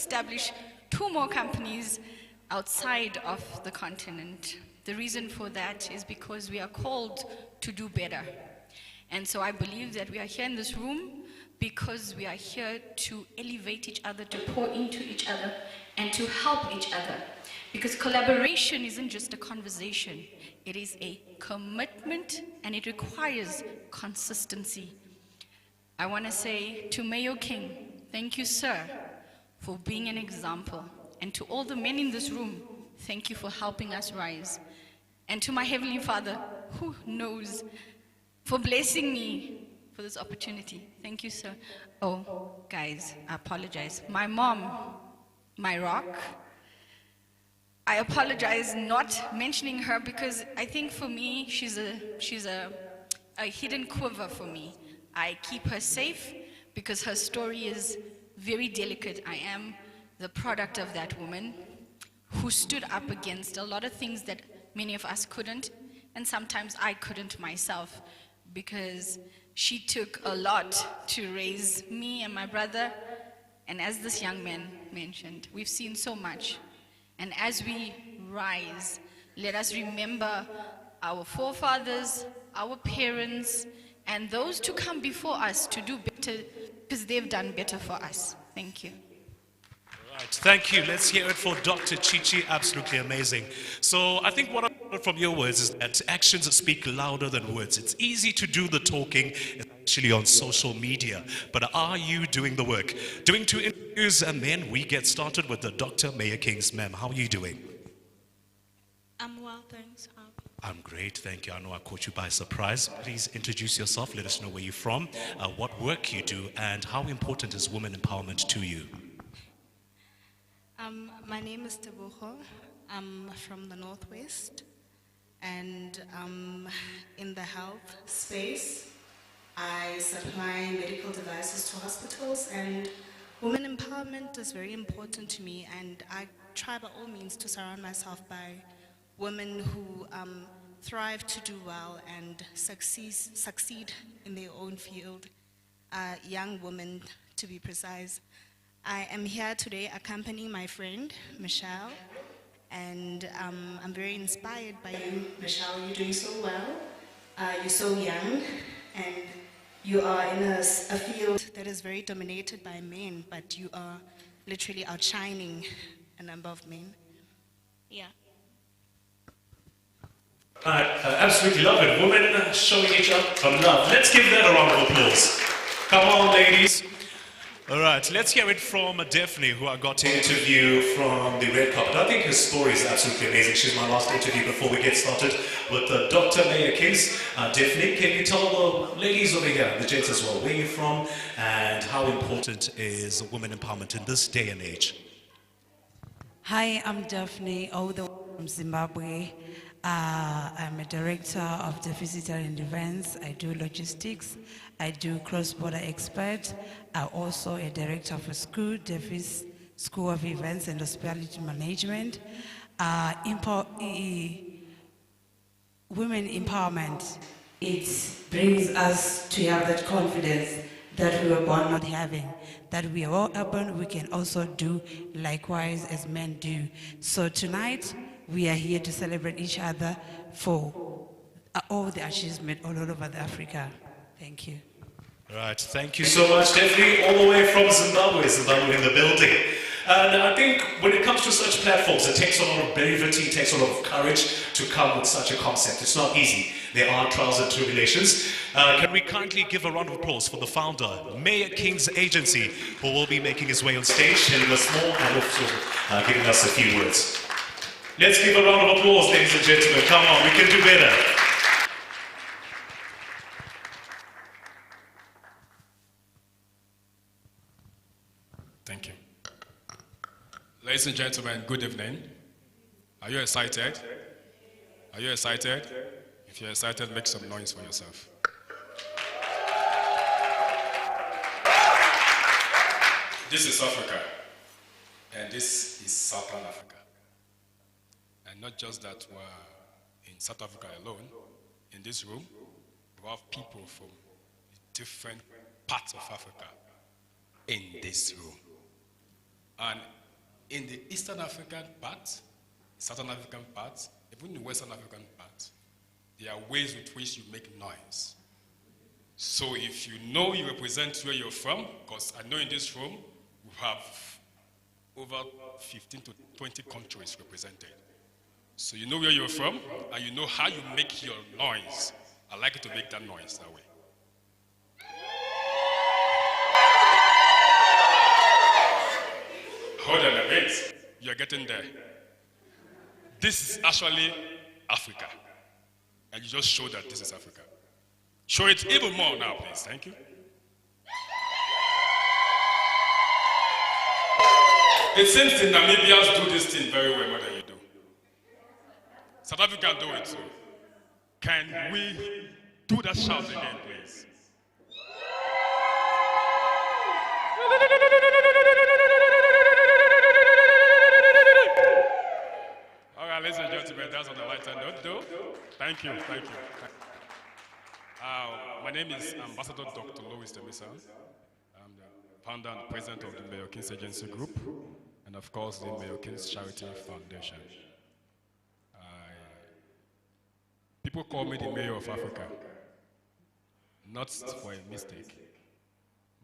establish 2 more companies outside of the continent. The reason for that is because we are called to do better. And so I believe that we are here in this room because we are here to elevate each other, to pour into each other, and to help each other. Because collaboration isn't just a conversation, it is a commitment and it requires consistency. I want to say to Mayor King, thank you, sir, for being an example. And to all the men in this room, thank you for helping us rise. And to my Heavenly Father, who knows, for blessing me for this opportunity. Thank you, sir. Oh, guys, I apologize. My mom, my rock, I apologize not mentioning her because I think for me, she's a hidden quiver for me. I keep her safe because her story is very delicate. I am the product of that woman who stood up against a lot of things that many of us couldn't, and sometimes I couldn't myself, because she took a lot to raise me and my brother. And as this young man mentioned, we've seen so much. And as we rise, let us remember our forefathers, our parents, and those to come before us to do better, because they've done better for us. Thank you. All right, thank you. Let's hear it for Dr. Chichi. Absolutely amazing. So I think what I heard from your words is that actions speak louder than words. It's easy to do the talking, especially on social media, but are you doing the work? Doing 2 interviews, and then we get started with the Dr. Mayor Kings. Ma'am, how are you doing? I'm well, thanks. I'm great, thank you. I know I caught you by surprise. Please introduce yourself, let us know where you're from, what work you do, and how important is women empowerment to you? My name is Tebogo. I'm from the Northwest, and in the health space, I supply medical devices to hospitals, and women empowerment is very important to me, and I try by all means to surround myself by women who thrive to do well and succeed in their own field, young women to be precise. I am here today accompanying my friend, Michelle, and I'm very inspired by you, Michelle. You're doing so well, you're so young, and you are in a field that is very dominated by men, but you are literally outshining a number of men. Yeah. I absolutely love it. Women showing each other some love. Let's give that a round of applause. Come on, ladies. All right, let's hear it from Daphne, who I got to interview from the red carpet. I think her story is absolutely amazing. She's my last interview before we get started with Dr. Mayor Kings. Daphne, can you tell the ladies over here, the gents as well, where you're from and how important is women empowerment in this day and age? Hi, I'm Daphne, all the way from Zimbabwe. I'm a director of Deficit and Events. I do logistics. I do cross-border expert. I'm also a director of a school, Deficit School of Events and Hospitality Management. Women empowerment, it brings us to have that confidence that we were born not having, that we are all urban, we can also do likewise as men do. So tonight, we are here to celebrate each other for all the achievement all over Africa. Thank you. All right, thank you so much, Daphne, all the way from Zimbabwe in the building. And I think when it comes to such platforms, it takes a lot of bravery, it takes a lot of courage to come with such a concept. It's not easy. There are trials and tribulations. Can we kindly give a round of applause for the founder, Mayor Kings Agency, who will be making his way on stage in a small and also giving us a few words. Let's give a round of applause, ladies and gentlemen. Come on, we can do better. Thank you. Ladies and gentlemen, good evening. Are you excited? Are you excited? If you're excited, make some noise for yourself. This is Africa, and this is Southern Africa. And not just that we're in South Africa alone. In this room, we have people from different parts of Africa in this room. And in the Eastern African part, Southern African part, even the Western African part, there are ways with which you make noise. So if you know you represent where you're from, because I know in this room we have over 15 to 20 countries represented. So you know where you're from, and you know how you make your noise. I like you to make that noise that way. Hold on a bit. You're getting there. This is actually Africa. And you just show that this is Africa. Show it even more now, please. Thank you. It seems the Namibians do this thing very well more than you do. South Africa do it too. Can we do that shout again, please? All right, ladies and gentlemen, that's on the lighter note, though. Thank you, thank you. My name is Ambassador Dr. Louis Temisa. I'm the founder and president of the Mayor Kings Agency Group, and of course, the Mayor Kings Charity Foundation. People call me the Mayor of Africa, not for a mistake.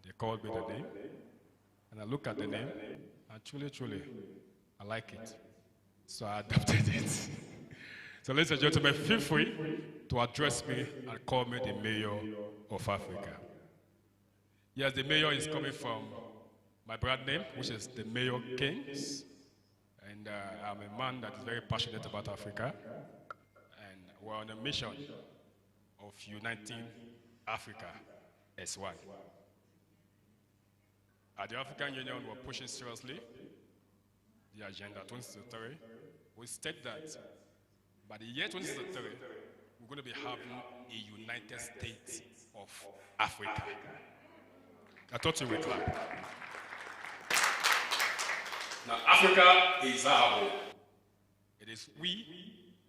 They called me the name, and I look at the name, and truly, I like it. So I adopted it. So ladies and gentlemen, feel free to address me and call me the Mayor of Africa. Yes, the Mayor is coming from my brand name, which is the Mayor Kings. And I'm a man that is very passionate about Africa. And we're on a mission of uniting Africa as one. At the African Union, we're pushing seriously the Agenda 2033. We state that by the year 2033, we're going to be having a United States of Africa. I thought you would clap. Now, Africa is our home. It is we,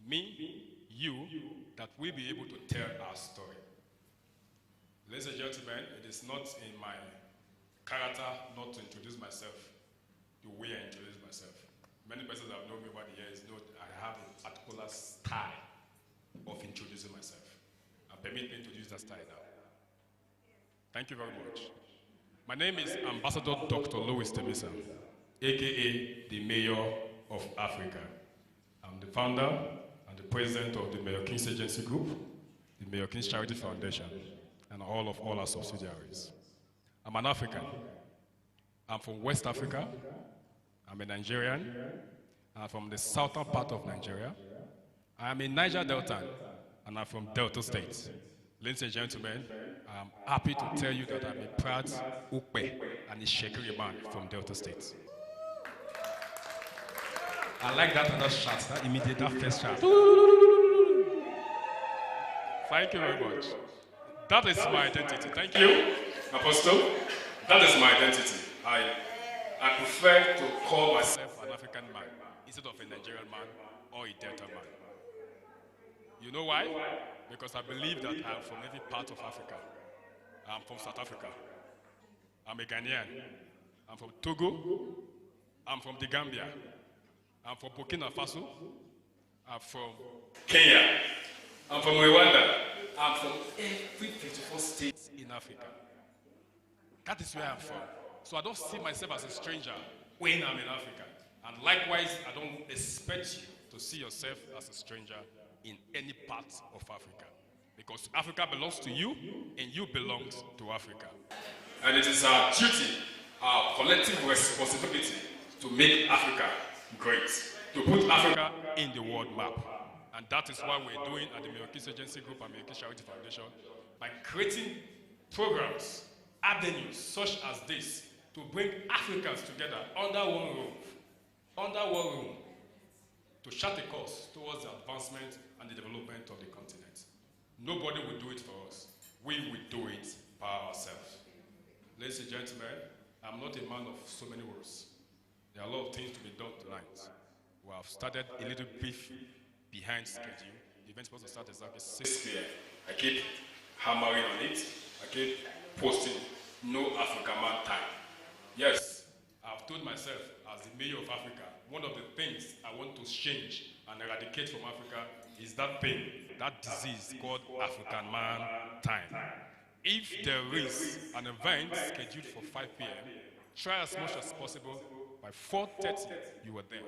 me, you, that will be able to tell our story. Ladies and gentlemen, it is not in my character not to introduce myself the way I introduce myself. Many persons that have known me over the years know that I have a particular style of introducing myself. And permit me to use that style now. Thank you very much. My name is Ambassador Dr. Louis Temisa, aka the Mayor of Africa. I'm the founder and the president of the Mayor Kings Agency Group, the Mayor Kings Charity Foundation, and all our subsidiaries. I'm an African. I'm from West Africa. I'm a Nigerian. I'm from the southern part of Nigeria. I'm a Niger Deltan, and I'm from Delta State. Ladies and gentlemen, I'm happy to tell you that I'm a proud Ukpe and a Shekiri man from Delta State. I like that other shot, that first shot. Thank you very much. That is my identity. Thank you, Apostle. That is my identity. I prefer to call myself an African man instead of a Nigerian man or a Delta man. You know why? Because I believe that I'm from every part of Africa. I'm from South Africa. I'm a Ghanaian. I'm from Togo. I'm from the Gambia. I'm from Burkina Faso. I'm from Kenya. I'm from Rwanda. I'm from every 54 states in Africa. That is where I'm from. So I don't see myself as a stranger when I'm in Africa. And likewise, I don't expect you to see yourself as a stranger in any part of Africa. Because Africa belongs to you, and you belong to Africa. And it is our duty, our collective responsibility to make Africa great, to put Africa in the world map. And that is what we're doing at the Mayor Kings Agency Group and Mayor Kings Charity Foundation by creating programs, avenues such as this to bring Africans together under one roof, to chart a course towards the advancement and the development of the continent. Nobody will do it for us. We will do it by ourselves. Ladies and gentlemen, I'm not a man of so many words. There are a lot of things to be done tonight. We have started a little brief behind schedule. The event is supposed to start exactly 6 p.m. I keep hammering on it. I keep posting no African man time. Yes, I've told myself mayor of Africa, one of the things I want to change and eradicate from Africa is that pain, that disease called African man time. If there is an event scheduled for 5 p.m., try as much as possible. By 4:30, you are there.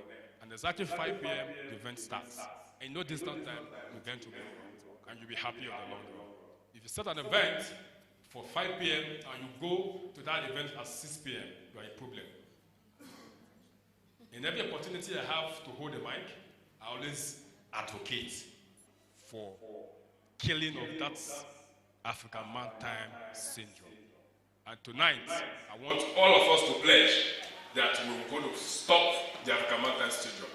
And exactly 5 p.m., the event starts. In no distant time, the event will be over, and you'll be happy on the long run. If you set an event for 5 p.m. and you go to that event at 6 p.m., you are a problem. In every opportunity I have to hold a mic, I always advocate for killing of that African man time syndrome. And tonight, I want all of us to pledge that we're going to stop the African man time syndrome.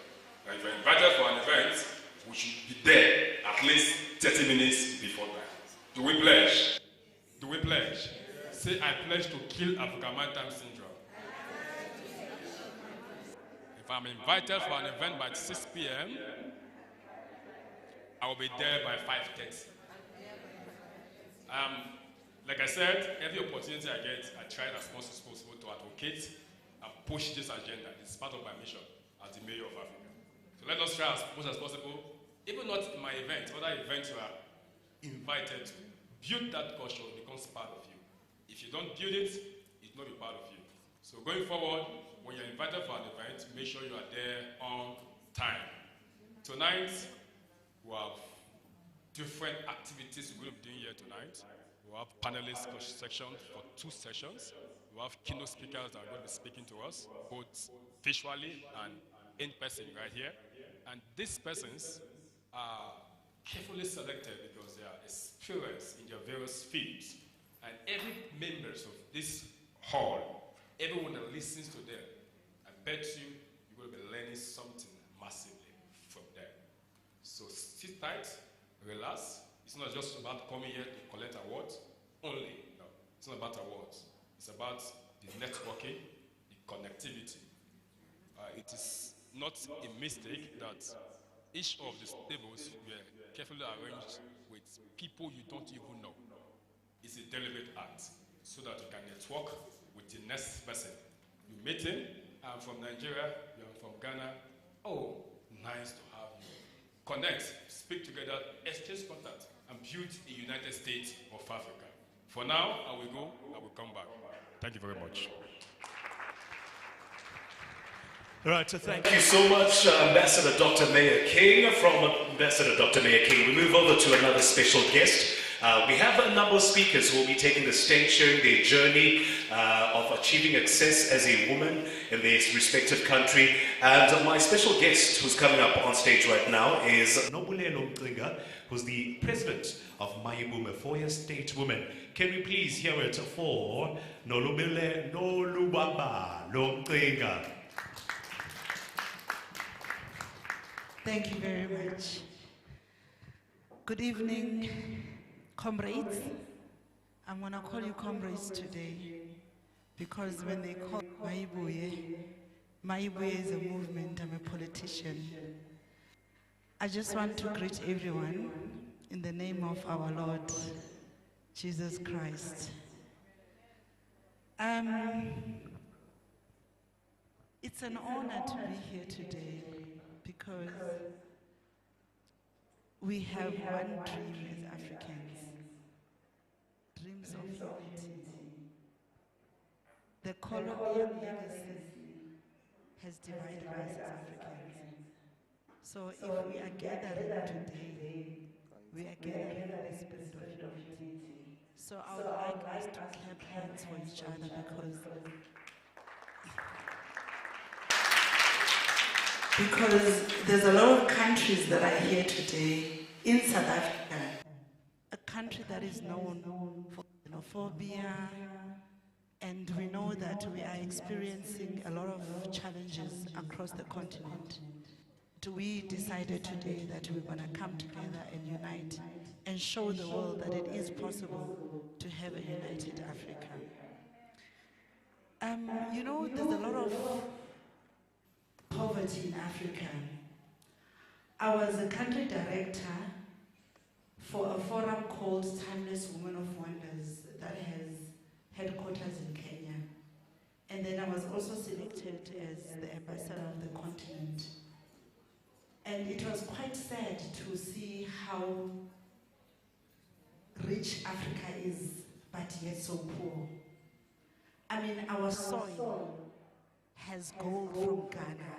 That if you're invited for an event, we should be there at least 30 minutes before that. Do we pledge? Do we pledge? Say, I pledge to kill African man time syndrome. If I'm invited for an event by 6 p.m., I will be there by 5:30. Like I said, every opportunity I get, I try as much as possible to advocate and push this agenda. It's part of my mission as the mayor of Africa. So let us try as much as possible, even not in my event, other events you are invited to. Build that culture, it becomes part of you. If you don't build it, it will not be part of you. So going forward, when you're invited for an event, make sure you are there on time. Tonight, we have different activities we're going to be doing here tonight. We have panelist section for 2 sessions. We have keynote speakers that are going to be speaking to us, both visually and in person right here. And these persons are carefully selected because they are experienced in their various fields. And every members of this hall, everyone that listens to them, I bet you're going to be learning something massively from them. So sit tight, relax. It's not just about coming here to collect awards only. No, it's not about awards. It's about the networking, the connectivity. It is not a mistake that each of the tables were carefully arranged with people you don't even know. It's a deliberate act so that you can network with the next person. You meet him, I'm from Nigeria, you're from Ghana. Oh, nice to have you. Connect, speak together, exchange contact, and build a United States of Africa. For now, I will go, I will come back. Thank you very much. All right, so thank you so much, Ambassador Dr. Mayor King. From Ambassador Dr. Mayor King, we move over to another special guest. We have a number of speakers who will be taking the stage, sharing their journey of achieving success as a woman in their respective country. And my special guest who's coming up on stage right now is Nobulelo Mcinga, who's the president of Mayibume, 4-year state woman. Can we please hear it for Nolubele Nolubaba Mcinga? Thank you very much. Good evening, comrades. I'm going to call you comrades today because when they call Mayibuye is a movement, I'm a politician. I just want to greet everyone in the name of our Lord Jesus Christ. It's an honor to be here today because we have one dream as Africans, dreams of unity. The colonial legacy has divided us as Africans. So if we are gathering today, we are gathering in the spirit of unity. So I would like us to clap hands for each other because there's a lot of countries that are here today in South Africa, a country that is known for xenophobia, and we know that we are experiencing a lot of challenges across the continent. We decided today that we're going to come together and unite and show the world that it is possible to have a united Africa. You know, there's a lot of poverty in Africa. I was a country director for a forum called Timeless Women of Wonders that has headquarters in Kenya. And then I was also selected as the ambassador of the continent. And it was quite sad to see how rich Africa is, but yet so poor. I mean, our soil has gold from Ghana.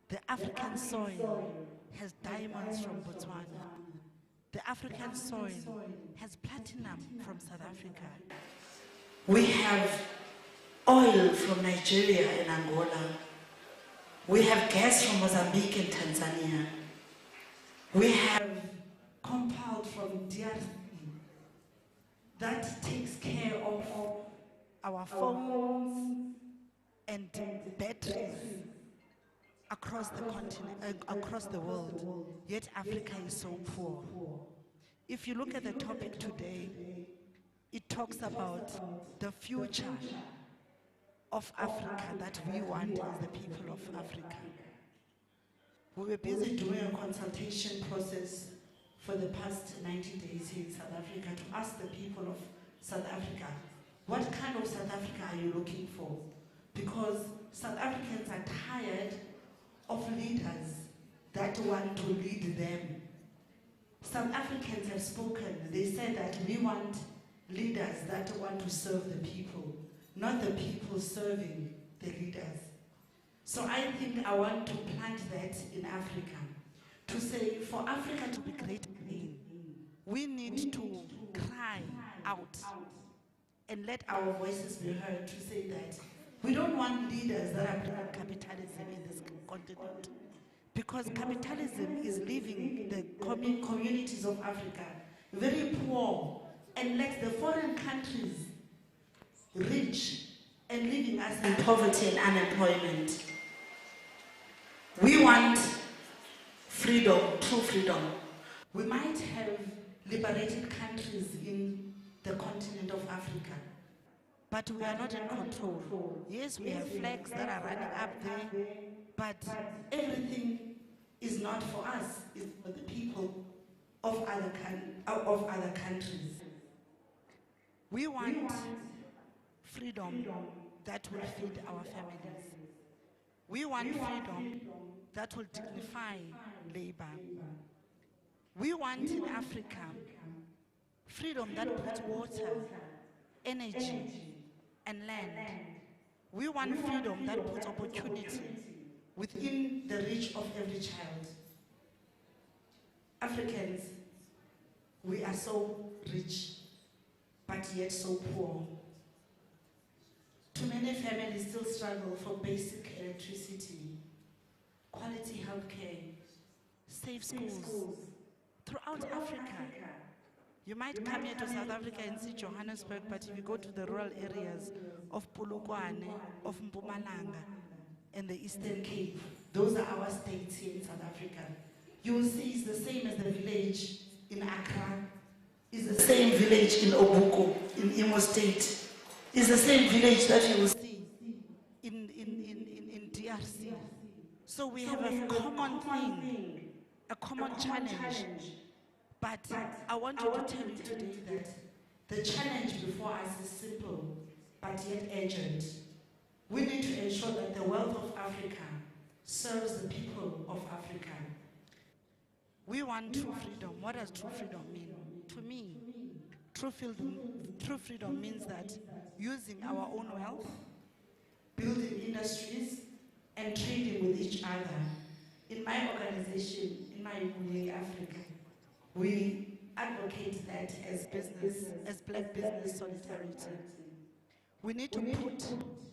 The African soil has diamonds from Botswana. The African soil has platinum from South Africa. We have oil from Nigeria and Angola. We have gas from Mozambique and Tanzania. We have compound from DRC that takes care of our phones and batteries across the continent, across the world. Yet Africa is so poor. If you look at the topic today, it talks about the future of Africa that we want as the people of Africa. We were busy doing a consultation process for the past 90 days here in South Africa to ask the people of South Africa, what kind of South Africa are you looking for? Because South Africans are tired of leaders that want to lead them. South Africans have spoken. They said that we want leaders that want to serve the people, not the people serving the leaders. So I think I want to plant that in Africa, to say for Africa to be great again, we need to cry out and let our voices be heard to say that we don't want leaders that are bringing capitalism in this continent, because capitalism is leaving the communities of Africa very poor and let the foreign countries rich and leaving us in poverty and unemployment. We want freedom, true freedom. We might have liberated countries in the continent of Africa, but we are not in control. Yes, we have flags that are running up there, but everything is not for us, it's for the people of other countries. We want freedom that will feed our families. We want freedom that will dignify labor. We want in Africa freedom that puts water, energy, and land. We want freedom that puts opportunity within the reach of every child. Africans, we are so rich, but yet so poor. Too many families still struggle for basic electricity, quality healthcare, safe schools. Throughout Africa, you might come here to South Africa and see Johannesburg, but if you go to the rural areas of Polokwane, of Mpumalanga, and the Eastern Cape, those are our states here in South Africa, you will see it's the same as the village in Accra, it's the same village in Obuko, in Imo State. It's the same village that you will see in DRC. So we have a common thing, a common challenge. But I want you to tell you today that the challenge before us is simple, but yet urgent. We need to ensure that the wealth of Africa serves the people of Africa. We want true freedom. What does true freedom mean? To me, true freedom means that using our own wealth, building industries, and trading with each other. In my organization, in my Young Africa, we advocate that as business, as Black business solidarity. We need to put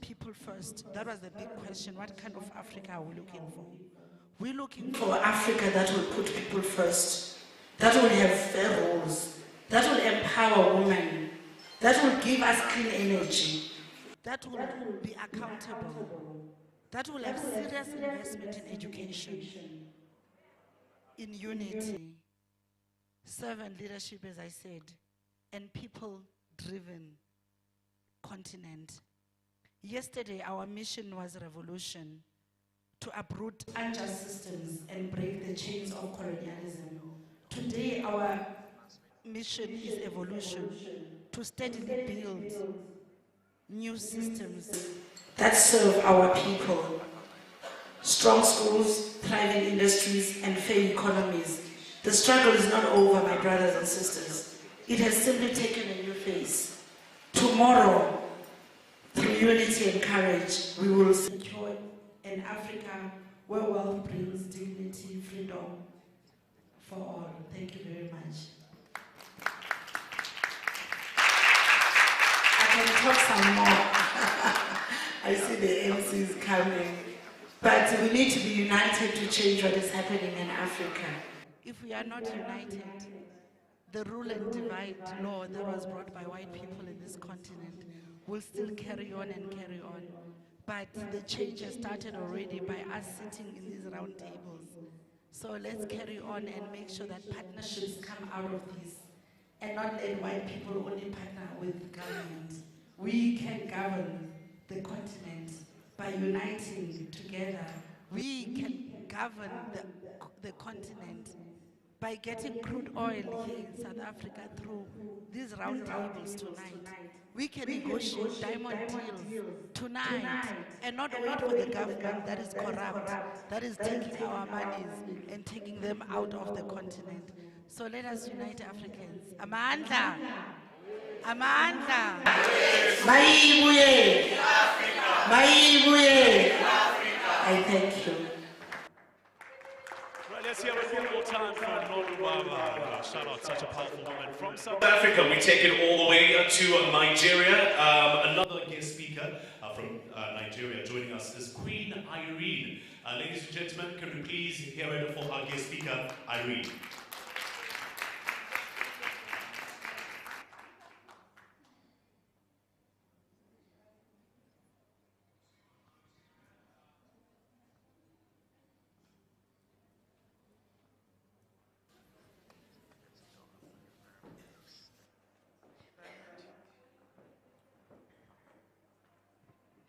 people first. That was the big question. What kind of Africa are we looking for? We're looking for Africa that will put people first, that will have fair rules, that will empower women, that will give us clean energy, that will be accountable, that will have serious investment in education, in unity, servant leadership, as I said, and people-driven continent. Yesterday, our mission was revolution, to uproot unjust systems and break the chains of colonialism. Today, our mission is evolution, to steadily build new systems that serve our people. Strong schools, thriving industries, and fair economies. The struggle is not over, my brothers and sisters. It has simply taken a new phase. Tomorrow, through unity and courage, we will secure an Africa where wealth brings dignity, freedom for all. Thank you very much. I can talk some more. I see the MCs coming. But we need to be united to change what is happening in Africa. If we are not united, the rule and divide law that was brought by white people in this continent will still carry on and carry on. But the change has started already by us sitting in these round tables. So let's carry on and make sure that partnerships come out of this and not let white people only partner with government. We can govern the continent by uniting together. We can govern the continent by getting crude oil here in South Africa through these round tables tonight. We can negotiate diamond deals tonight and not wait for the government that is corrupt, that is taking our monies and taking them out of the continent. So let us unite Africans. Amandla! Amandla! Maibuye! Maibuye! I thank you. Right, let's hear it one more time from Nolu Baba. Shout out, such a powerful woman from South Africa. We take it all the way to Nigeria. Another guest speaker from Nigeria joining us is Queen Irene. Ladies and gentlemen, can we please hear it for our guest speaker, Irene?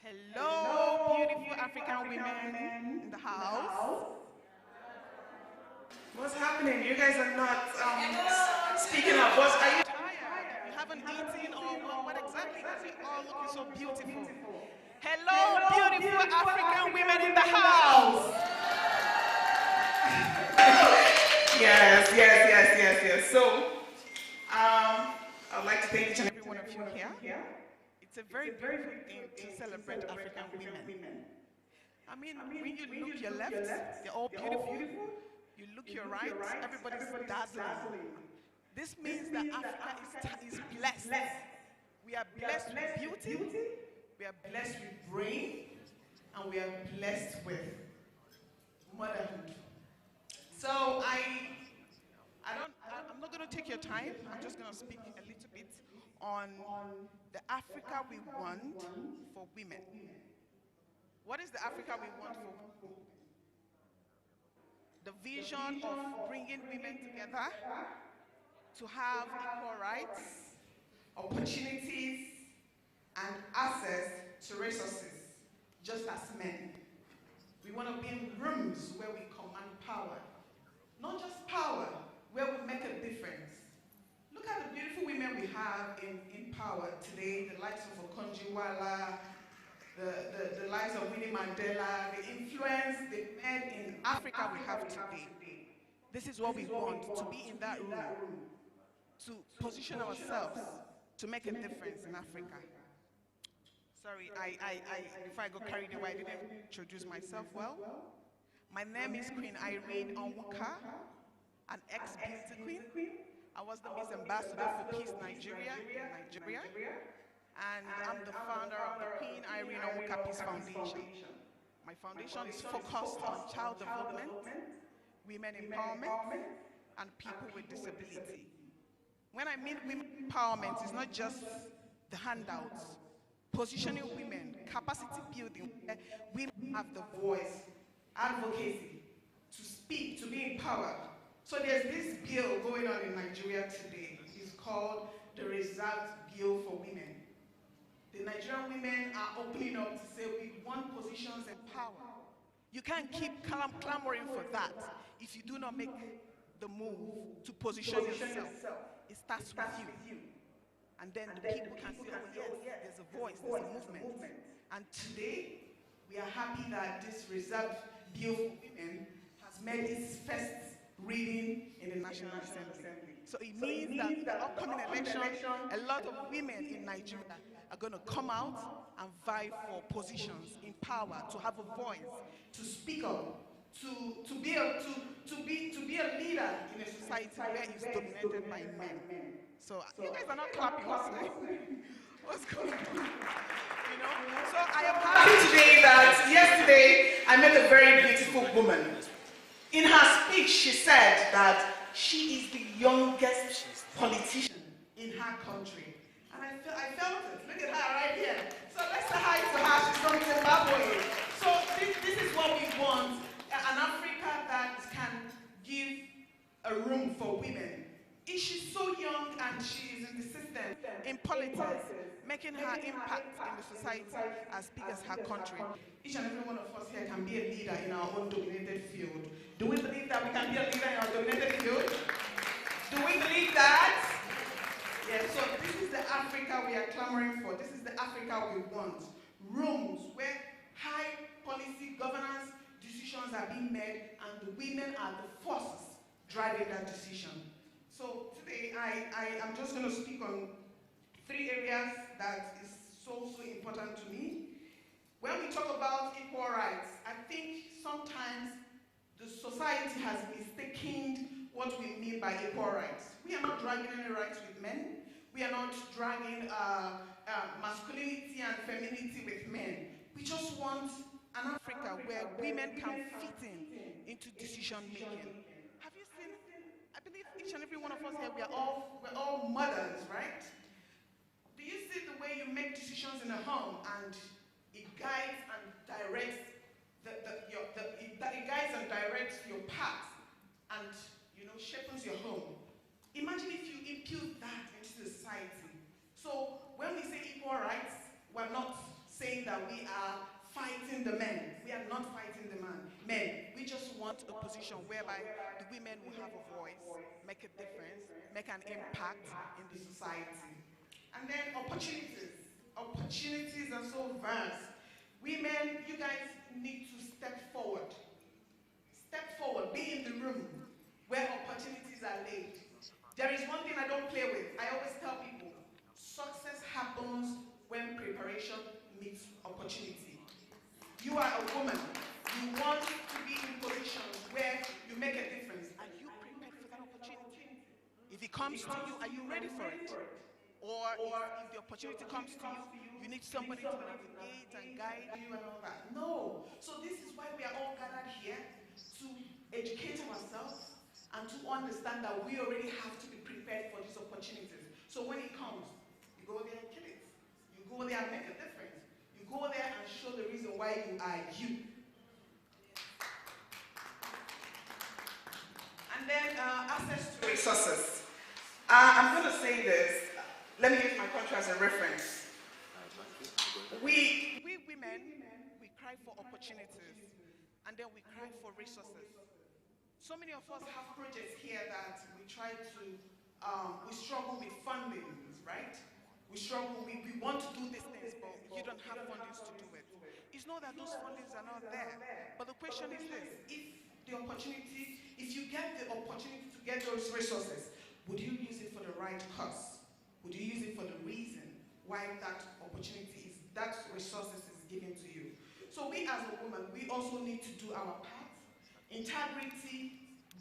Hello, beautiful African women in the house. What's happening? You guys are not speaking up. Are you tired? You haven't eaten or what exactly? Because you're all looking so beautiful. Hello, beautiful African women in the house. Yes. So, I'd like to thank each and every one of you here. It's a very beautiful thing to celebrate African women. I mean, when you look your left, they're all beautiful. You look your right, everybody's dazzling. This means that Africa is blessed. We are blessed with beauty, we are blessed with brain, and we are blessed with motherhood. So I'm not going to take your time. I'm just going to speak a little bit on the Africa we want for women. What is the Africa we want for women? The vision of bringing women together to have equal rights, opportunities, and access to resources, just as men. We want to be in rooms where we command power. Not just power, where we make a difference. Look at the beautiful women we have in power today, the likes of Okonjo-Iweala, the likes of Winnie Mandela, the influence the men in Africa we have today. This is what we want, to be in that room, to position ourselves to make a difference in Africa. Sorry, before I got carried away, I didn't introduce myself well. My name is Queen Irene Onwuka, an ex-beauty queen. I was the Miss Ambassador for Peace Nigeria in Nigeria. And I'm the founder of the Queen Irene Onwuka Peace Foundation. My foundation is focused on child development, women empowerment, and people with disability. When I mean women empowerment, it's not just the handouts. Positioning women, capacity building, where women have the voice, advocacy, to speak, to be empowered. So there's this bill going on in Nigeria today. It's called the Reserved Bill for Women. The Nigerian women are opening up to say we want positions and power. You can't keep clamoring for that if you do not make the move to position yourself. It starts with you. And then the people can say, oh yes, there's a voice, there's a movement. And today, we are happy that this reserved bill for women has made its first reading in the National Assembly. So it means that in the upcoming election, a lot of women in Nigeria are going to come out and vie for positions in power, to have a voice, to speak up, to be a leader in a society where it's dominated by men. So you guys are not clapping. What's going on? You know? So I am happy today that yesterday I met a very beautiful woman. In her speech, she said that she is the youngest politician in her country. And I felt it. Look at her right here. So let's say hi to her. She's from Zimbabwe. So this is what we want. An Africa that can give a room for women. If she's so young and she is in the system, in politics, making her impact in the society as big as her country. Each and every one of us here can be a leader in our own dominated field. Do we believe that we can be a leader in our dominated field? Do we believe that? Yeah, so this is the Africa we are clamoring for. This is the Africa we want. Rooms where high policy governance decisions are being made and the women are the forces driving that decision. So today I am just going to speak on 3 areas that is so important to me. When we talk about equal rights, I think sometimes the society has mistaken what we mean by equal rights. We are not dragging any rights with men. We are not dragging masculinity and femininity with men. We just want an Africa where women can fit into decision making. Have you seen? I believe each and every one of us here, we're all mothers, right? Do you see the way you make decisions in a home and it guides and directs it guides and directs your path and shapes your home? Imagine if you impute that into the society. So when we say equal rights, we're not saying that we are fighting the men. We are not fighting the men. We just want a position whereby the women will have a voice, make a difference, make an impact in the society. And then opportunities. Opportunities are so vast. Women, you guys need to step forward. Step forward, be in the room where opportunities are laid. There is one thing I don't play with. I always tell people, success happens when preparation meets opportunity. You are a woman. You want to be in positions where you make a difference. Are you prepared for that opportunity? If it comes to you, are you ready for it? Or if the opportunity comes to you, you need somebody to navigate and guide you and all that. No. So this is why we are all gathered here, to educate ourselves and to understand that we already have to be prepared for these opportunities. So when it comes, you go there and kill it. You go there and make a difference. You go there and show the reason why you are you. And then access to resources. I'm going to say this. Let me use my country as a reference. We women, we cry for opportunities, and then we cry for resources. So many of us have projects here that we try to, we struggle with funding, right? We struggle, we want to do these things, but you don't have fundings to do it. It's not that those fundings are not there, but the question is this: if you get the opportunity to get those resources, would you use it for the right cause? Would you use it for the reason why that opportunity is, that resources is given to you? So we as a woman, we also need to do our part. Integrity,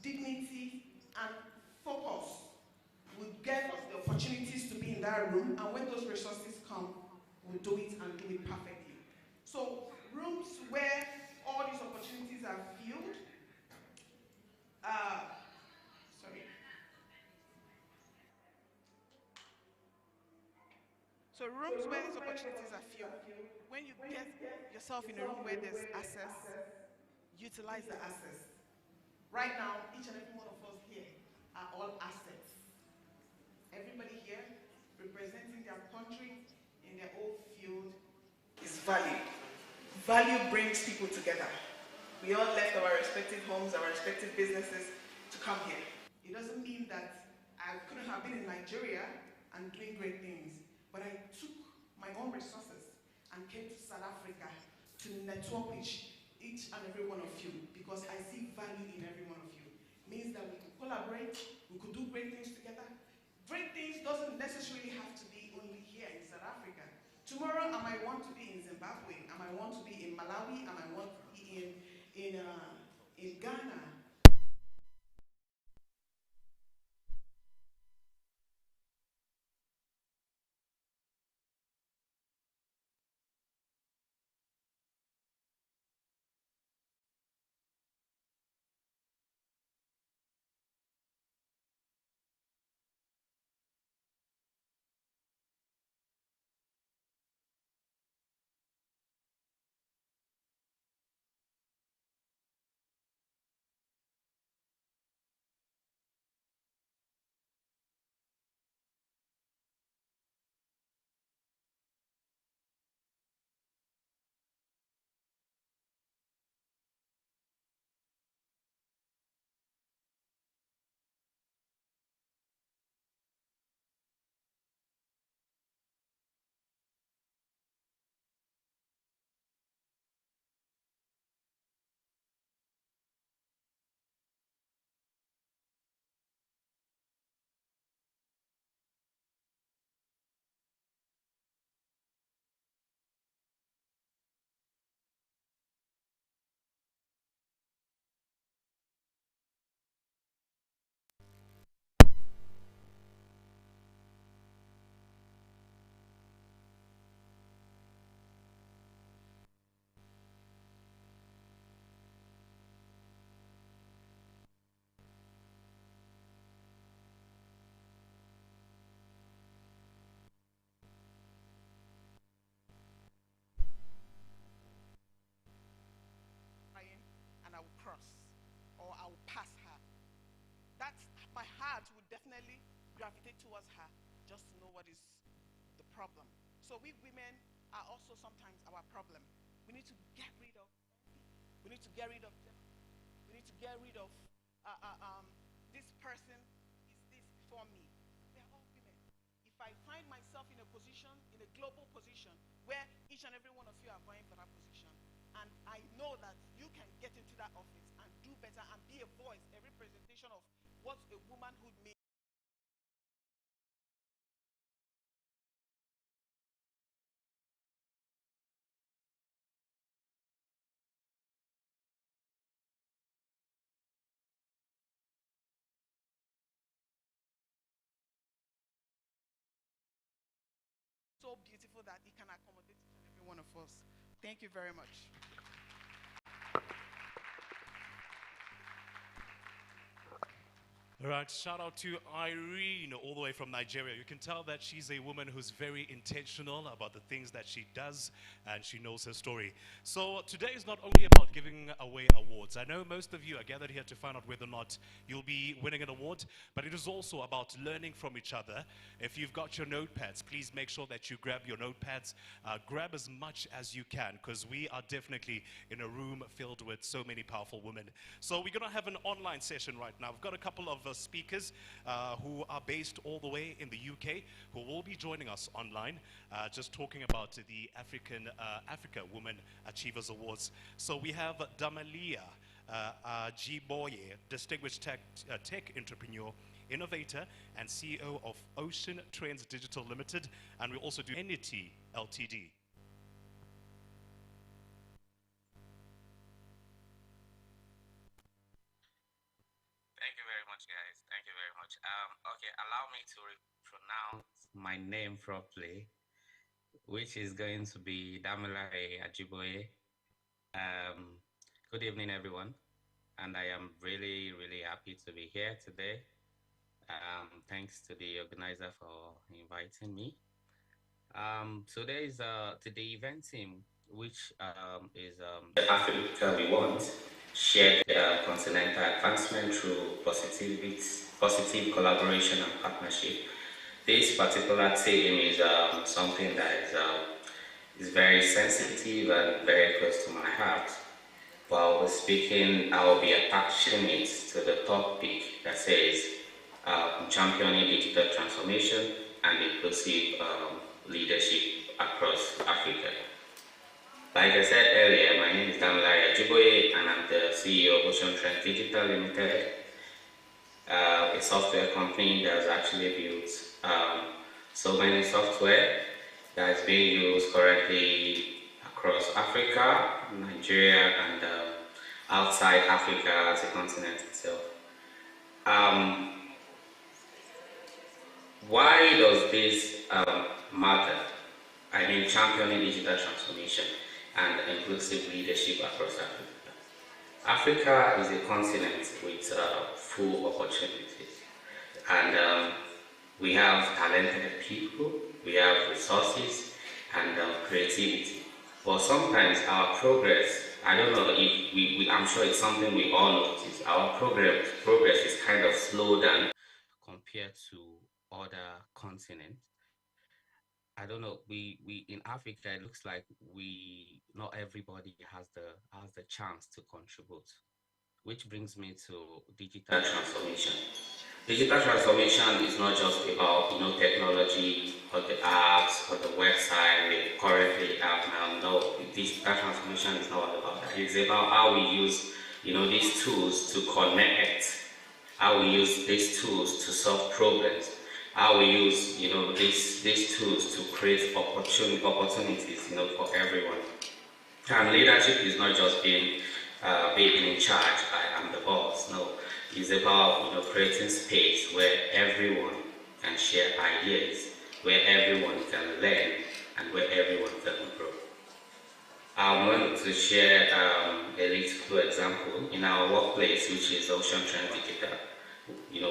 dignity, and focus will get us the opportunities to be in that room, and when those resources come, we'll do it and do it perfectly. So rooms where all these opportunities are filled, So rooms where these opportunities are few, when you get yourself in a room where there's access, utilize the access. Right now, each and every one of us here are all assets. Everybody here representing their country in their own field is value. Value brings people together. We all left our respective homes, our respective businesses to come here. It doesn't mean that I couldn't have been in Nigeria and doing great things. But I took my own resources and came to South Africa to network with each and every one of you because I see value in every one of you. It means that we could collaborate, we could do great things together. Great things doesn't necessarily have to be only here in South Africa. Tomorrow I might want to be in Zimbabwe, I might want to be in Malawi, I might want to be in Ghana. And I will cross or I will pass her. That's my heart would definitely gravitate towards her just to know what is the problem. So we women are also sometimes our problem. We need to get rid of we need to get rid of we need to get rid of this person is this before me. We are all women. If I find myself in a position, in a global position where each and every one of you are vying for that position, and I know that you can get into that office and do better and be a voice, a representation of what a womanhood means. So beautiful that it can accommodate each and every one of us. Thank you very much. All right, shout out to Irene all the way from Nigeria. You can tell that she's a woman who's very intentional about the things that she does and she knows her story. So today is not only about giving away awards. I know most of you are gathered here to find out whether or not you'll be winning an award, but it is also about learning from each other. If you've got your notepads, please make sure that you grab your notepads. Grab as much as you can because we are definitely in a room filled with so many powerful women. So we're going to have an online session right now. We've got a couple of speakers who are based all the way in the UK who will be joining us online just talking about the Africa Women Achievers Awards. So we have Damalia Jiboye, distinguished tech entrepreneur, innovator and CEO of Ocean Trends Digital Limited, and we also do Entity Ltd. Thank you very much, guys. Thank you very much. Okay, allow me to pronounce my name properly, which is going to be Damilare Ajiboye. Good evening, everyone. And I am really, really happy to be here today. Thanks to the organizer for inviting me. Today is to the event team, which is Africa We Want, shared continental advancement through positive collaboration and partnership. This particular theme is something that is very sensitive and very close to my heart. While we're speaking, I will be attaching it to the topic that says championing digital transformation and inclusive leadership across Africa. Like I said earlier, my name is Damilare Ajiboye, and I'm the CEO of Ocean Trend Digital Limited, a software company that's actually built so many software that is being used currently across Africa, Nigeria, and outside Africa as a continent itself. Why does this matter? I mean, championing digital transformation and inclusive leadership across Africa. Africa is a continent with full opportunities, and we have talented people, we have resources and creativity. But sometimes our progress, I don't know if I'm sure it's something we all notice, our progress is kind of slow down compared to other continents. I don't know. We in Africa, it looks like not everybody has the chance to contribute. Which brings me to digital transformation. Digital transformation is not just about technology or the apps or the website we currently have now. No, digital transformation is not all about that. It's about how we use these tools to connect, how we use these tools to solve problems, how we use these tools to create opportunities for everyone. And leadership is not just being in charge. I am the boss. No, it's about creating space where everyone can share ideas, where everyone can learn, and where everyone can grow. I want to share a little example in our workplace, which is Ocean Trend Digital.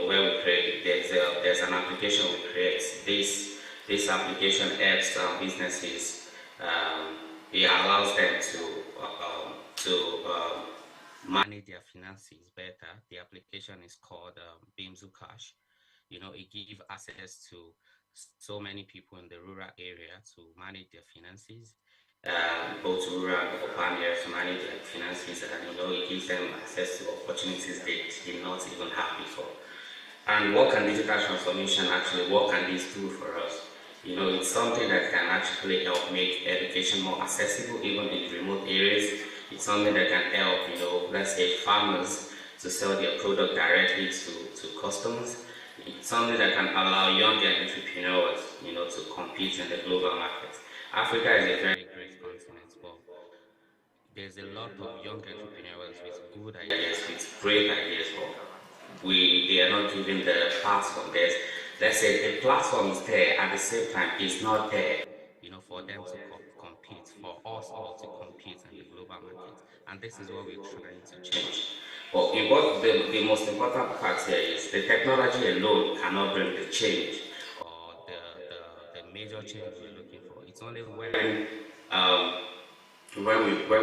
Where we create, there's an application we create. This application helps businesses. It allows them to manage their finances better. The application is called Bimzu Cash. It gives access to so many people in the rural area to manage their finances, both rural and urban areas to manage their finances, and it gives them access to opportunities they did not even have before. And what can digital transformation what can this do for us? It's something that can actually help make education more accessible, even in remote areas. It's something that can help, let's say, farmers to sell their product directly to customers. It's something that can allow younger entrepreneurs, to compete in the global market. Africa is a very great continent, but there's a lot of young entrepreneurs with good ideas, with great ideas, but they are not given the platform. Let's say the platform is there, at the same time it's not there, for them to compete, for us all to compete in the global market. And this is what we're trying to change. But the most important part here is the technology alone cannot bring the change or the major change we're looking for. It's only when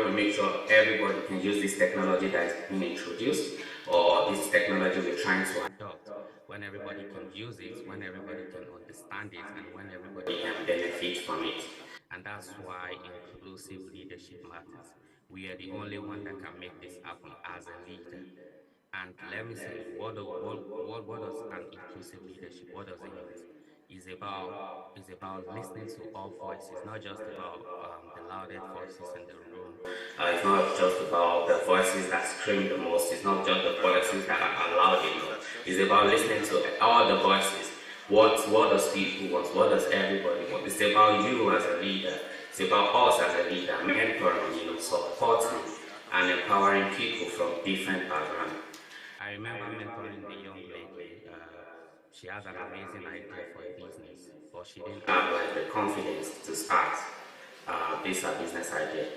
we make sure everybody can use this technology that is being introduced, or this technology we're trying to adopt, when everybody can use it, when everybody can understand it, and when everybody can benefit from it. And that's why inclusive leadership matters. We are the only one that can make this happen as a leader. And let me say, what does an inclusive leadership, what does it mean? Is about listening to all voices, not just about the loudest voices in the room. It's not just about the voices that scream the most. It's not just the voices that are loud enough. It's about listening to all the voices. What does people want? What does everybody want? It's about you as a leader. It's about us as a leader, mentoring, supporting and empowering people from different backgrounds. I remember mentoring the young lady. She has an amazing idea for a business, but she didn't have the confidence to start this business idea.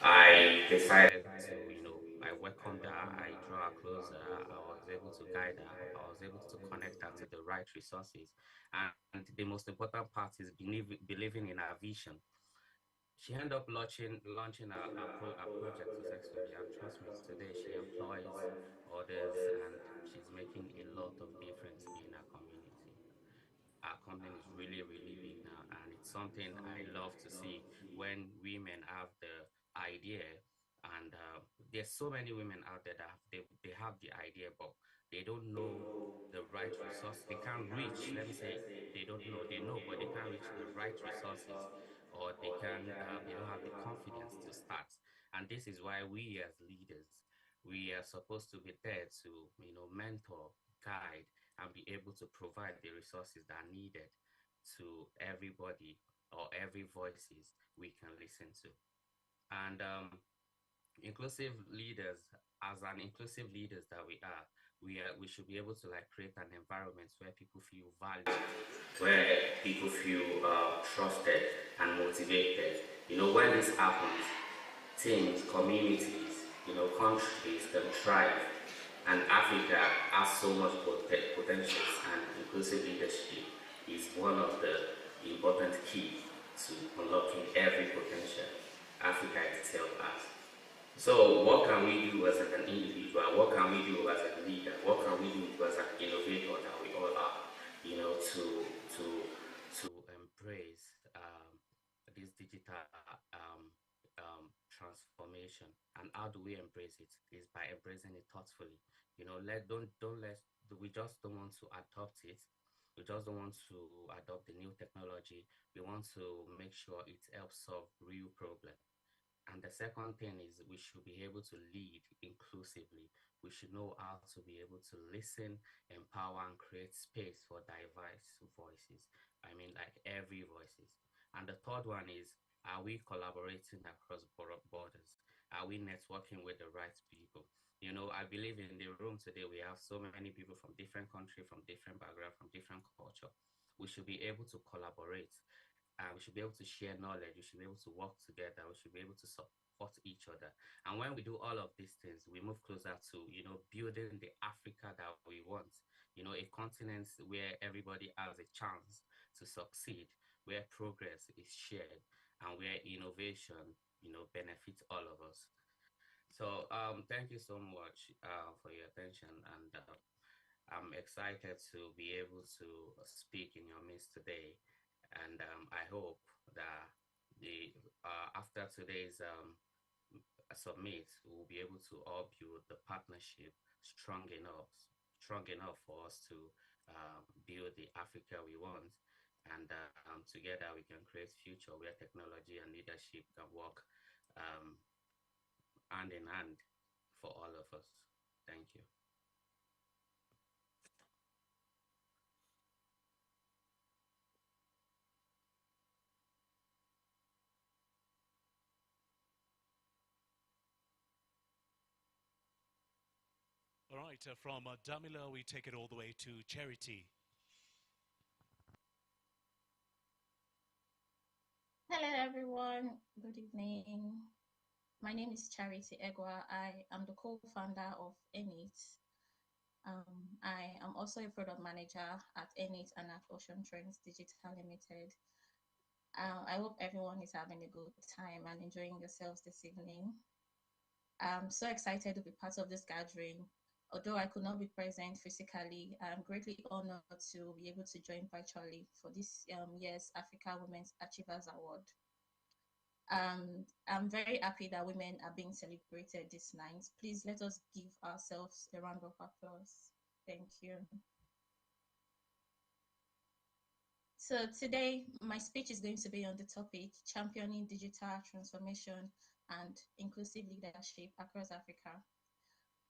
I decided to, I welcomed her, I drew her closer, I was able to guide her, I was able to connect her to the right resources. And the most important part is believing in her vision. She ended up launching a project successfully, and trust me, today she employs others and she's making a lot of difference in our community. Our company is really, really big now, and it's something I love to see when women have the idea. And there's so many women out there that they have the idea, but they don't know the right resource. They can't reach, let me say, they don't know. They know, but they can't reach the right resources, or they don't have the confidence to start. And this is why we as leaders, we are supposed to be there to, mentor, guide, and be able to provide the resources that are needed to everybody, or every voices we can listen to. And inclusive leaders, as an inclusive leaders that we should be able to like create an environment where people feel valued, where people feel trusted and motivated. When this happens, teams, communities, countries can thrive. And Africa has so much potential, and inclusive leadership is one of the important key to unlocking every potential Africa itself has. So what can we do as an individual? What can we do as a leader? What can we do as an innovator that we all are, to embrace this digital transformation? And how do we embrace it? Is by embracing it thoughtfully. We just don't want to adopt it. We just don't want to adopt the new technology. We want to make sure it helps solve real problems. And the second thing is we should be able to lead inclusively. We should know how to be able to listen, empower, and create space for diverse voices. I mean, like every voices. And the third one is, are we collaborating across borders? Are we networking with the right people? I believe in the room today, we have so many people from different countries, from different backgrounds, from different culture. We should be able to collaborate. We should be able to share knowledge. We should be able to work together. We should be able to support each other. And when we do all of these things, we move closer to, building the Africa that we want, a continent where everybody has a chance to succeed, where progress is shared, and where innovation, benefits all of us. So thank you so much for your attention, and I'm excited to be able to speak in your midst today. And I hope that after today's summit, we'll be able to all build the partnership strong enough for us to build the Africa we want. And together we can create future where technology and leadership can work hand in hand for all of us. Thank you. All right, from Damila, we take it all the way to Charity. Hello, everyone. Good evening. My name is Charity Egwa. I am the co-founder of Enit. I am also a product manager at Enit and at Ocean Trends Digital Limited. I hope everyone is having a good time and enjoying yourselves this evening. I'm so excited to be part of this gathering. Although I could not be present physically, I'm greatly honored to be able to join virtually for this year's Africa Women's Achievers Award. I'm very happy that women are being celebrated this night. Please let us give ourselves a round of applause. Thank you. So today, my speech is going to be on the topic, championing digital transformation and inclusive leadership across Africa.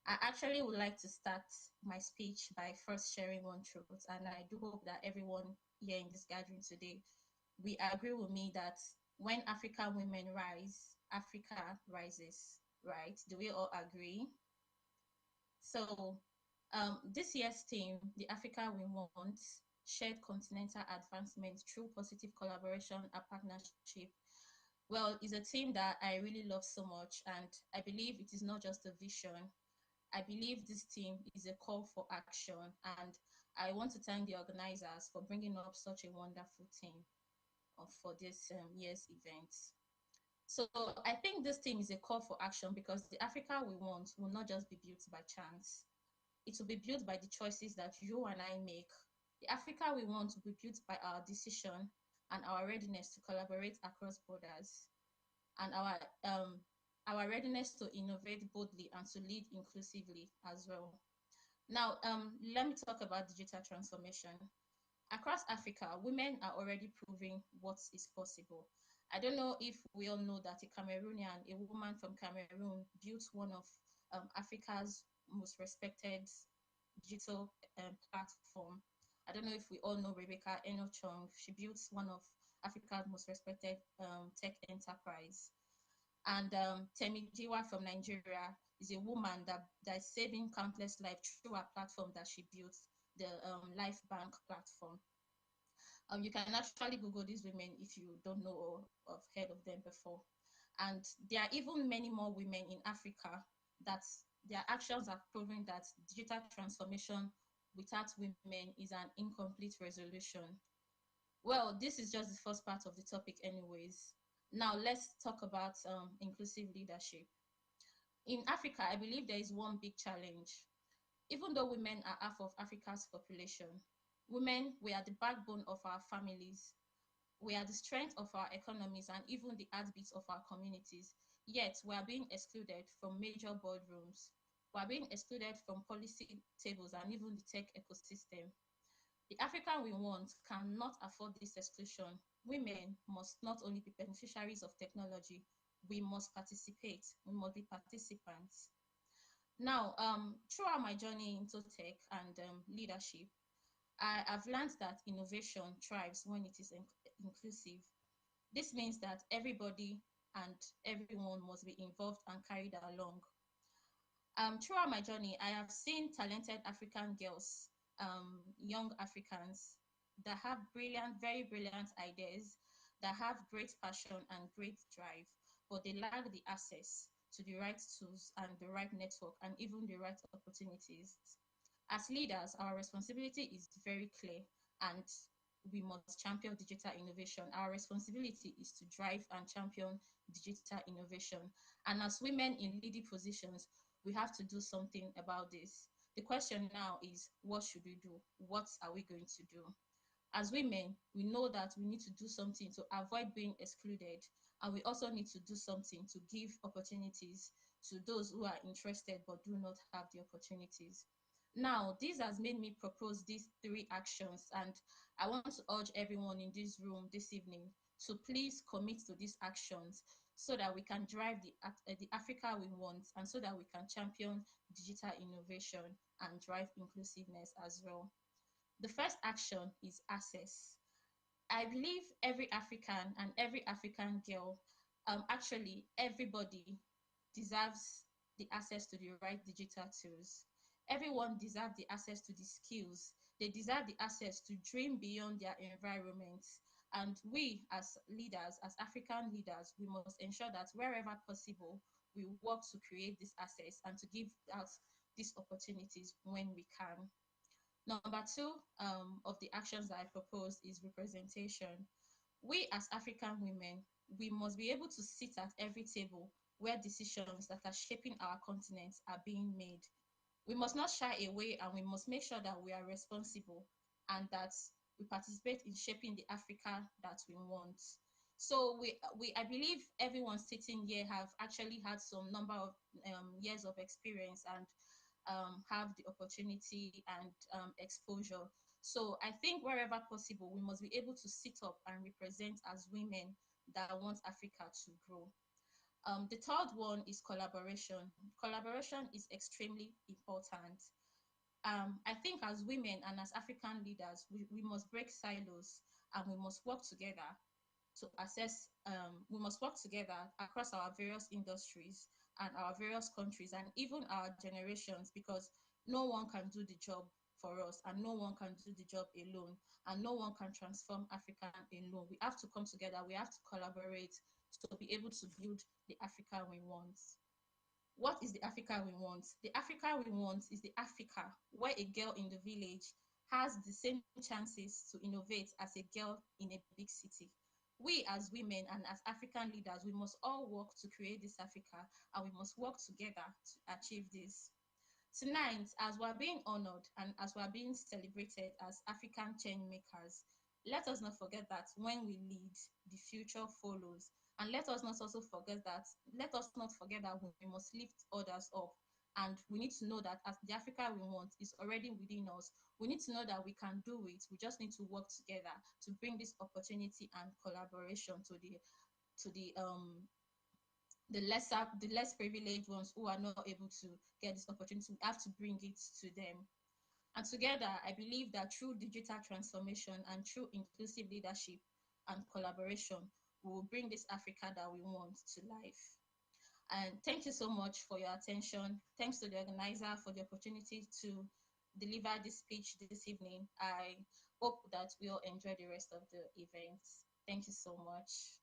I actually would like to start my speech by first sharing one truth, and I do hope that everyone here in this gathering today will agree with me that when African women rise, Africa rises, right? Do we all agree? So this year's theme, the Africa we want, shared continental advancement through positive collaboration and partnership, well, is a theme that I really love so much, and I believe it is not just a vision. I believe this theme is a call for action, and I want to thank the organizers for bringing up such a wonderful theme for this year's event. So I think this theme is a call for action because the Africa we want will not just be built by chance. It will be built by the choices that you and I make. The Africa we want will be built by our decision and our readiness to collaborate across borders, and our readiness to innovate boldly and to lead inclusively as well. Now, let me talk about digital transformation. Across Africa, women are already proving what is possible. I don't know if we all know that a Cameroonian, a woman from Cameroon, built one of Africa's most respected digital platform. I don't know if we all know Rebecca Enochong. She built one of Africa's most respected tech enterprise. And Temijiwa from Nigeria is a woman that is saving countless lives through a platform that she built, the Life Bank platform. You can actually Google these women if you don't know or have heard of them before. And there are even many more women in Africa that their actions are proving that digital transformation without women is an incomplete resolution. Well, this is just the first part of the topic anyways. Now let's talk about inclusive leadership. In Africa, I believe there is one big challenge. Even though women are half of Africa's population, women, we are the backbone of our families. We are the strength of our economies and even the heartbeats of our communities. Yet, we are being excluded from major boardrooms. We are being excluded from policy tables and even the tech ecosystem. The Africa we want cannot afford this exclusion. Women must not only be beneficiaries of technology, we must participate. We must be participants. Now, throughout my journey into tech and leadership, I've learned that innovation thrives when it is inclusive. This means that everybody and everyone must be involved and carried along. Throughout my journey, I have seen talented African girls, young Africans that have brilliant, very brilliant ideas, that have great passion and great drive, but they lack the access to the right tools and the right network and even the right opportunities. As leaders, our responsibility is very clear and we must champion digital innovation. Our responsibility is to drive and champion digital innovation. And as women in leading positions, we have to do something about this. The question now is, what should we do? What are we going to do? As women, we know that we need to do something to avoid being excluded, and we also need to do something to give opportunities to those who are interested but do not have the opportunities. Now, this has made me propose these three actions, and I want to urge everyone in this room this evening to please commit to these actions so that we can drive the Africa we want and so that we can champion digital innovation and drive inclusiveness as well. The first action is access. I believe every African and every African girl, actually everybody deserves the access to the right digital tools. Everyone deserves the access to the skills. They deserve the access to dream beyond their environment. And we as leaders, as African leaders, we must ensure that wherever possible, we work to create this access and to give out these opportunities when we can. Number two of the actions that I propose is representation. We as African women, we must be able to sit at every table where decisions that are shaping our continent are being made. We must not shy away and we must make sure that we are responsible and that we participate in shaping the Africa that we want. So I believe everyone sitting here have actually had some number of years of experience and have the opportunity and exposure. So I think wherever possible, we must be able to sit up and represent as women that want Africa to grow. The third one is collaboration. Collaboration is extremely important. I think as women and as African leaders, we must break silos and we must work together to assess, we must work together across our various industries and our various countries and even our generations, because no one can do the job for us and no one can do the job alone and no one can transform Africa alone. We have to come together, we have to collaborate to be able to build the Africa we want. What is the Africa we want? The Africa we want is the Africa where a girl in the village has the same chances to innovate as a girl in a big city. We as women and as African leaders, we must all work to create this Africa and we must work together to achieve this. Tonight, as we're being honored and as we're being celebrated as African change makers, let us not forget that when we lead, the future follows. And let us not forget that we must lift others up. And we need to know that as the Africa we want is already within us. We need to know that we can do it. We just need to work together to bring this opportunity and collaboration to the less privileged ones who are not able to get this opportunity. We have to bring it to them. And together, I believe that through digital transformation and through inclusive leadership and collaboration, we will bring this Africa that we want to life. And thank you so much for your attention. Thanks to the organizer for the opportunity to deliver this speech this evening. I hope that we all enjoy the rest of the event. Thank you so much.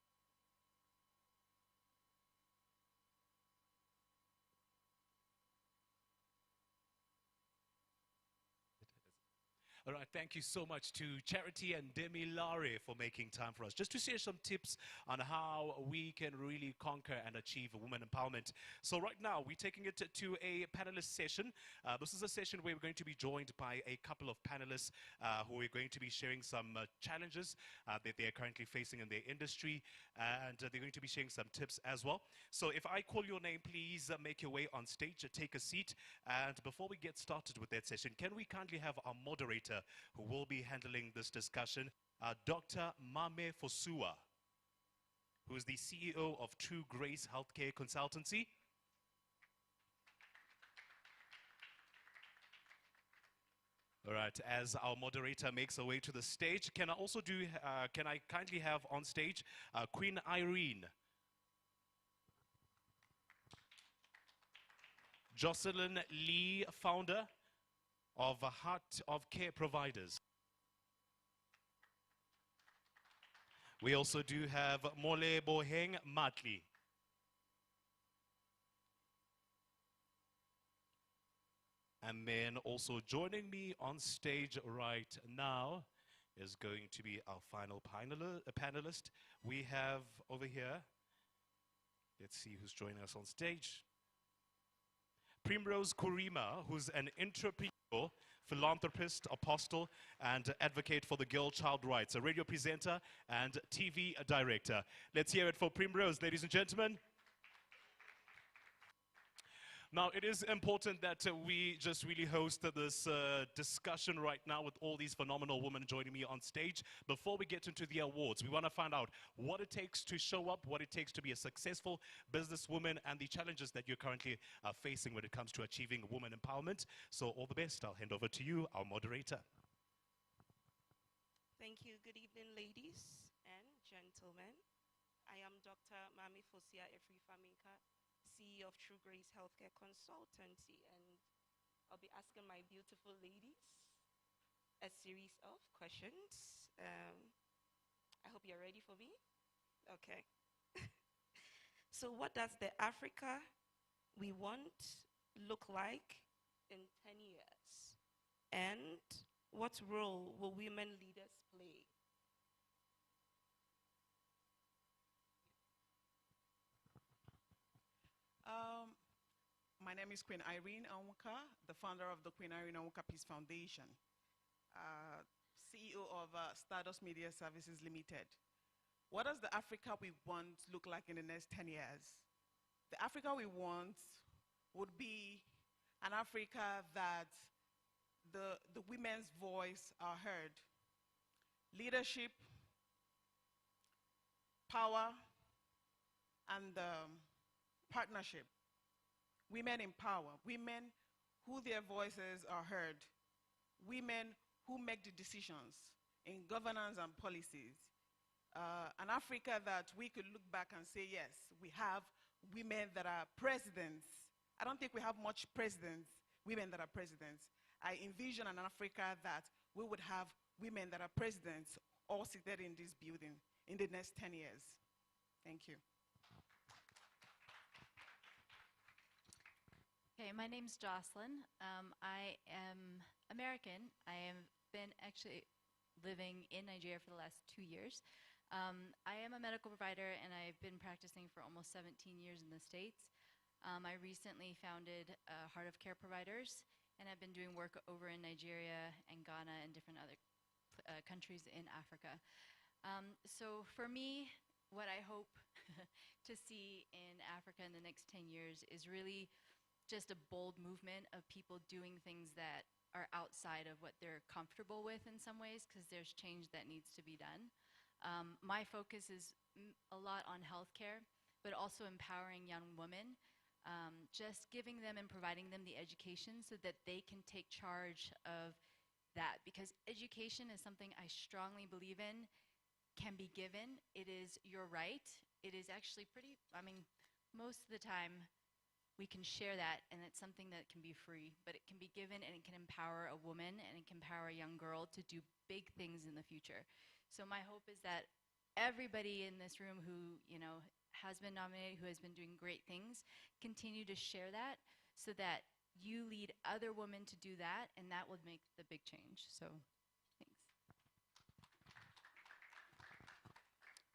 All right, thank you so much to Charity and Demi Lare for making time for us. Just to share some tips on how we can really conquer and achieve women empowerment. So right now, we're taking it to a panelist session. This is a session where we're going to be joined by a couple of panelists who are going to be sharing some challenges that they are currently facing in their industry. And they're going to be sharing some tips as well. So if I call your name, please make your way on stage, take a seat. And before we get started with that session, can we kindly have our moderator who will be handling this discussion, Dr. Mame Fosua, who is the CEO of True Grace Healthcare Consultancy. All right, as our moderator makes her way to the stage, can I kindly have on stage Queen Irene, Jocelyn Lee, founder of Heart of Care Providers. We also do have Mole Boheng Matli. And then also joining me on stage right now is going to be our final panelist. We have over here, let's see who's joining us on stage. Primrose Kurima, who's an entrepreneur, philanthropist, apostle, and advocate for the girl child rights, a radio presenter and TV director. Let's hear it for Primrose, ladies and gentlemen. Now, it is important that we just really host this discussion right now with all these phenomenal women joining me on stage. Before we get into the awards, we want to find out what it takes to show up, what it takes to be a successful businesswoman, and the challenges that you're currently facing when it comes to achieving women empowerment. So all the best. I'll hand over to you, our moderator. Thank you. Good evening, ladies and gentlemen. I am Dr. Mame Fosua Efrifaminka, CEO of True Grace Healthcare Consultancy, and I'll be asking my beautiful ladies a series of questions. I hope you're ready for me. Okay. So what does the Africa we want look like in 10 years? And what role will women leaders play? My name is Queen Irene Onwuka, the founder of the Queen Irene Onwuka Peace Foundation, CEO of Stardust Media Services Limited. What does the Africa we want look like in the next 10 years? The Africa we want would be an Africa that the women's voice are heard. Leadership, power, and partnership. Women in power, women who their voices are heard, women who make the decisions in governance and policies. An Africa that we could look back and say, yes, we have women that are presidents. I don't think we have much presidents, women that are presidents. I envision an Africa that we would have women that are presidents all seated in this building in the next 10 years. Thank you. Okay, my name's Jocelyn. I am American. I have been actually living in Nigeria for the last 2 years. I am a medical provider, and I've been practicing for almost 17 years in the States. I recently founded Heart of Care Providers, and I've been doing work over in Nigeria and Ghana and different other countries in Africa. So for me, what I hope to see in Africa in the next 10 years is really just a bold movement of people doing things that are outside of what they're comfortable with in some ways, because there's change that needs to be done. My focus is a lot on healthcare, but also empowering young women, just giving them and providing them the education so that they can take charge of that, because education is something I strongly believe in, can be given. It is your right. It is actually pretty, I mean, most of the time we can share that, and it's something that can be free, but it can be given and it can empower a woman and it can empower a young girl to do big things in the future. So my hope is that everybody in this room who, you know, has been nominated, who has been doing great things, continue to share that so that you lead other women to do that, and that would make the big change. So, thanks.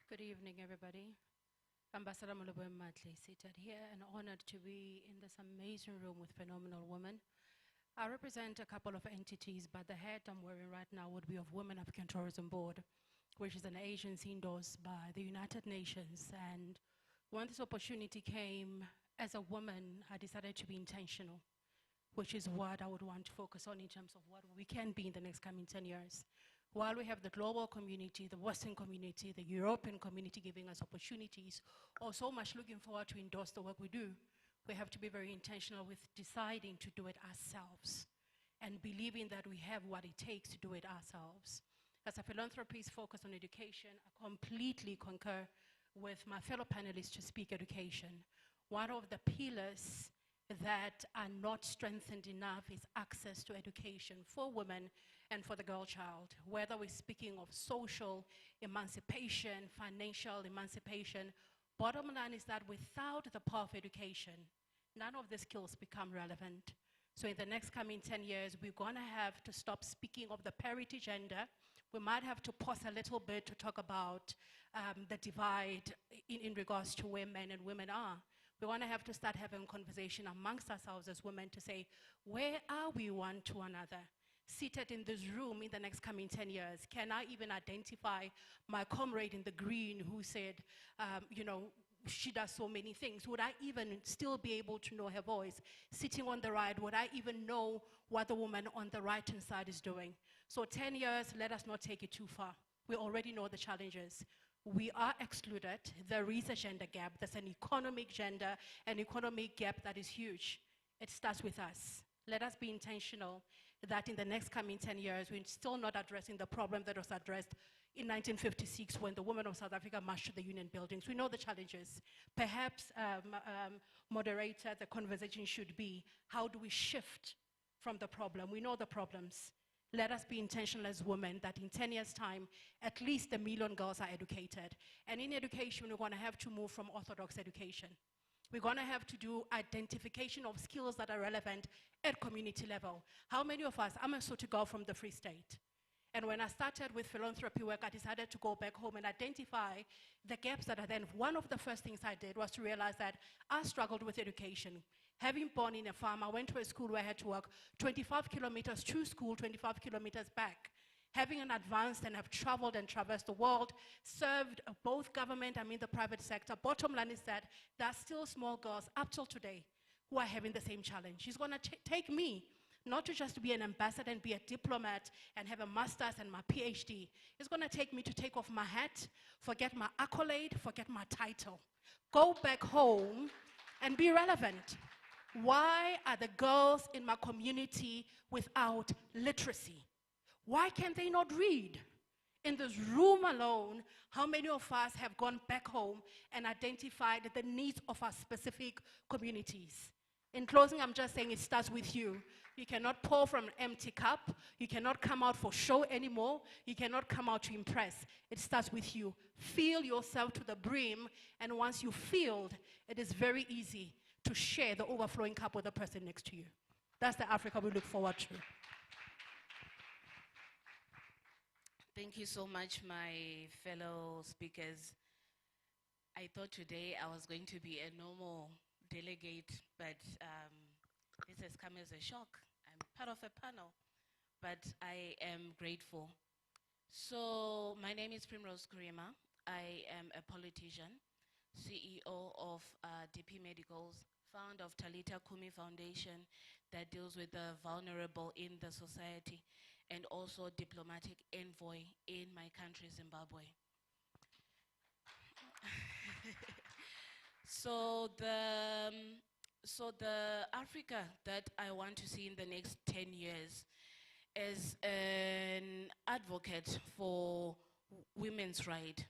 Good evening, everybody. Ambassador Malebo Matley seated here and honored to be in this amazing room with phenomenal women. I represent a couple of entities, but the hat I'm wearing right now would be of Women African Tourism Board, which is an agency endorsed by the United Nations. And when this opportunity came, as a woman, I decided to be intentional, which is what I would want to focus on in terms of what we can be in the next coming 10 years. While we have the global community, the Western community, the European community giving us opportunities, or so much looking forward to endorse the work we do, we have to be very intentional with deciding to do it ourselves and believing that we have what it takes to do it ourselves. As a philanthropist focused on education, I completely concur with my fellow panelists to speak education. One of the pillars that are not strengthened enough is access to education for women and for the girl child. Whether we're speaking of social emancipation, financial emancipation, bottom line is that without the power of education, none of the skills become relevant. So in the next coming 10 years, we're gonna have to stop speaking of the parity gender. We might have to pause a little bit to talk about the divide in regards to where men and women are. We want to have to start having a conversation amongst ourselves as women to say, where are we one to another? Seated in this room in the next coming 10 years, can I even identify my comrade in the green who said, you know, she does so many things? Would I even still be able to know her voice? Sitting on the right, would I even know what the woman on the right-hand side is doing? So 10 years, let us not take it too far. We already know the challenges. We are excluded. There is a gender gap. There's an economic gender, an economic gap that is huge. It starts with us. Let us be intentional that in the next coming 10 years, we're still not addressing the problem that was addressed in 1956 when the women of South Africa marched to the Union buildings. We know the challenges. Perhaps, moderator, the conversation should be, how do we shift from the problem? We know the problems. Let us be intentional as women that in 10 years' time, at least 1 million girls are educated. And in education, we're gonna have to move from orthodox education. We're gonna have to do identification of skills that are relevant at community level. How many of us, I'm a Sotho girl from the Free State. And when I started with philanthropy work, I decided to go back home and identify the gaps that are then. One of the first things I did was to realize that I struggled with education. Having born in a farm, I went to a school where I had to walk 25 kilometers to school, 25 kilometers back. Having an advanced and have traveled and traversed the world, served both government and the private sector. Bottom line is that there are still small girls up till today who are having the same challenge. It's gonna take me not to just be an ambassador and be a diplomat and have a master's and my PhD. It's gonna take me to take off my hat, forget my accolade, forget my title. Go back home and be relevant. Why are the girls in my community without literacy? Why can they not read? In this room alone, how many of us have gone back home and identified the needs of our specific communities? In closing, I'm just saying it starts with you. You cannot pour from an empty cup. You cannot come out for show anymore. You cannot come out to impress. It starts with you. Fill yourself to the brim, and once you're filled, it is very easy to share the overflowing cup with the person next to you. That's the Africa we look forward to. Thank you so much, my fellow speakers. I thought today I was going to be a normal delegate, but this has come as a shock. I'm part of a panel, but I am grateful. So my name is Primrose Kurima. I am a politician, CEO of DP Medical's founder of Talita Kumi Foundation that deals with the vulnerable in the society, and also diplomatic envoy in my country, Zimbabwe. So the Africa that I want to see in the next 10 years as an advocate for women's rights,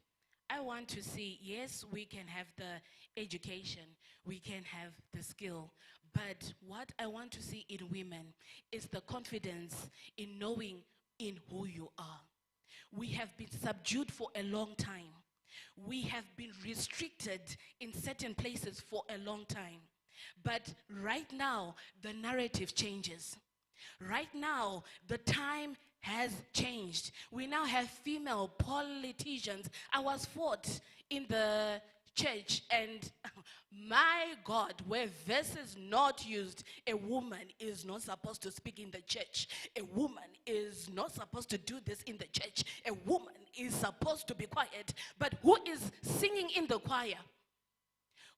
I want to see, yes, we can have the education, we can have the skill, but what I want to see in women is the confidence in knowing in who you are. We have been subdued for a long time. We have been restricted in certain places for a long time. But right now, the narrative changes. Right now, the time has changed. We now have female politicians. I was fought in the church, and my God, where verses not used, a woman is not supposed to speak in the church. A woman is not supposed to do this in the church. A woman is supposed to be quiet. But who is singing in the choir?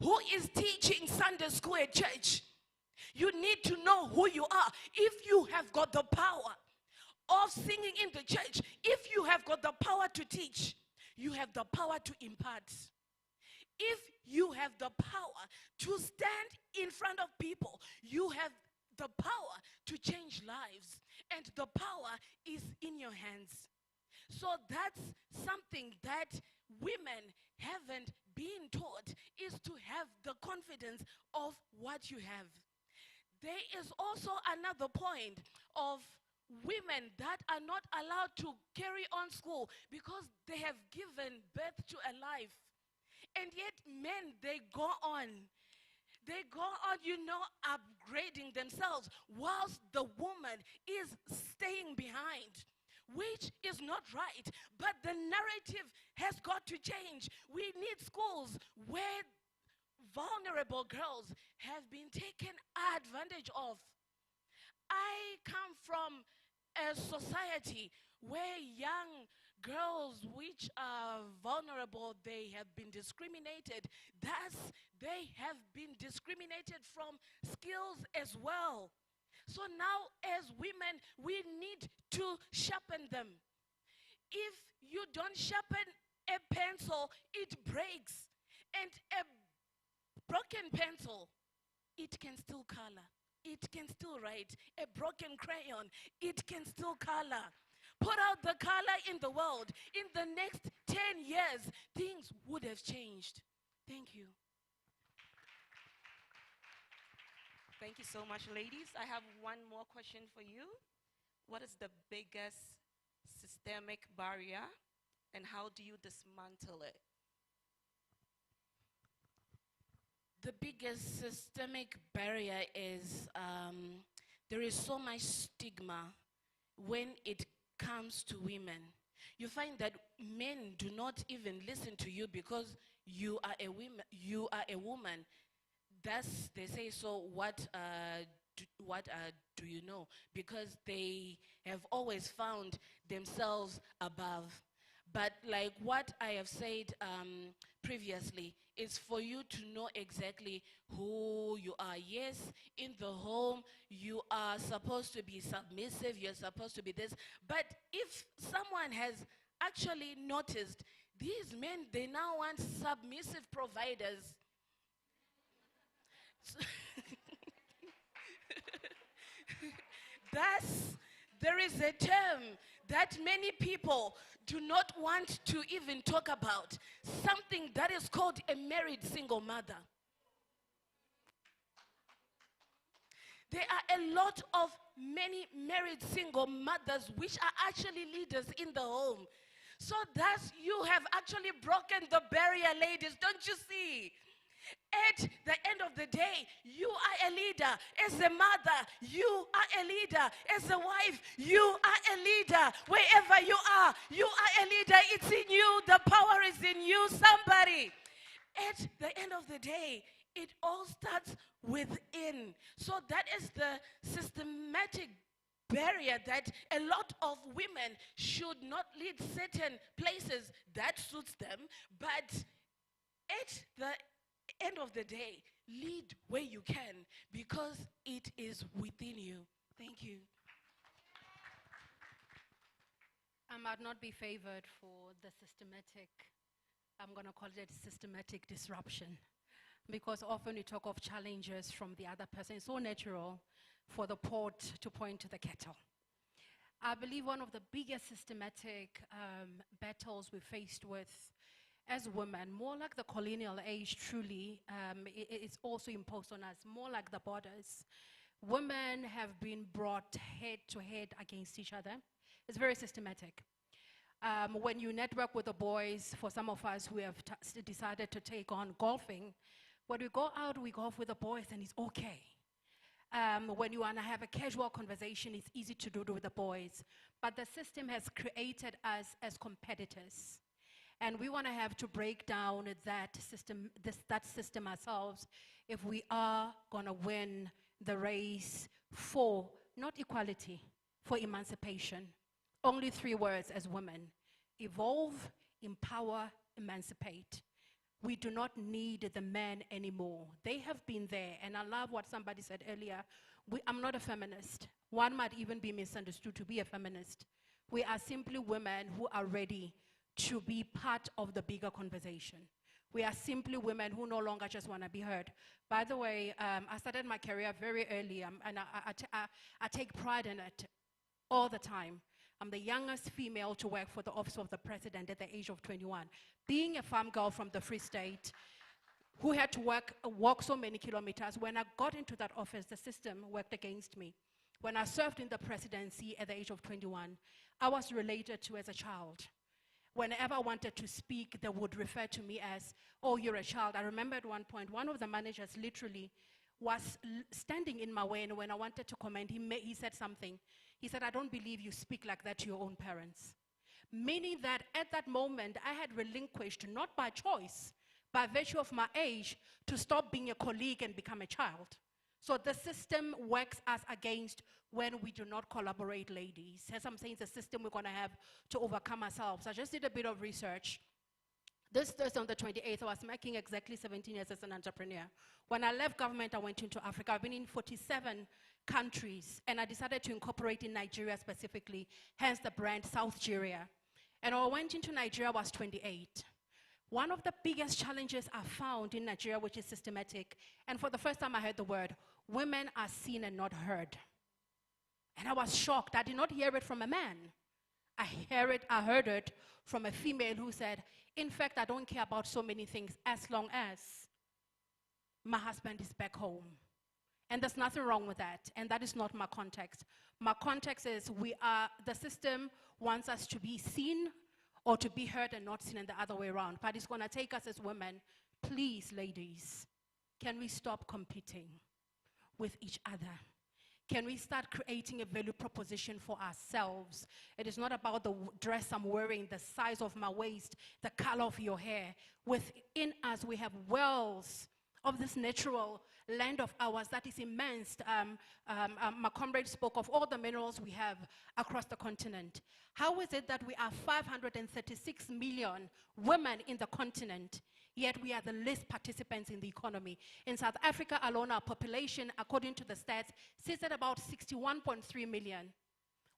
Who is teaching Sunday school at church? You need to know who you are. If you have got the power of singing in the church, if you have got the power to teach, you have the power to impart. If you have the power to stand in front of people, you have the power to change lives. And the power is in your hands. So that's something that women haven't been taught, is to have the confidence of what you have. There is also another point of women that are not allowed to carry on school because they have given birth to a life. And yet men, they go on. They go on, upgrading themselves whilst the woman is staying behind, which is not right. But the narrative has got to change. We need schools where vulnerable girls have been taken advantage of. I come from a society where young girls which are vulnerable, they have been discriminated. Thus, they have been discriminated from skills as well. So now as women, we need to sharpen them. If you don't sharpen a pencil, it breaks. And a broken pencil, it can still color. It can still write. A broken crayon, it can still color. Put out the color in the world. In the next 10 years, things would have changed. Thank you. Thank you so much, ladies. I have one more question for you. What is the biggest systemic barrier, and how do you dismantle it? The biggest systemic barrier is there is so much stigma when it comes to women. You find that men do not even listen to you because you are a woman. You are a woman. Thus, they say, so what do you know? Because they have always found themselves above. But like what I have said previously, is for you to know exactly who you are. Yes, in the home, you are supposed to be submissive, you're supposed to be this. But if someone has actually noticed, these men, they now want submissive providers. Thus, there is a term that many people do not want to even talk about, something that is called a married single mother. There are a lot of many married single mothers which are actually leaders in the home. So thus you have actually broken the barrier, ladies, don't you see? At the end of the day, you are a leader. As a mother, you are a leader. As a wife, you are a leader. Wherever you are a leader. It's in you. The power is in you. Somebody. At the end of the day, it all starts within. So that is the systematic barrier that a lot of women should not lead certain places that suits them, but at the end of the day, lead where you can because it is within you. Thank you. I might not be favored for the systematic, I'm going to call it systematic disruption, because often we talk of challenges from the other person. It's so natural for the pot to point to the kettle. I believe one of the biggest systematic battles we faced with as women, more like the colonial age truly, it's also imposed on us, more like the borders. Women have been brought head to head against each other. It's very systematic. When you network with the boys, for some of us who have decided to take on golfing, when we go out, we golf with the boys and it's okay. When you want to have a casual conversation, it's easy to do it with the boys. But the system has created us as competitors. And we want to have to break down that system ourselves if we are going to win the race for, not equality, for emancipation. Only 3 words as women: evolve, empower, emancipate. We do not need the men anymore. They have been there, and I love what somebody said earlier. I'm not a feminist. One might even be misunderstood to be a feminist. We are simply women who are ready to be part of the bigger conversation. We are simply women who no longer just want to be heard. By the way, I started my career very early, and I take pride in it all the time. I'm the youngest female to work for the Office of the President at the age of 21. Being a farm girl from the Free State, who had to walk so many kilometers, when I got into that office, the system worked against me. When I served in the presidency at the age of 21, I was related to as a child. Whenever I wanted to speak, they would refer to me as, oh, you're a child. I remember at one point, one of the managers literally was standing in my way, and when I wanted to comment, he said something. He said, I don't believe you speak like that to your own parents. Meaning that at that moment, I had relinquished, not by choice, by virtue of my age, to stop being a colleague and become a child. So the system works us against when we do not collaborate, ladies. As I'm saying, it's a system we're going to have to overcome ourselves. I just did a bit of research. This Thursday on the 28th, I was making exactly 17 years as an entrepreneur. When I left government, I went into Africa. I've been in 47 countries, and I decided to incorporate in Nigeria specifically, hence the brand Southgeria. And I went into Nigeria, I was 28. One of the biggest challenges I found in Nigeria, which is systematic, and for the first time I heard the word, women are seen and not heard. And I was shocked. I did not hear it from a man. I heard it from a female who said, in fact, I don't care about so many things as long as my husband is back home. And there's nothing wrong with that, and that is not my context. My context is the system wants us to be seen or to be heard and not seen, and the other way around. But it's going to take us as women, please, ladies, can we stop competing with each other? Can we start creating a value proposition for ourselves? It is not about the dress I'm wearing, the size of my waist, the color of your hair. Within us, we have wells of this natural land of ours that is immense. My comrade spoke of all the minerals we have across the continent. How is it that we are 536 million women in the continent, yet we are the least participants in the economy? In South Africa alone, our population, according to the stats, sits at about 61.3 million.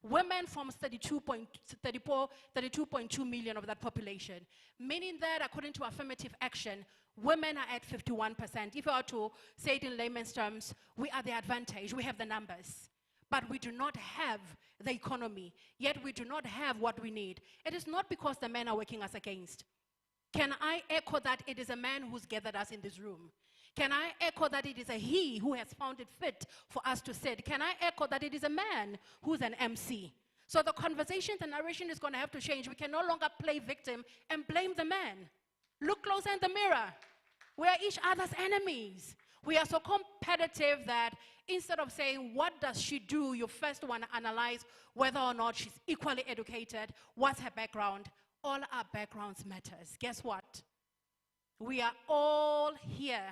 Women forms 32.2 million of that population, meaning that according to affirmative action, women are at 51%. If I were to say it in layman's terms, we are the advantage, we have the numbers, but we do not have the economy, yet we do not have what we need. It is not because the men are working us against. Can I echo that it is a man who's gathered us in this room? Can I echo that it is a he who has found it fit for us to sit? Can I echo that it is a man who's an MC? So the conversation, the narration is going to have to change. We can no longer play victim and blame the man. Look closer in the mirror. We are each other's enemies. We are so competitive that instead of saying, what does she do, you first want to analyze whether or not she's equally educated, what's her background. All our backgrounds matters. Guess what? We are all here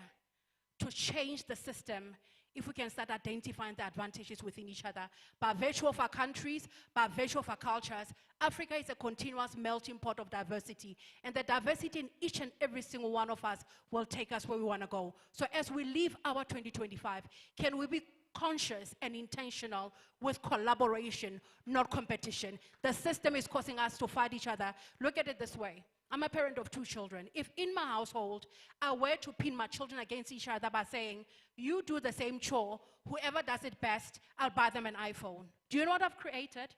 to change the system if we can start identifying the advantages within each other. By virtue of our countries, by virtue of our cultures, Africa is a continuous melting pot of diversity. And the diversity in each and every single one of us will take us where we want to go. So as we leave our 2025, can we be conscious and intentional with collaboration, not competition? The system is causing us to fight each other. Look at it this way. I'm a parent of 2 children. If in my household, I were to pin my children against each other by saying, you do the same chore, whoever does it best, I'll buy them an iPhone. Do you know what I've created?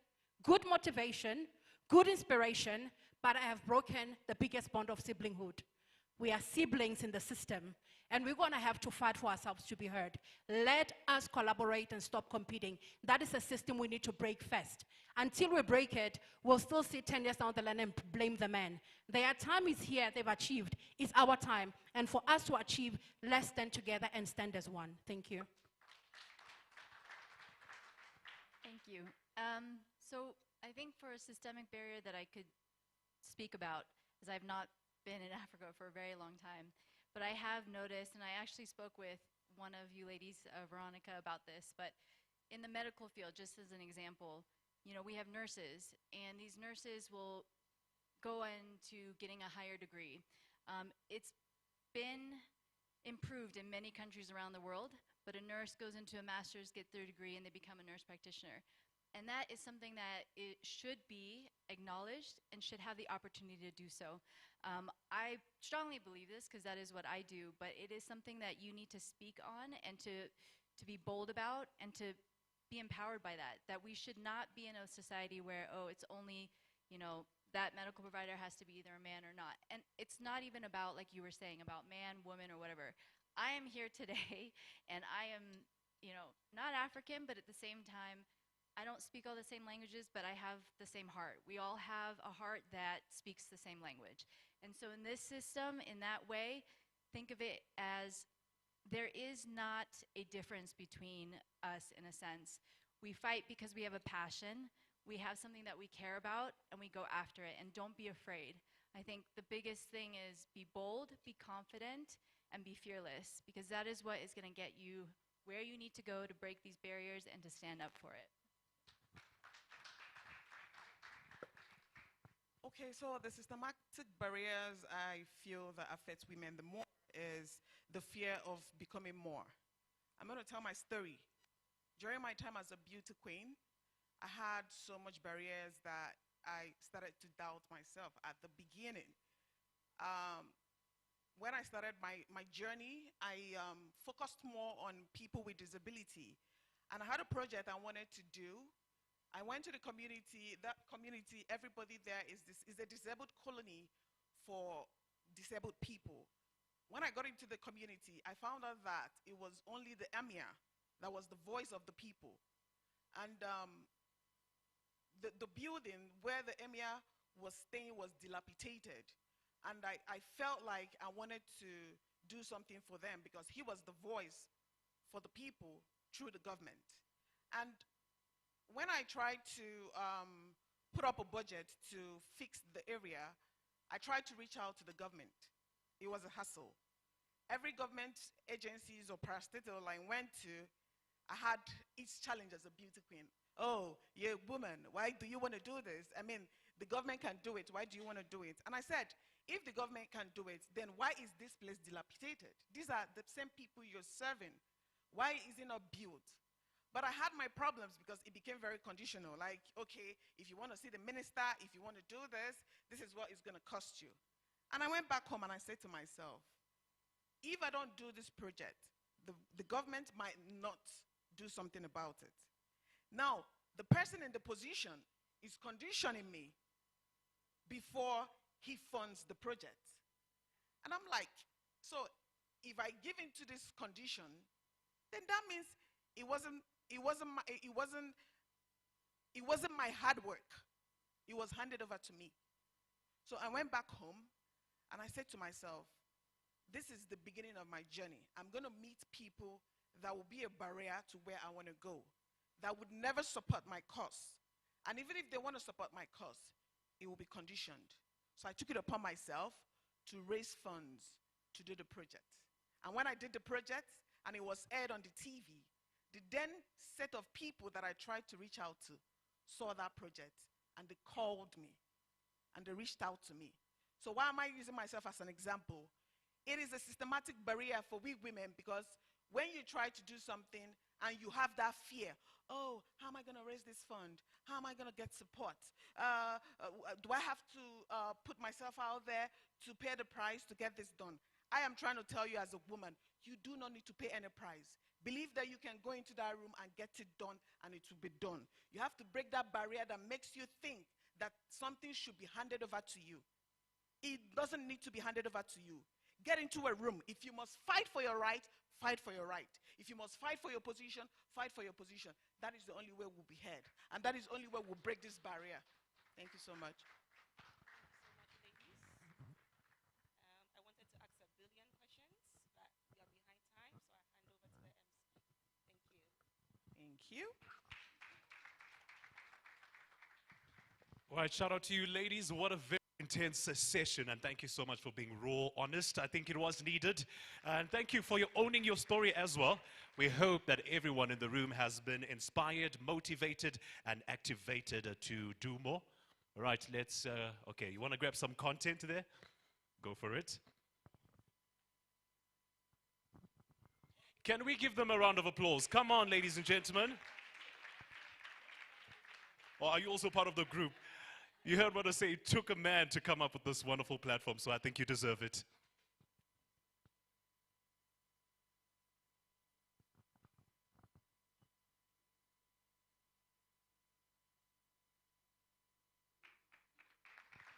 Good motivation, good inspiration, but I have broken the biggest bond of siblinghood. We are siblings in the system, and we're going to have to fight for ourselves to be heard. Let us collaborate and stop competing. That is a system we need to break first. Until we break it, we'll still sit 10 years down the line and blame the man. Their time is here, they've achieved. It's our time. And for us to achieve, let's stand together and stand as one. Thank you. Thank you. So I think for a systemic barrier that I could speak about, as I've not been in Africa for a very long time, but I have noticed, and I actually spoke with one of you ladies, Veronica, about this, but in the medical field, just as an example, you know, we have nurses, and these nurses will go into getting a higher degree. It's been improved in many countries around the world, but a nurse goes into a master's, gets their degree, and they become a nurse practitioner. And that is something that it should be acknowledged and should have the opportunity to do so. I strongly believe this because that is what I do, but it is something that you need to speak on and to be bold about and to be empowered by that. That we should not be in a society where, oh, it's only, you know, that medical provider has to be either a man or not. And it's not even about, like you were saying, about man, woman, or whatever. I am here today, and I am, you know, not African, but at the same time, I don't speak all the same languages, but I have the same heart. We all have a heart that speaks the same language. And so in this system, in that way, think of it as there is not a difference between us in a sense. We fight because we have a passion, we have something that we care about, and we go after it, and don't be afraid. I think the biggest thing is be bold, be confident, and be fearless, because that is what is going to get you where you need to go to break these barriers and to stand up for it. Okay, so the systematic barriers I feel that affect women the more is the fear of becoming more. I'm going to tell my story. During my time as a beauty queen, I had so much barriers that I started to doubt myself at the beginning. When I started my journey, I focused more on people with disability. And I had a project I wanted to do. I went to the community. That community, everybody there is a disabled colony for disabled people. When I got into the community, I found out that it was only the emir that was the voice of the people. And the building where the emir was staying was dilapidated. And I felt like I wanted to do something for them because he was the voice for the people through the government. And when I tried to put up a budget to fix the area, I tried to reach out to the government. It was a hassle. Every government agencies or parastatal I went to, I had each challenge as a beauty queen. Oh, you're a woman, why do you want to do this? I mean, the government can do it, why do you want to do it? And I said, if the government can do it, then why is this place dilapidated? These are the same people you're serving. Why is it not built? But I had my problems because it became very conditional. Like, okay, if you want to see the minister, if you want to do this, this is what it's going to cost you. And I went back home and I said to myself, if I don't do this project, the government might not do something about it. Now, the person in the position is conditioning me before he funds the project. And I'm like, so if I give into this condition, then that means it wasn't my hard work. It was handed over to me. So I went back home and I said to myself, this is the beginning of my journey. I'm going to meet people that will be a barrier to where I want to go, that would never support my cause. And even if they want to support my cause, it will be conditioned. So I took it upon myself to raise funds to do the project. And when I did the project, and it was aired on the TV, The then set of people that I tried to reach out to saw that project and they called me and they reached out to me. So why am I using myself as an example? It is a systematic barrier for we women because when you try to do something and you have that fear, oh, how am I going to raise this fund? How am I going to get support? Do I have to put myself out there to pay the price to get this done? I am trying to tell you as a woman, you do not need to pay any price. Believe that you can go into that room and get it done and it will be done. You have to break that barrier that makes you think that something should be handed over to you. It doesn't need to be handed over to you. Get into a room. If you must fight for your right, fight for your right. If you must fight for your position, fight for your position. That is the only way we'll be heard. And that is the only way we'll break this barrier. Thank you so much. I wanted to ask a billion questions, but we are behind time, so I hand over to the MC. Thank you. Thank you. All right, shout out to you ladies. What a very intense session, and thank you so much for being raw, honest. I think it was needed. And thank you for owning your story as well. We hope that everyone in the room has been inspired, motivated, and activated to do more. All right, let's, okay, you want to grab some content there? Go for it. Can we give them a round of applause? Come on, ladies and gentlemen. Or are you also part of the group? You heard what I say. It took a man to come up with this wonderful platform, so I think you deserve it.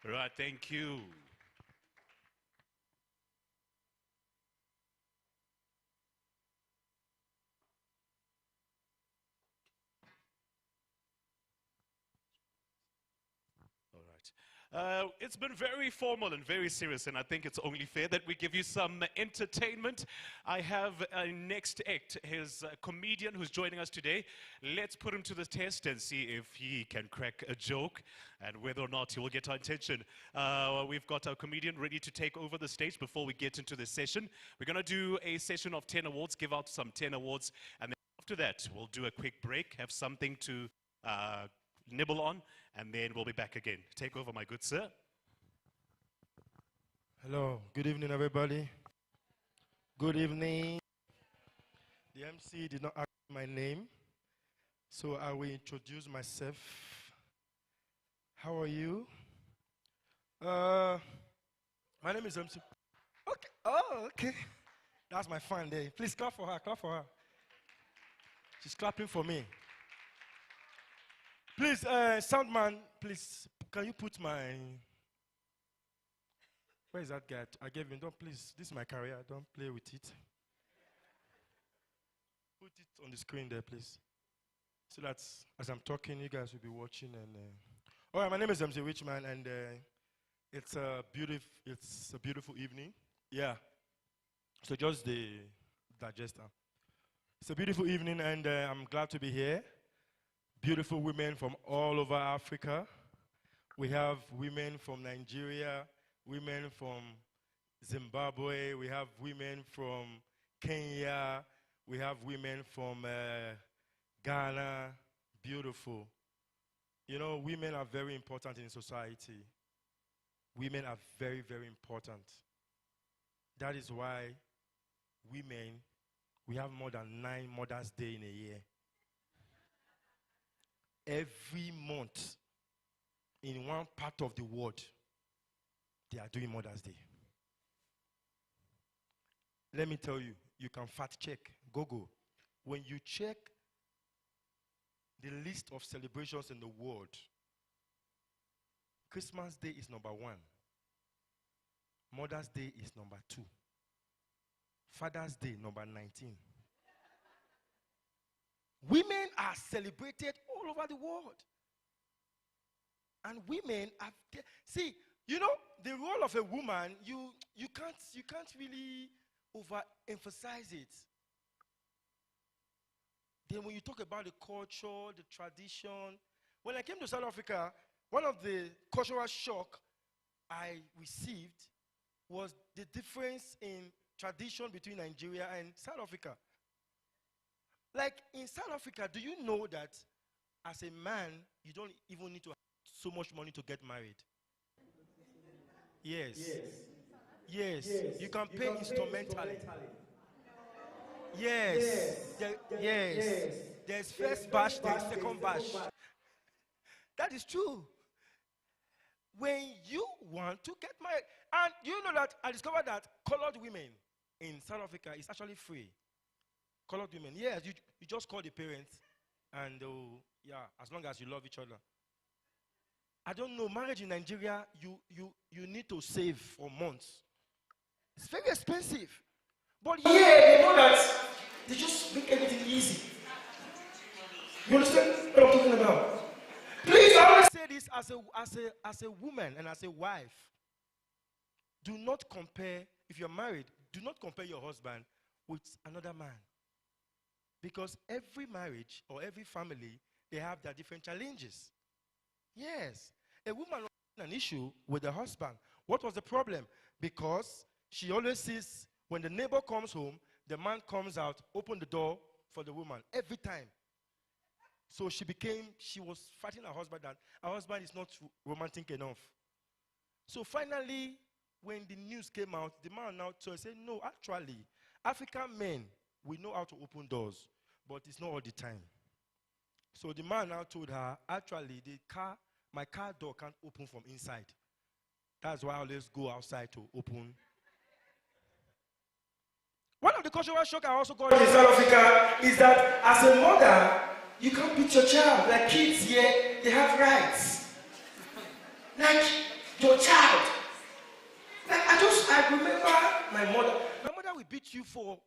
All right, thank you. All right. It's been very formal and very serious, and I think it's only fair that we give you some entertainment. I have a next act, his comedian who's joining us today. Let's put him to the test and see if he can crack a joke and whether or not he will get our attention. We've got our comedian ready to take over the stage before we get into this session. We're going to do a session of 10 awards, give out some 10 awards, and then after that, we'll do a quick break, have something to nibble on, and then we'll be back again. Take over, my good sir. Hello, good evening, everybody. Good evening. The MC did not ask my name, so I will introduce myself. How are you? My name is MC. Okay. Oh, okay. That's my fan there. Please clap for her. Clap for her. She's clapping for me. Please, soundman, please, can you put my... Where is that guy? I gave him, don't please, this is my career, don't play with it. Put it on the screen there, please. So that as I'm talking, you guys will be watching. And all right, my name is MC Richman, and it's a beautiful evening. Yeah. So just the digester. It's a beautiful evening, and I'm glad to be here. Beautiful women from all over Africa. We have women from Nigeria, women from Zimbabwe, we have women from Kenya, we have women from Ghana. Beautiful. You know, women are very important in society. Women are very, very important. That is why women, we have more than 9 Mother's Day in a year. Every month, in one part of the world, they are doing Mother's Day. Let me tell you, you can fact check, Google. When you check the list of celebrations in the world, Christmas Day is number 1. Mother's Day is number 2. Father's Day, number 19. Women are celebrated all over the world. And women have, see, you know, the role of a woman, you can't really overemphasize it. Then when you talk about the culture, the tradition, when I came to South Africa, one of the cultural shock I received was the difference in tradition between Nigeria and South Africa. Like in South Africa, do you know that as a man, you don't even need to have so much money to get married? Yes. Yes. You can pay instrumentally. Yes. Yes. There's first batch, there's second batch. That is true. When you want to get married, and you know that I discovered that colored women in South Africa is actually free. Colored women, yes, you just call the parents, and yeah, as long as you love each other. I don't know, marriage in Nigeria, you need to save for months. It's very expensive. But yeah, you know that they just make everything easy. You understand what I'm talking about? Please, I always say this as a woman and as a wife. Do not compare, if you're married, do not compare your husband with another man. Because every marriage or every family, they have their different challenges. Yes. A woman had an issue with her husband. What was the problem? Because she always sees when the neighbor comes home, the man comes out, open the door for the woman every time. So she was fighting her husband that her husband is not romantic enough. So finally, when the news came out, the man now said, no, actually, African men, we know how to open doors, but it's not all the time. So the man now told her, actually, my car door can't open from inside. That's why I always go outside to open. One of the cultural shocks I also got in South Africa is that as a mother, you can't beat your child. Like kids here, they have rights. Like your child. Like I remember my mother will beat you for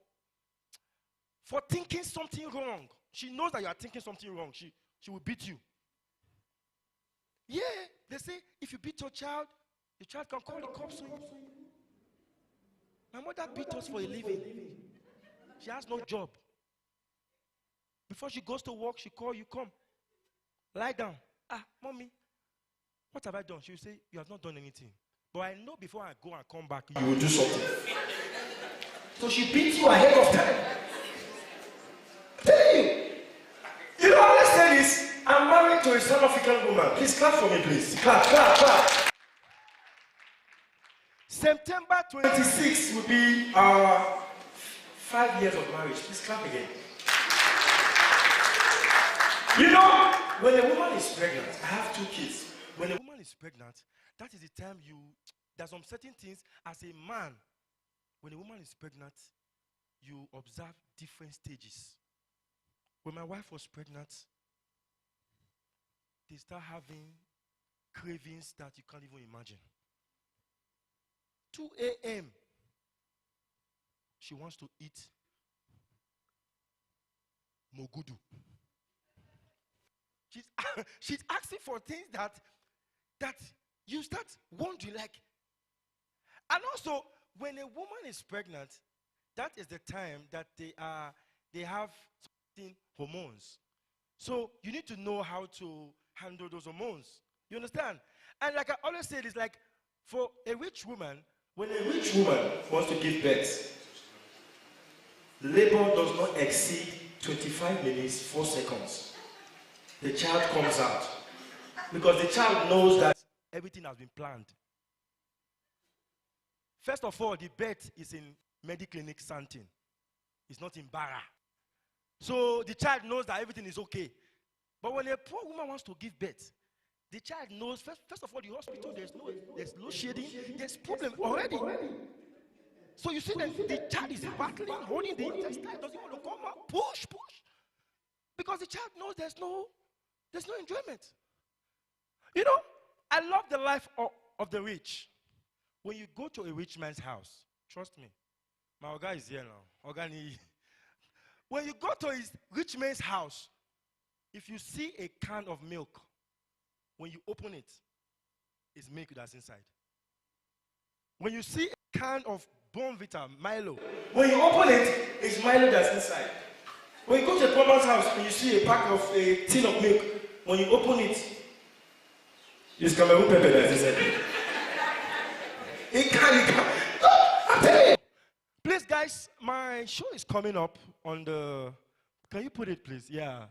thinking something wrong. She knows that you are thinking something wrong. She will beat you. Yeah, they say if you beat your child, the child can call the cops on you. My mother beat us for a living. She has no job. Before she goes to work, she calls you, come. Lie down. Mommy, what have I done? She will say, you have not done anything. But I know before I go and come back, you will do something. So she beats you ahead of time. Tell you. You know, I say this. I'm married to a South African woman. Please clap for me, please. Clap, clap, clap. September 26th will be our 5 years of marriage. Please clap again. You know, when a woman is pregnant, I have 2 kids. When a woman is pregnant, that is the time there's some certain things as a man, when a woman is pregnant, you observe different stages. When my wife was pregnant, they start having cravings that you can't even imagine. 2 a.m. She wants to eat mogudu. She's asking for things that you start wondering, like. And also, when a woman is pregnant, that is the time that they have certain hormones. So you need to know how to handle those hormones. You understand? And like I always say, it's like for a rich woman, when a rich woman wants to give birth, labor does not exceed 25 minutes, 4 seconds. The child comes out. Because the child knows that everything has been planned. First of all, the birth is in Mediclinic Santin. It's not in Bara. So the child knows that everything is okay. But when a poor woman wants to give birth, the child knows, first of all, the hospital, there's no shading, there's problem already. So you see that the child is battling, holding the intestine, doesn't want to come out, push. Because the child knows there's no enjoyment. You know, I love the life of the rich. When you go to a rich man's house, trust me, my Oga is here now. When you go to his rich man's house, if you see a can of milk, when you open it, it's milk that's inside. When you see a can of Bonvita, Milo, when you open it, it's Milo that's inside. When you go to a plumber's house and you see a pack of a tin of milk, when you open it, it's Cameroon pepper that's inside. It can't. I'm telling you. Please, guys, my show is coming up on the Can you put it, please? Yeah.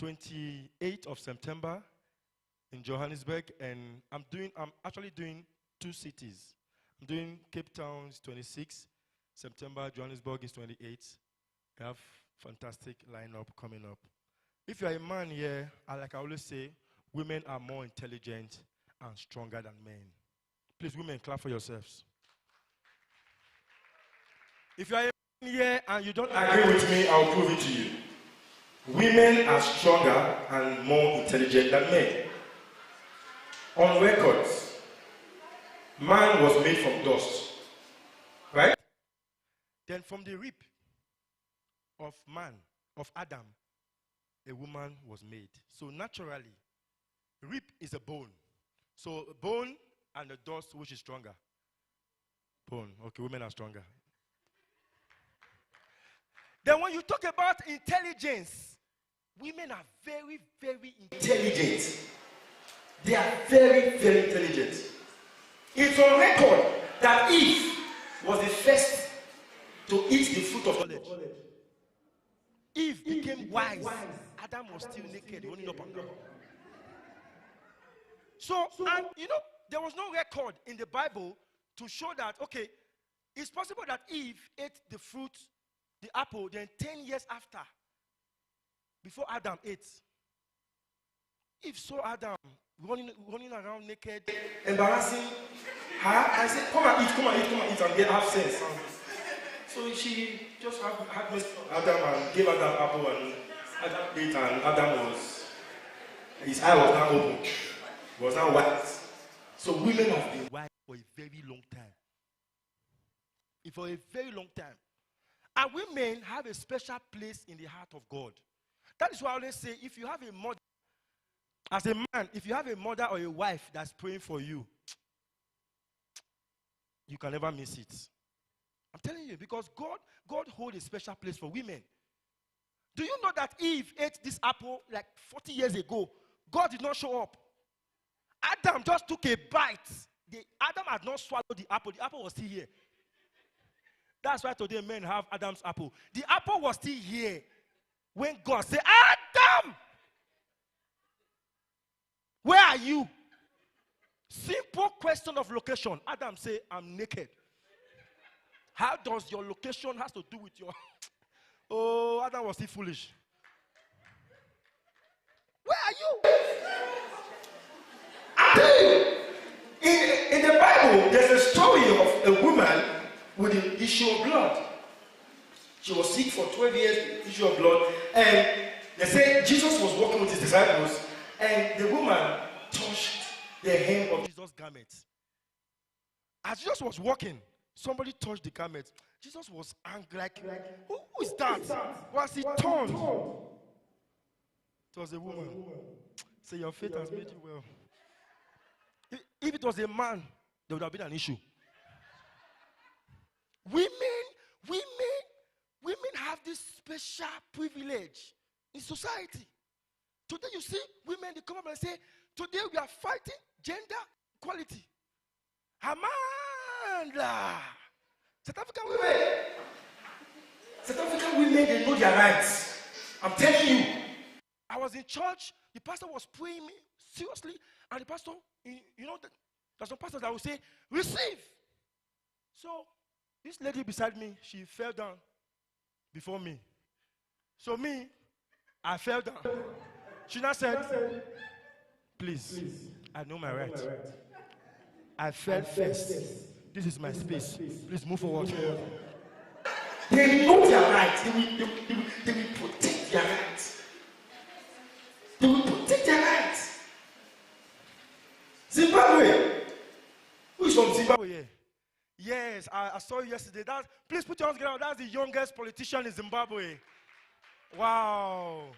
28th of September in Johannesburg, and I'm actually doing 2 cities. I'm doing Cape Town is 26 September, Johannesburg is 28. We have fantastic lineup coming up. If you're a man here, like I always say, women are more intelligent and stronger than men. Please, women, clap for yourselves. If you're a man here and you don't agree with me, I'll prove it to you. Women are stronger and more intelligent than men. On records, man was made from dust, right? Then from the rib of man, of Adam, a woman was made. So naturally, rib is a bone. So bone and the dust, which is stronger? Bone. Okay, women are stronger. Then when you talk about intelligence, women are very, very intelligent. They are very, very intelligent. It's on record that Eve was the first to eat the fruit of knowledge. Eve became wise. Adam was still naked, running up and down. So, and you know, there was no record in the Bible to show that, okay, it's possible that Eve ate the fruit, the apple, then 10 years after, before Adam ate. Eve saw Adam running around naked, embarrassing her, and said, come and eat, and get half sense. So she just had Adam and gave Adam apple, and Adam ate, and Adam his eye was now open. He was now white. So women have been white for a very long time. For a very long time. And women have a special place in the heart of God. That is why I always say, if you have a mother, as a man, if you have a mother or a wife that's praying for you, you can never miss it. I'm telling you, because God holds a special place for women. Do you know that Eve ate this apple like 40 years ago? God did not show up. Adam just took a bite. Adam had not swallowed the apple. The apple was still here. That's why today men have Adam's apple. The apple was still here when God said, Adam! Where are you? Simple question of location. Adam said, I'm naked. How does your location has to do with your... Oh, Adam was still foolish. Where are you? In the Bible, there's a story of a woman with an issue of blood. She was sick for 12 years, issue of blood. And they say Jesus was walking with his disciples, and the woman touched the hem of Jesus' garment. As Jesus was walking, somebody touched the garment. Jesus was angry, like who is that? Was he turned? It was a woman. Say, your faith has made you well. If it was a man, there would have been an issue. Women have this special privilege in society. Today you see women, they come up and say, today we are fighting gender equality. Amanda! South African women, they know their rights. I'm telling you. I was in church, the pastor was praying me seriously, and the pastor, you know, there's some pastors that will say, receive. So, this lady beside me, she fell down before me. So me, I fell down. She now said, please, I know my right. I fell first. This is my space. Please move forward. They know their rights. They will protect their rights. They will protect their rights. Zimbabwe. Who is from Zimbabwe? Yes, I saw you yesterday. Please put your hands together. That's the youngest politician in Zimbabwe. Wow.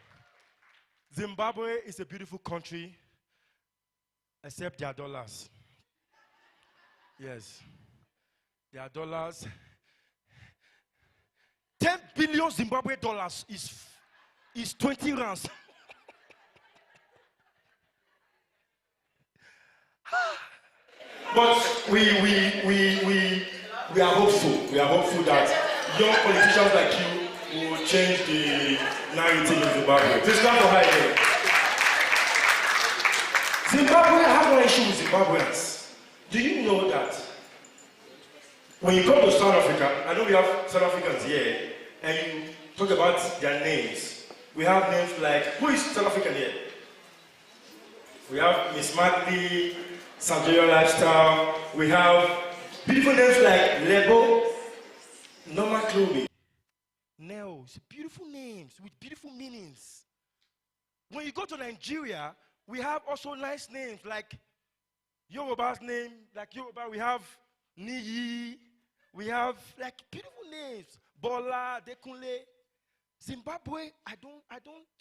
Zimbabwe is a beautiful country, except their dollars. Yes. Their dollars. 10 billion Zimbabwe dollars is 20 rands. But we are hopeful. We are hopeful that young politicians like you would change the narrative in Zimbabwe. Please clap for Heidi. Zimbabwe, I have one issue with Zimbabweans. Do you know that when you come to South Africa, I know we have South Africans here, and you talk about their names. We have names like, who is South African here? We have Miss Matley, Sanjoya Lifestyle. We have beautiful names like Lego, Norma Chloe. Nails, beautiful names with beautiful meanings. When you go to Nigeria, we have also nice names like Yoruba's name, like Yoruba, we have Niyi, we have like beautiful names, Bola, Dekunle. Zimbabwe,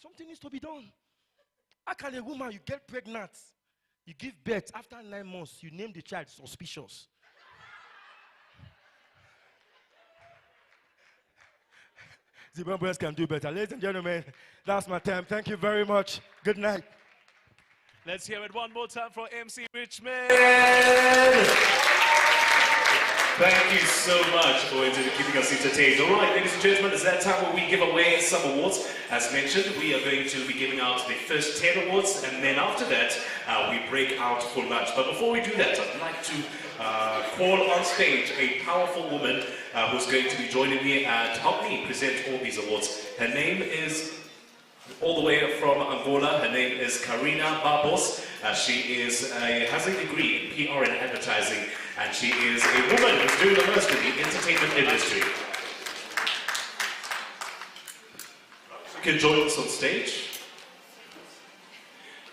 something needs to be done. How can a woman, you get pregnant, you give birth, after 9 months, you name the child suspicious? Zimbabweans can do better. Ladies and gentlemen, that's my time. Thank you very much. Good night. Let's hear it one more time for MC Richmond. Thank you so much for keeping us entertained. All right, ladies and gentlemen, it's that time where we give away some awards. As mentioned, we are going to be giving out the first 10 awards, and then after that, we break out for lunch. But before we do that, I'd like to call on stage a powerful woman who's going to be joining me and help me present all these awards. Her name is, all the way from Angola, her name is Karina Babos. She has a degree in PR and advertising, and she is a woman who's doing the most in the entertainment industry. You can join us on stage.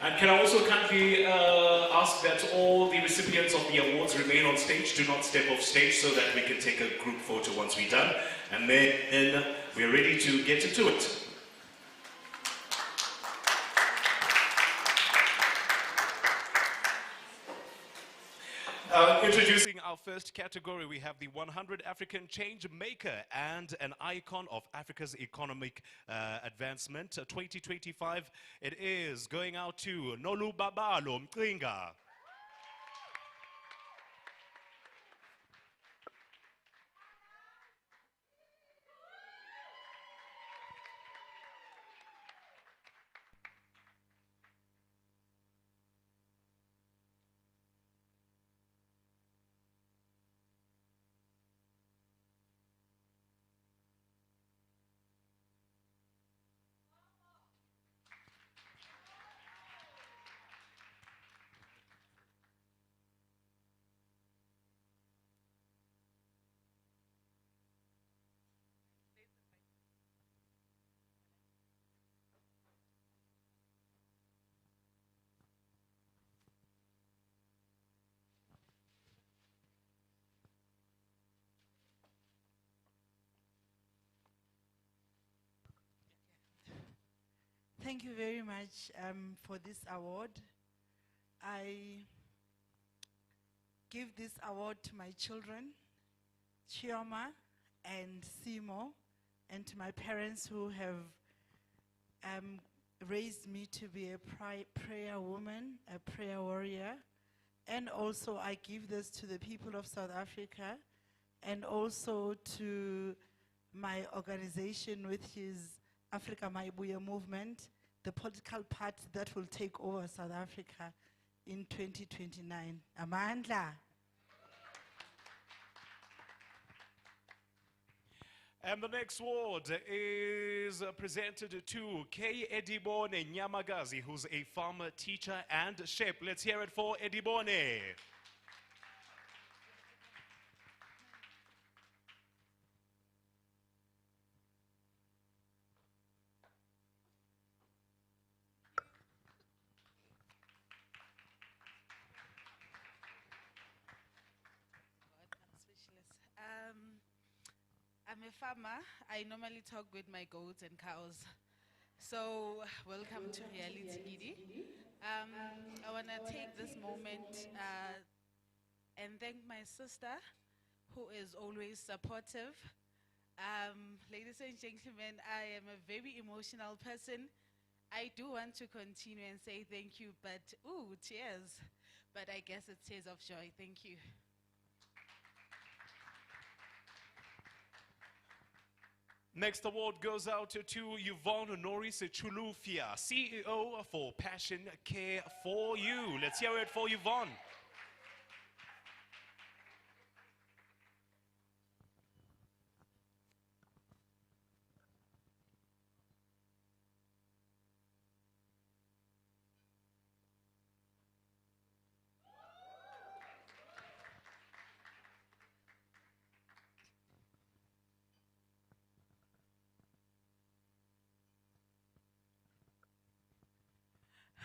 And can I also kindly ask that all the recipients of the awards remain on stage, do not step off stage, so that we can take a group photo once we're done. And then we're ready to get into it. Introducing our first category, we have the 100 African Change Maker and an icon of Africa's economic advancement 2025. It is going out to Nolu Babalo Mklinga. Thank you very much for this award. I give this award to my children, Chioma and Simo, and to my parents who have raised me to be a prayer woman, a prayer warrior. And also I give this to the people of South Africa, and also to my organization, which is Africa Maibuya Movement, the political party that will take over South Africa in 2029. Amandla. And the next award is presented to K. Edibone Nyamagazi, who's a farmer, teacher, and chef. Let's hear it for Edibone. I'm a farmer. I normally talk with my goats and cows. So, welcome to Reality Gidi. I want to take this moment and thank my sister, who is always supportive. Ladies and gentlemen, I am a very emotional person. I do want to continue and say thank you, but ooh, tears. But I guess it's tears of joy. Thank you. Next award goes out to Yvonne Norris Chulufia, CEO for Passion Care for You. Let's hear it for Yvonne.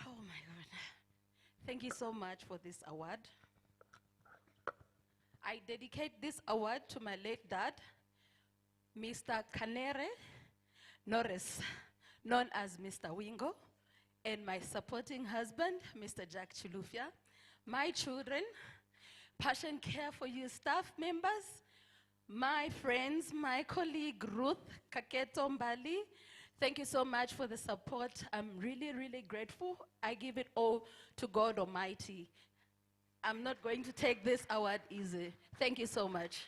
Oh my God. Thank you so much for this award. I dedicate this award to my late dad, Mr. Kanere Norris, known as Mr. Wingo, and my supporting husband, Mr. Jack Chulufia, my children, Passion Care for You staff members, my friends, my colleague Ruth Kaketo Mbali. Thank you so much for the support. I'm really, really grateful. I give it all to God Almighty. I'm not going to take this award easy. Thank you so much.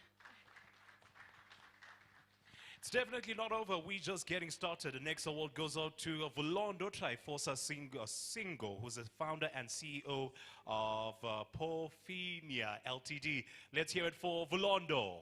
It's definitely not over. We're just getting started. The next award goes out to Vulondo Triforsa Singo, who's the founder and CEO of Porfinia Ltd. Let's hear it for Vulondo.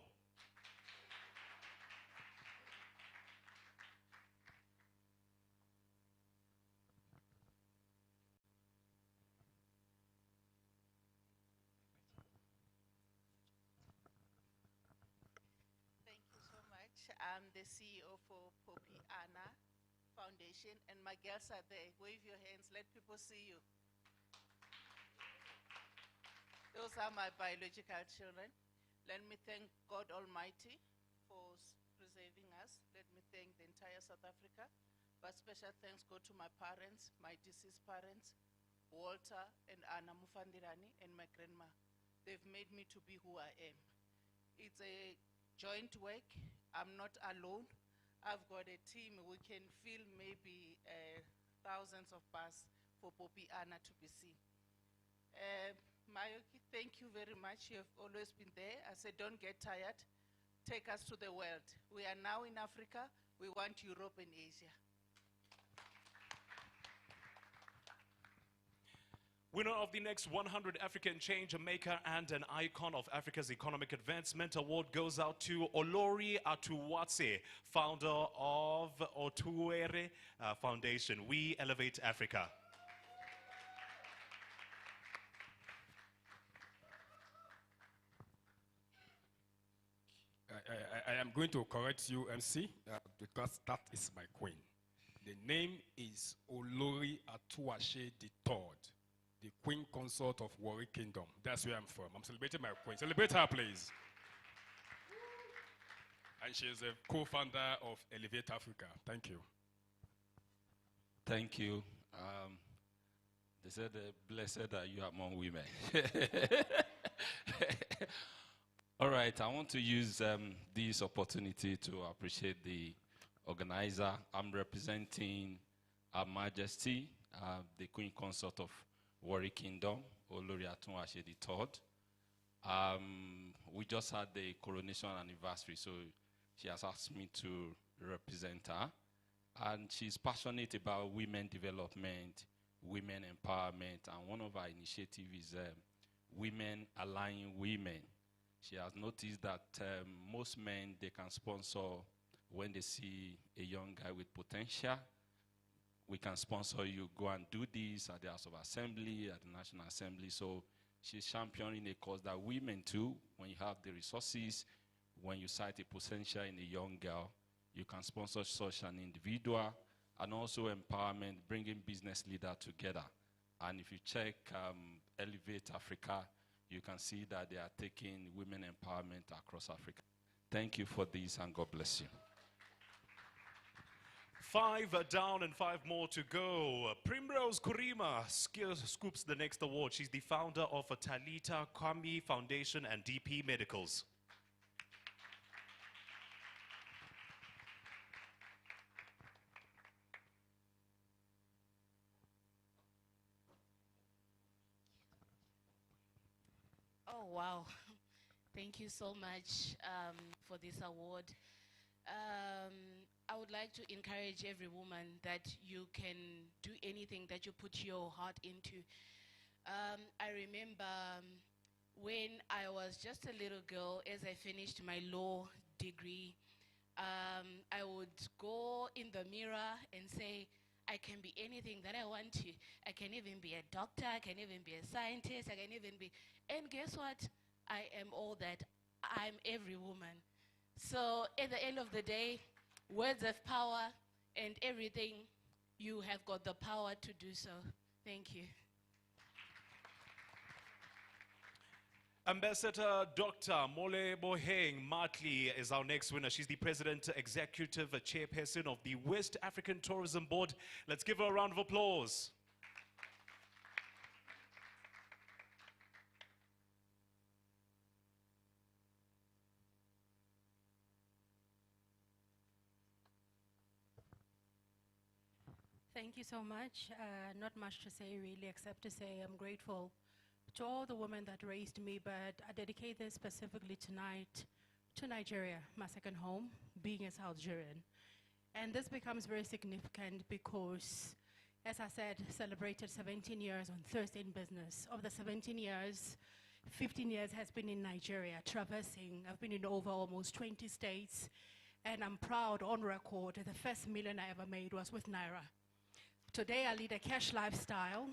Thank you so much. I'm the CEO for Poppy Anna Foundation, and my girls are there. Wave your hands, let people see you. Those are my biological children. Let me thank God Almighty for preserving us. Let me thank the entire South Africa. But special thanks go to my parents, my deceased parents, Walter and Anna Mufandirani, and my grandma. They've made me to be who I am. It's a joint work. I'm not alone. I've got a team. We can fill maybe thousands of bus for Poppy Anna to be seen. Mayoki, thank you very much. You have always been there. I said, don't get tired. Take us to the world. We are now in Africa. We want Europe and Asia. Winner of the next 100 African Change Maker and an icon of Africa's economic advancement award goes out to Olori Atuwatse, founder of Otuere Foundation. We Elevate Africa. I am going to correct you, MC, because that is my queen. The name is Olori Atuwashe III, the Queen Consort of Warri Kingdom. That's where I'm from. I'm celebrating my queen. Celebrate her, please. And she is a co-founder of Elevate Africa. Thank you. Thank you. They said, blessed are you among women. All right, I want to use this opportunity to appreciate the organizer. I'm representing Her Majesty, the Queen Consort of Warri Kingdom, Olori Atuwashe III. We just had the coronation anniversary, so she has asked me to represent her. And she's passionate about women development, women empowerment, and one of our initiatives is Women Aligning Women. She has noticed that most men, they can sponsor when they see a young guy with potential. We can sponsor you, go and do this at the House of Assembly, at the National Assembly. So she's championing a cause that women too, when you have the resources, when you sight a potential in a young girl, you can sponsor such an individual, and also empowerment, bringing business leaders together. And if you check Elevate Africa, you can see that they are taking women empowerment across Africa. Thank you for this, and God bless you. 5 down and 5 more to go. Primrose Kurima scoops the next award. She's the founder of Talita Kwame Foundation and DP Medicals. Oh, wow. Thank you so much for this award. I would like to encourage every woman that you can do anything that you put your heart into. I remember when I was just a little girl, as I finished my law degree, I would go in the mirror and say, I can be anything that I want to. I can even be a doctor, I can even be a scientist, I can even be, and guess what? I am all that. I'm every woman. So at the end of the day, words of power and everything, you have got the power to do so. Thank you. Ambassador Dr. Moleboheng Matli is our next winner. She's the President Executive Chairperson of the West African Tourism Board. Let's give her a round of applause. Thank you so much. Not much to say really, except to say I'm grateful to all the women that raised me, but I dedicate this specifically tonight to Nigeria, my second home, being a South Nigerian. And this becomes very significant because, as I said, celebrated 17 years on Thursday in business. Of the 17 years, 15 years has been in Nigeria, traversing. I've been in over almost 20 states, and I'm proud on record, the first million I ever made was with Naira. Today I lead a cash lifestyle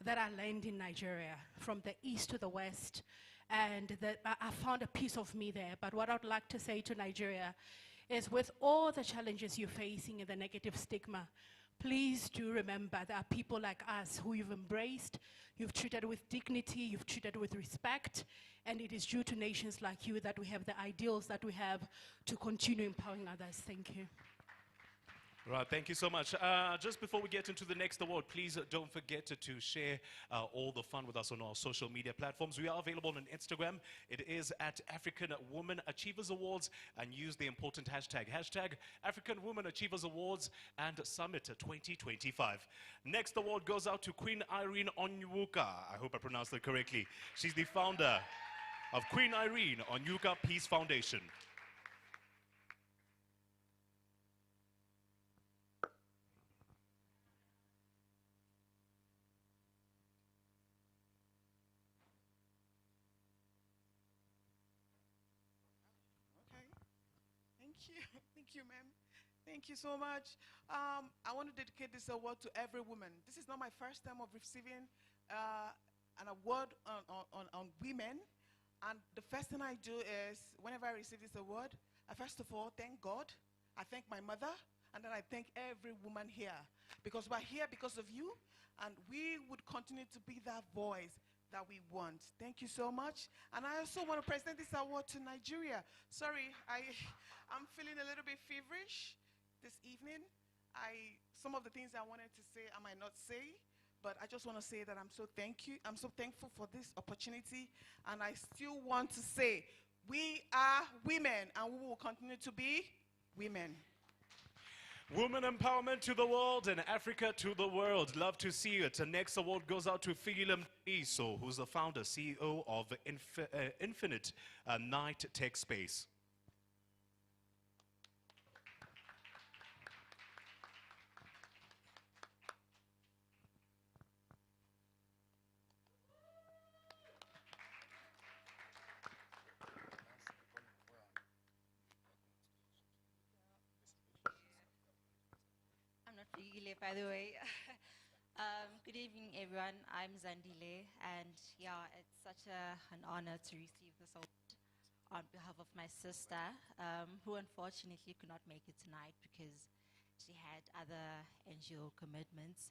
that I learned in Nigeria, from the east to the west, and that I found a piece of me there. But what I'd like to say to Nigeria is, with all the challenges you're facing and the negative stigma, please do remember there are people like us who you've embraced, you've treated with dignity, you've treated with respect, and it is due to nations like you that we have the ideals that we have to continue empowering others. Thank you. Right, thank you so much. Just before we get into the next award, please don't forget to share all the fun with us on our social media platforms. We are available on Instagram. It is at African Women Achievers Awards, and use the important hashtag, African Women Achievers Awards and Summit 2025. Next award goes out to Queen Irene Onyuka. I hope I pronounced that correctly. She's the founder of Queen Irene Onyuka Peace Foundation. Thank you, ma'am. Thank you so much. I want to dedicate this award to every woman. This is not my first time of receiving an award on women. And the first thing I do is, whenever I receive this award, I first of all thank God, I thank my mother, and then I thank every woman here. Because we're here because of you, and we would continue to be that voice that we want. Thank you so much. And I also want to present this award to Nigeria. Sorry, I'm feeling a little bit feverish this evening. Some of the things I wanted to say, I might not say, but I just want to say that I'm so thankful for this opportunity. And I still want to say, we are women, and we will continue to be women. Women empowerment to the world and Africa to the world. Love to see it. The next award goes out to Philem Iso, who's the founder, CEO of Infinite Night Tech Space. By the way. Good evening, everyone. I'm Zandile, and yeah, it's such an honor to receive this award on behalf of my sister, who unfortunately could not make it tonight because she had other NGO commitments.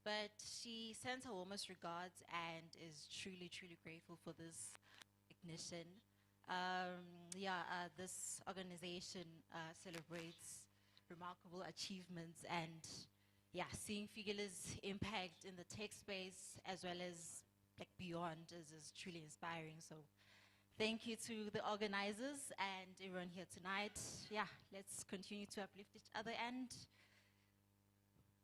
But she sends her warmest regards and is truly, truly grateful for this recognition. This organization celebrates remarkable achievements, and seeing Figula's impact in the tech space as well as beyond is truly inspiring. So thank you to the organizers and everyone here tonight. Let's continue to uplift each other and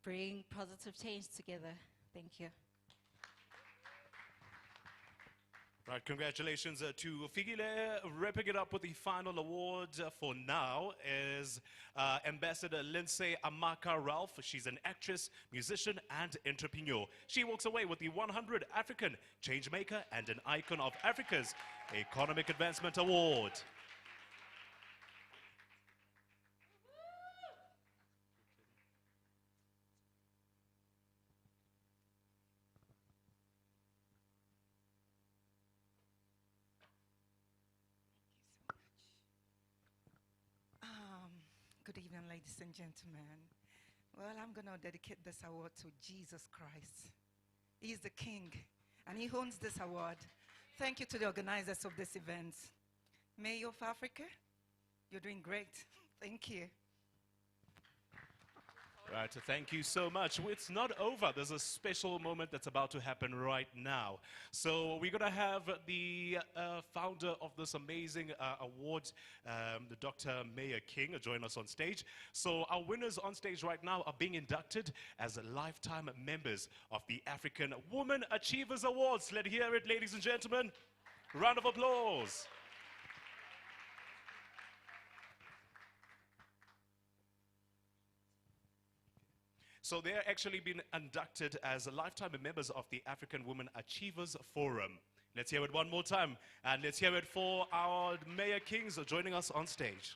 bring positive change together. Thank you. Right, congratulations to Figile. Wrapping it up with the final award for now is Ambassador Lindsay Amaka Ralph. She's an actress, musician, and entrepreneur. She walks away with the 100 African Changemaker and an Icon of Africa's Economic Advancement Award. Good evening, ladies and gentlemen. Well, I'm going to dedicate this award to Jesus Christ. He is the King, and He owns this award. Thank you to the organizers of this event. Mayor of Africa, you're doing great. Thank you. Right, thank you so much. It's not over. There's a special moment that's about to happen right now. So we're going to have the founder of this amazing award, the Dr. Mayor King, join us on stage. So our winners on stage right now are being inducted as lifetime members of the African Women Achievers Awards. Let's hear it, ladies and gentlemen. Round of applause. So they're actually been inducted as lifetime members of the African Women Achievers Forum. Let's hear it one more time. And let's hear it for our Mayor Kings joining us on stage.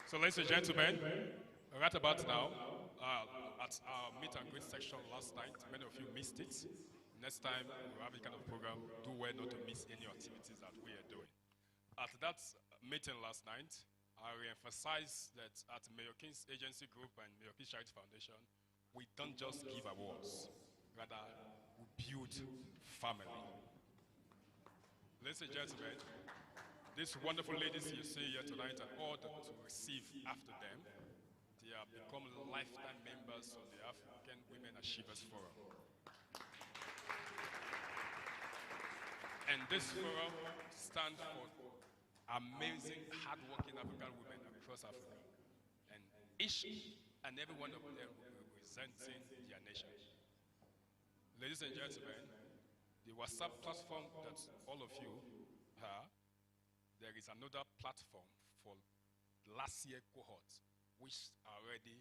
So, ladies and gentlemen, right about now, at our meet and greet section last night, many of you missed it. Next time we have a kind of program, do well not to miss any activities that we are doing. At that meeting last night, I re-emphasized that at Mayor King's Agency Group and Mayor King's Charity Foundation, we don't just give awards, rather we build family. Ladies and gentlemen, these wonderful ladies you see here tonight and all that to receive after them, they have become lifetime members of the African Women Achievers Forum. And this forum stands for amazing, hardworking African women across Africa. And each and every one of them representing their nation. Ladies and gentlemen, the WhatsApp platform that all of you have, there is another platform for last year cohort, which are already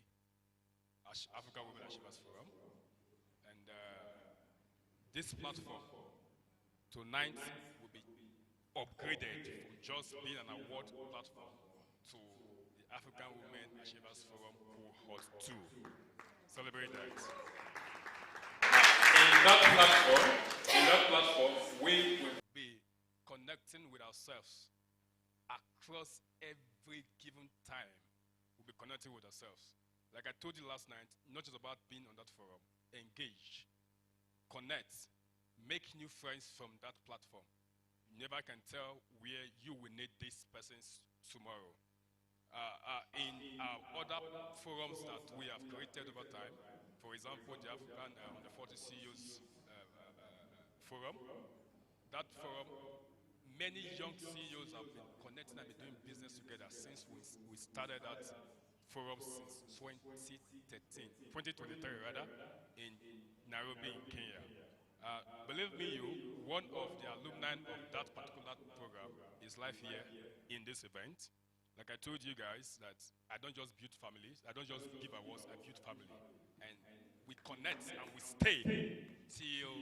African Women Achievers Forum. And this platform tonight will be upgraded from just being an award platform to the African Women Achievers Forum Cohort 2. Celebrate that. In that platform, we will be connecting with ourselves across every given time. We'll be connecting with ourselves. Like I told you last night, not just about being on that forum. Engage, connect, make new friends from that platform. You never can tell where you will need these persons tomorrow. In other forums that we have created over time, for example, the African the 40 CEOs forum, that forum many young CEOs have been connecting and been doing business together since we started that forum since 2023 rather, in Nairobi in Kenya. Believe me, one of the alumni of that particular program is live here in this event. Like I told you guys that I don't just build families, I don't just give awards, I build family. And we connect and we stay till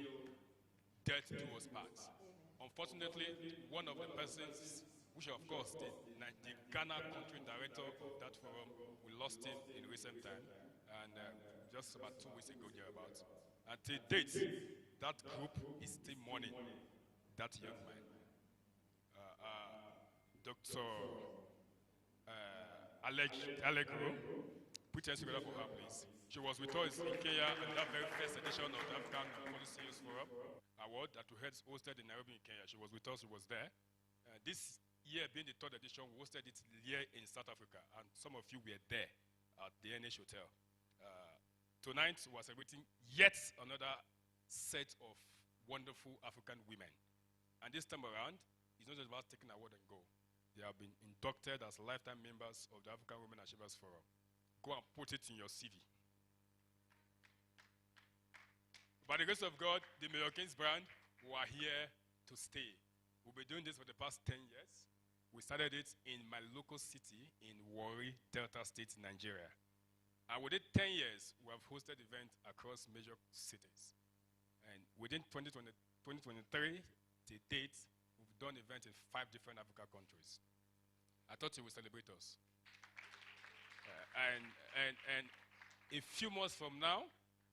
death do us part. Unfortunately, one of the persons, which of course the Ghana country director of that forum, we lost him in recent time, and just about 2 weeks ago thereabouts. Until date, that group is still mourning that young man. Dr. Allegro, put your hands together for her, please. She was with us in Kenya at that very first edition of the African Policy Forum Award that we had hosted in Nairobi in Kenya. She was with us, she was there. This year being the third edition, we hosted it here in South Africa, and some of you were there at the NH Hotel. Tonight, we are celebrating yet another set of wonderful African women. And this time around, it's not just about taking an award and go. They have been inducted as lifetime members of the African Women Achievers Forum. Go and put it in your CV. By the grace of God, the Mayor Kings brand, we are here to stay. We've been doing this for the past 10 years. We started it in my local city in Warri, Delta State, Nigeria. And within 10 years, we have hosted events across major cities. And within 2023, to date, we've done events in 5 different African countries. I thought you would celebrate us. And a few months from now,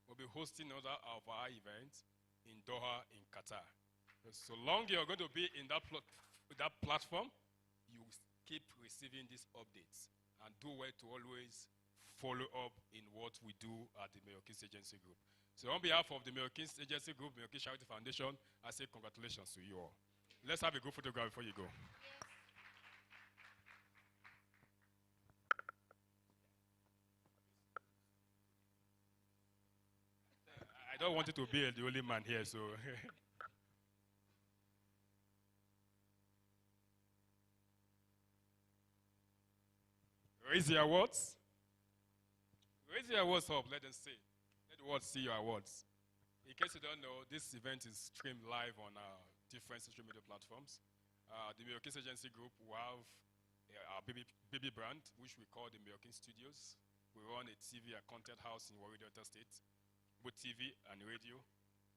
we'll be hosting another of our events in Doha, in Qatar. So long you're going to be in that platform, you keep receiving these updates. And do well to always follow up in what we do at the Mayor Kings Agency Group. So on behalf of the Mayor Kings Agency Group, Mayor Kings Charity Foundation, I say congratulations to you all. Let's have a group photograph before you go. I don't want it to be the only man here, so. Raise your awards. Raise your awards up, let them see. Let the world see your awards. In case you don't know, this event is streamed live on different social media platforms. The Mayor Kings Agency Group will have our baby brand, which we call the Mayor Kings Studios. We run a TV and content house in Warri, Delta State, both TV and radio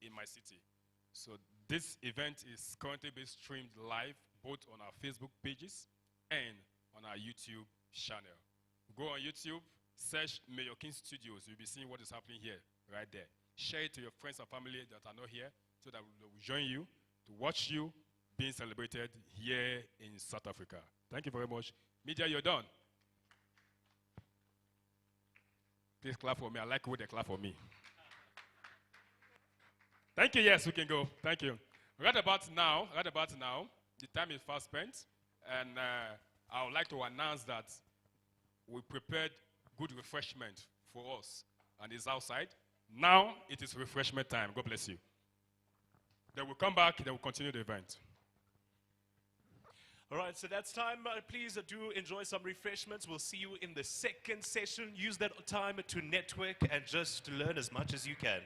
in my city. So this event is currently being streamed live both on our Facebook pages and on our YouTube channel. Go on YouTube, search Mayor Kings Studios. You'll be seeing what is happening here, right there. Share it to your friends and family that are not here so that they will join you to watch you being celebrated here in South Africa. Thank you very much. Media, you're done. Please clap for me. I like when they clap for me. Thank you. Yes, we can go. Thank you. Right about now, the time is fast spent, and I would like to announce that we prepared good refreshment for us, and it's outside. Now it is refreshment time. God bless you. Then we'll come back, then we'll continue the event. All right, so that's time. Please do enjoy some refreshments. We'll see you in the second session. Use that time to network and just learn as much as you can.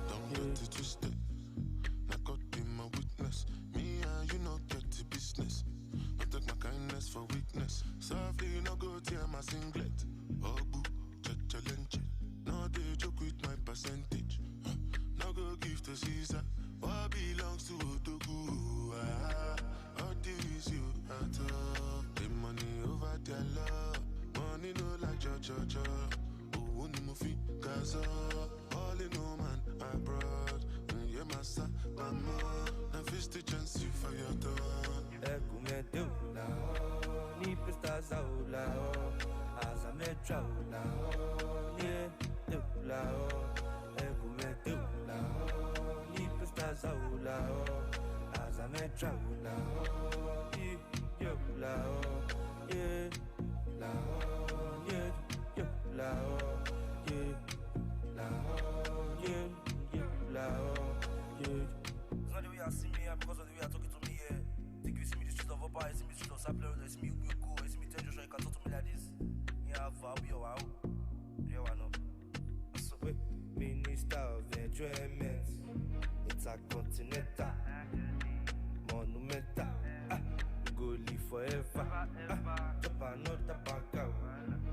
Don't get it twisted. Now God be my witness. Me and you no get to business. I take my kindness for weakness. Softly no go tear my singlet. Oh boo, challenge. No they joke with my percentage. No go give to Caesar. What belongs to Otogu? All this you at all. The money over their love. Money no like cha. Oh, ni mo fi Gaza. All in no man abroad. Yeah, massa, mama. Now fish the chance you for your dawn. Come do la, ni pistas la, as I met la, yeah, do la, come do la, ni pistas la, as I met la, yeah, la, yeah, la, yeah, la, yeah, la, yeah, la, yeah. It's not the way I see me, because of the way I talk it to me, yeah. Think you see me the streets of Opa, you see me the streets of Sapler, you see me Ubuko, you see me tell Joshua, you can talk to me like this. Yeah, I'll be your wow. Yeah, I know. So, wait, Minister of Enjoyment, it's a continental, monumental. We go live forever. Chop another back out.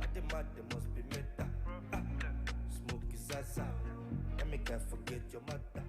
I demand they must be meta. Smoke is zaza. Let me can't forget your mother.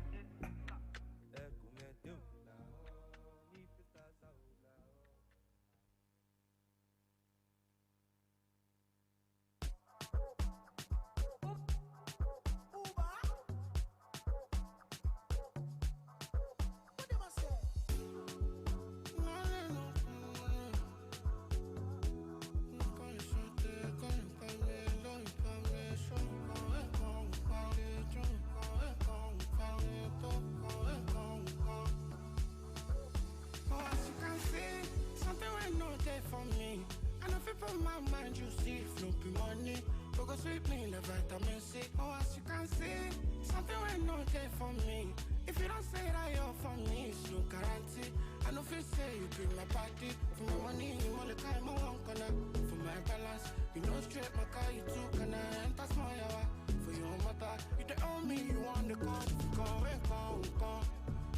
My mind, you see, floppy money. Focus with me, like vitamin C. Oh, as you can see, something will not there for me. If you don't say that you're for me, it's no guarantee. I know if you say you bring my party. For my money, you want the kind of one corner. For my balance, you know straight my car, you too can I enter small yawa. For your mother, you don't owe me, you want the car. If you go, if you go,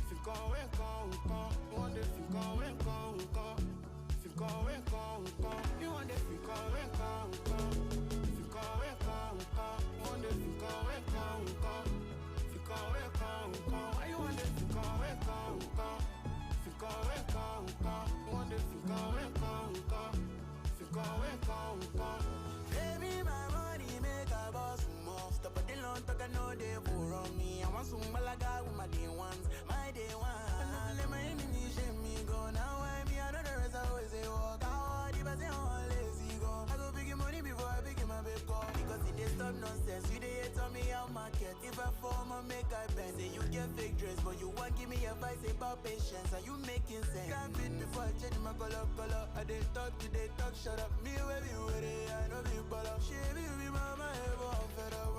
you want the if you go, if you go, you want the if you go, if you go, you want the if you go, if you go, why you want the if you go, if you go, you want the if you go, baby, my money make a boss more. Stop at the long talk, I know they for on me. I want some malaga with my day ones, my day one. I let my enemies shame me go. Now I me, I know the rest I always say walk out. If I say I'm lazy go, I go big money before I big my baby go. Because it is stop nonsense, you dey hate on me out market. If I form I make I bend. Say you get fake dress, but you want give me advice about patience. Are you making sense? Can't beat before I change my color. I dey talk, you dey talk, shut up. Me where you with it, I know you ball up. She be mama ever on fed up.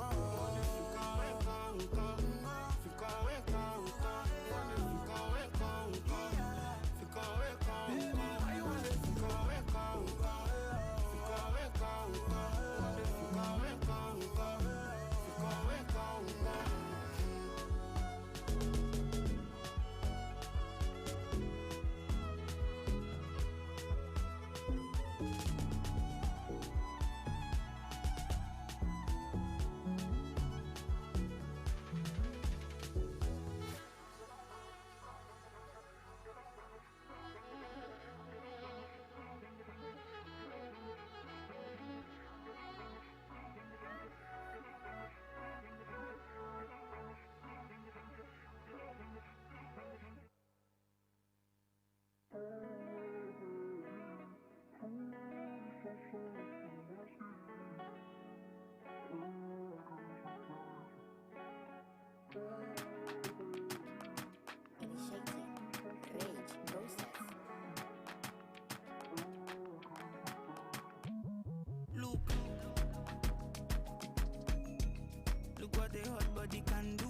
what a hot body can do.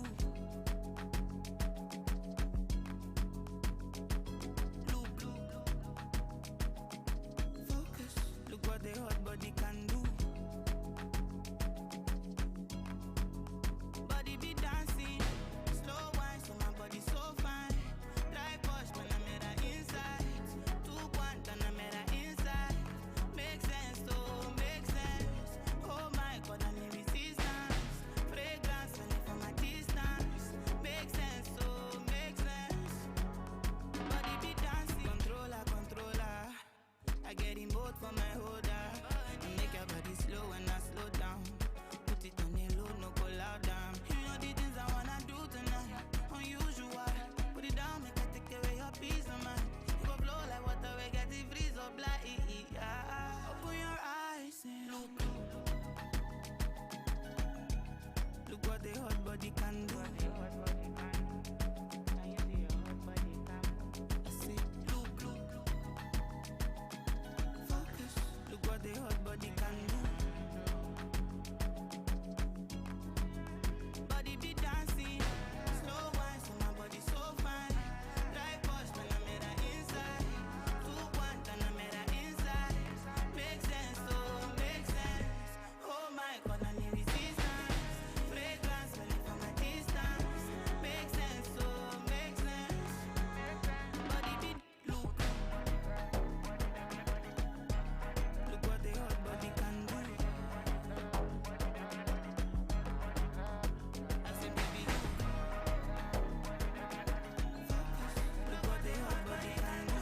Focus, look what a hot body can do. Body be dancing, slow wine, so my body so fine. Dry push, Panamera inside. 2-1, Panamera inside. Make sense, oh, make sense. Oh my God, I need resistance. Fragrance, when from a distance. Make sense, oh, make sense. Body be dancing, controller, controller. I get in both for my holder. Make your body slow when I slow down. Put it on the low, no go loud down. You know the things I wanna do tonight. Unusual, put it down, make I take away your peace of mind. You go blow like water, we get it freeze up like open your eyes and look. Look what the hot body can do. I say, look. Focus, look what the hot body can do. Body be dancing, slow wine, so my body so fine. Dry push, Panamera inside. 2-1, Panamera inside. Make sense, oh, make sense. Oh my God, I need resistance. Fragrance, smelling from a distance. Make sense, oh, make sense. Body be look. Look what the hot body can do. I said, baby, look. Focus. Look what the hot body can do.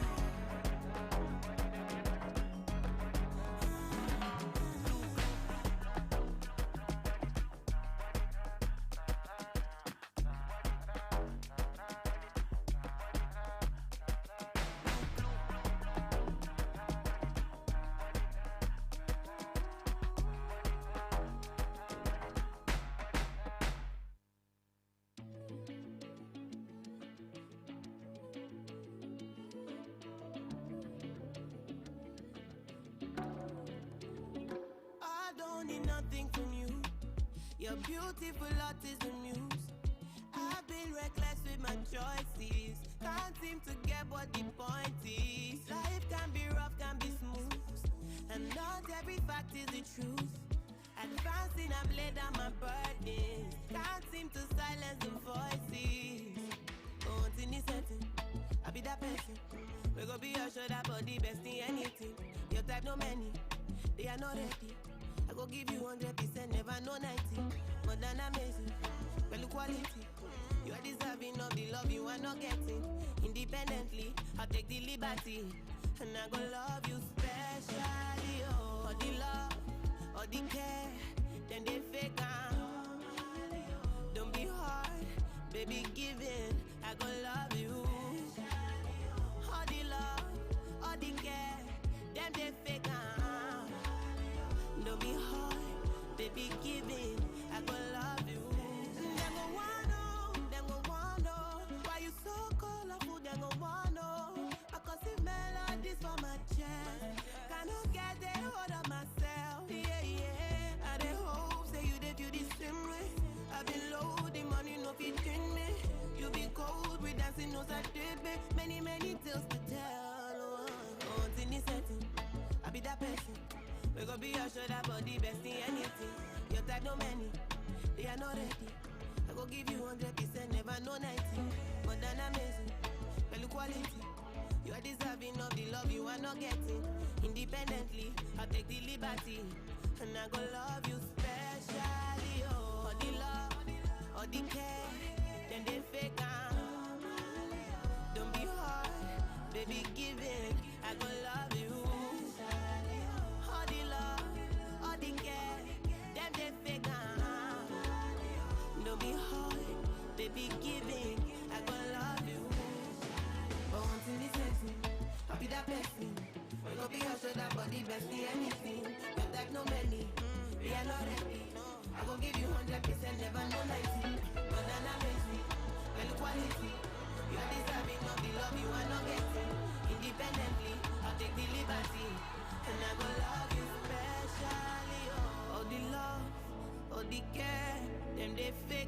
I don't need nothing from you. Your beautiful art is the muse. I've been reckless with my choices. Can't seem to get what the point is. Life can be rough, can be smooth, and not every fact is the truth. Advancing, I've laid down my burdens. Can't seem to silence the voices. Oh, it's in this setting, I be that person. We go be your shoulder, body, best in anything. Your type, no many, they are not ready. I go give you 100%, never no 90. More than amazing, well quality. You are deserving of the love you are not getting. Independently, I'll take the liberty, and I go love you specially. Oh, all the love, all the care, then they fake out. Don't be hard, baby, give in. I go love you. All the love, all the care, then they fake out. Don't be hard, baby, give in. I go love you. Them go wanna know why you so colorful. Them go wanna know because the melodies for my chest. Cannot get the hold of myself. Yeah. I dey hope say you dey feel the same way. I've been low, the money no fit in me. You be cold, we dancing no side baby. Many tales to tell. Oh, it's in this setting, I be that person. We gon' be your shoulder, body, best in anything. Your type, no many, they are not ready. I go give you 100%, never no 90. More than amazing, well quality. You are deserving of the love you are not getting. Independently, I'll take the liberty, and I go love you specially. Oh, all the love, all the care, then they fake out. Don't be hard, baby, give it. I go love you. All the love, all the care, them they fake out. Don't be hard, baby, give it. I go love you. But once in this setting, I'll be that person. We gon' be your shoulder, body, best in anything. Your type, no many, we are not ready. I gon' give you 100%, never no 90. More than amazing, well quality. You are deserving of the love you are not getting. Independently, I'll take the liberty, and I go love you specially. Oh, all the love, all the care, them they fake.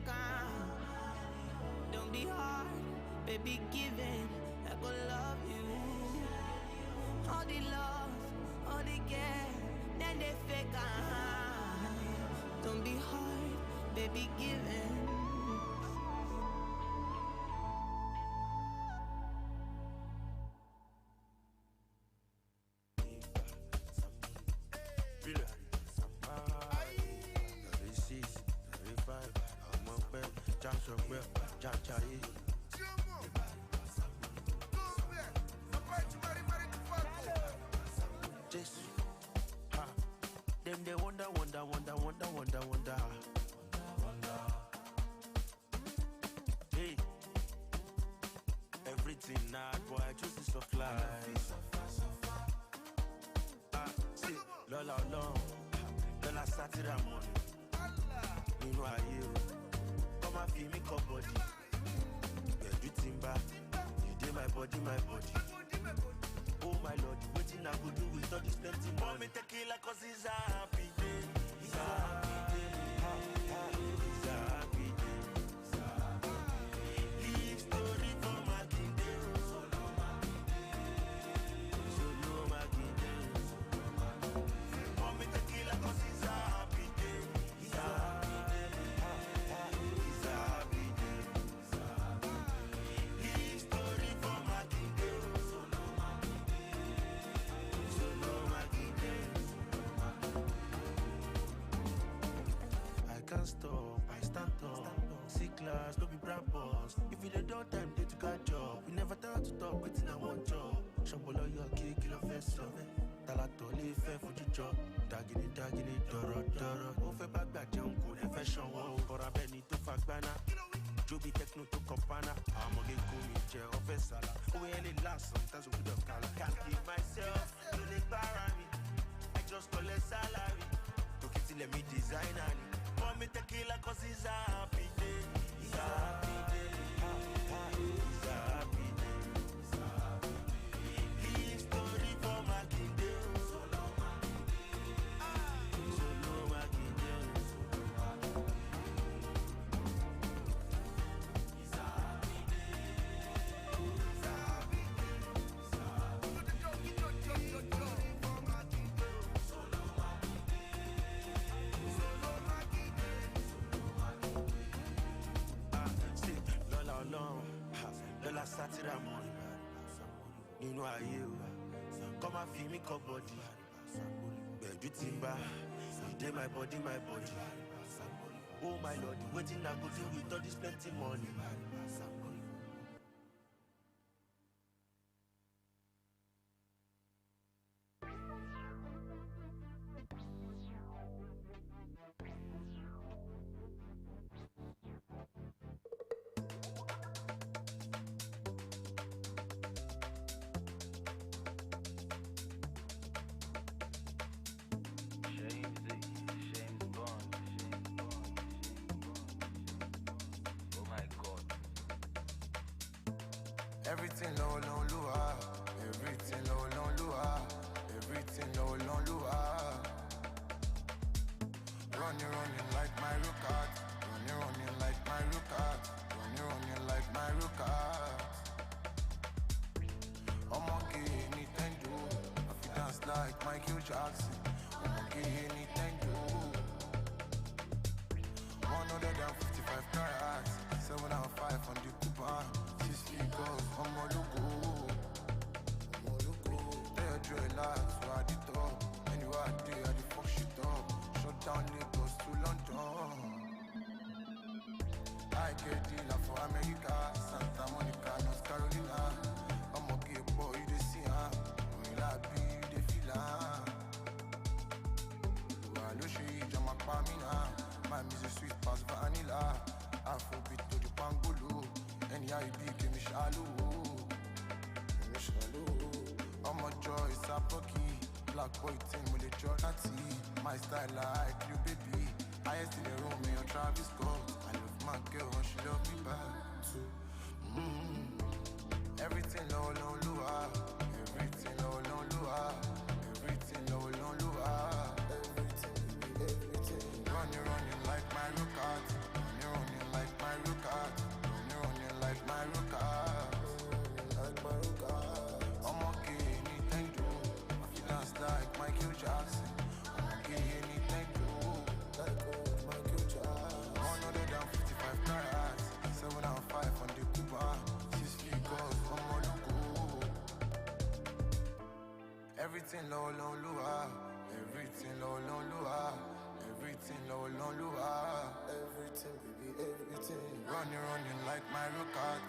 baby, give it. I go love you. All the love, all the care, then they fake. Don't be hard, baby, give it. Them they wonder. Hey, everything not boy, just is soft life. See, Lola long, Lola Saturday morning. You know I you. Come and feel me cup body. Yeah, do timber. You did my body. Oh my lord, waiting I could do with all this plenty money. Want me tequila cause it's a happy day. It's a happy day. It's a happy day. Live story for my kingdom. Solo my kingdom. Want me tequila cause it's a happy day. It's a happy day. It's a happy day. Live story for my kingdom. Stop, I stand up. See class, no be brand boss. If you don't time, they took a job. We never thought to talk, waiting I want job. Shambolo your kick, kill a face of it. Talatoli, fair for the job. Dagging it, doro. Over back that junk, good fashion, for a penny to Fagbana. Joby Techno to Copana. I'm a get cool, chair, office sala. We any last, sometimes we don't call. Can't keep myself, to the parami. I just collect salary. Took it till let me design it. Want me tequila cause it's a happy day. It's a happy day. It's a happy day. Live story for my kingdom. Solo my kingdom. It's a happy day. It's a happy day. For my kingdom. Solo my Lola Saturday morning. You know I you. Come and feel me cup body. Bed do timber. You did my body. Oh my lord, waiting I go do with all this plenty money. Everything low, lua. Everything low, lua. Everything low, lua. Running like my Rukat. Running like my Rukat. Running like my Rukat. I'm on Nintendo. I feel dance like Michael Jackson. I'm on Nintendo. 155 carats. 7 out of 5 on the coupon. 6 figures on my logo. They're dreadlocks, so I did top. Anyway, I did the fuck shit up. Shut down Lagos to London. I get dealer for America, Santa Monica, North Carolina. I'm a gay boy, you dey see her. Will I be, you dey feel her. Hello, she, Jama Pamina. My music sweet past vanilla. Afrobeat to the Pangolo. NIB, give me shallow. I'm a joy, it's a pocky. Black boy team with a Jonathan. My style like you, baby. Highest in the room, me on Travis Scott. I love my girl when she love me back too. Everything low, lua. Everything low, lua. Everything low, lua. Everything. Running like my Rukat. Running like my Rukat. Running like my Rukat. Everything low, low, lua. Everything low, low, lua. Everything low, low, lua. Everything, baby, everything. Running like Mario Kart.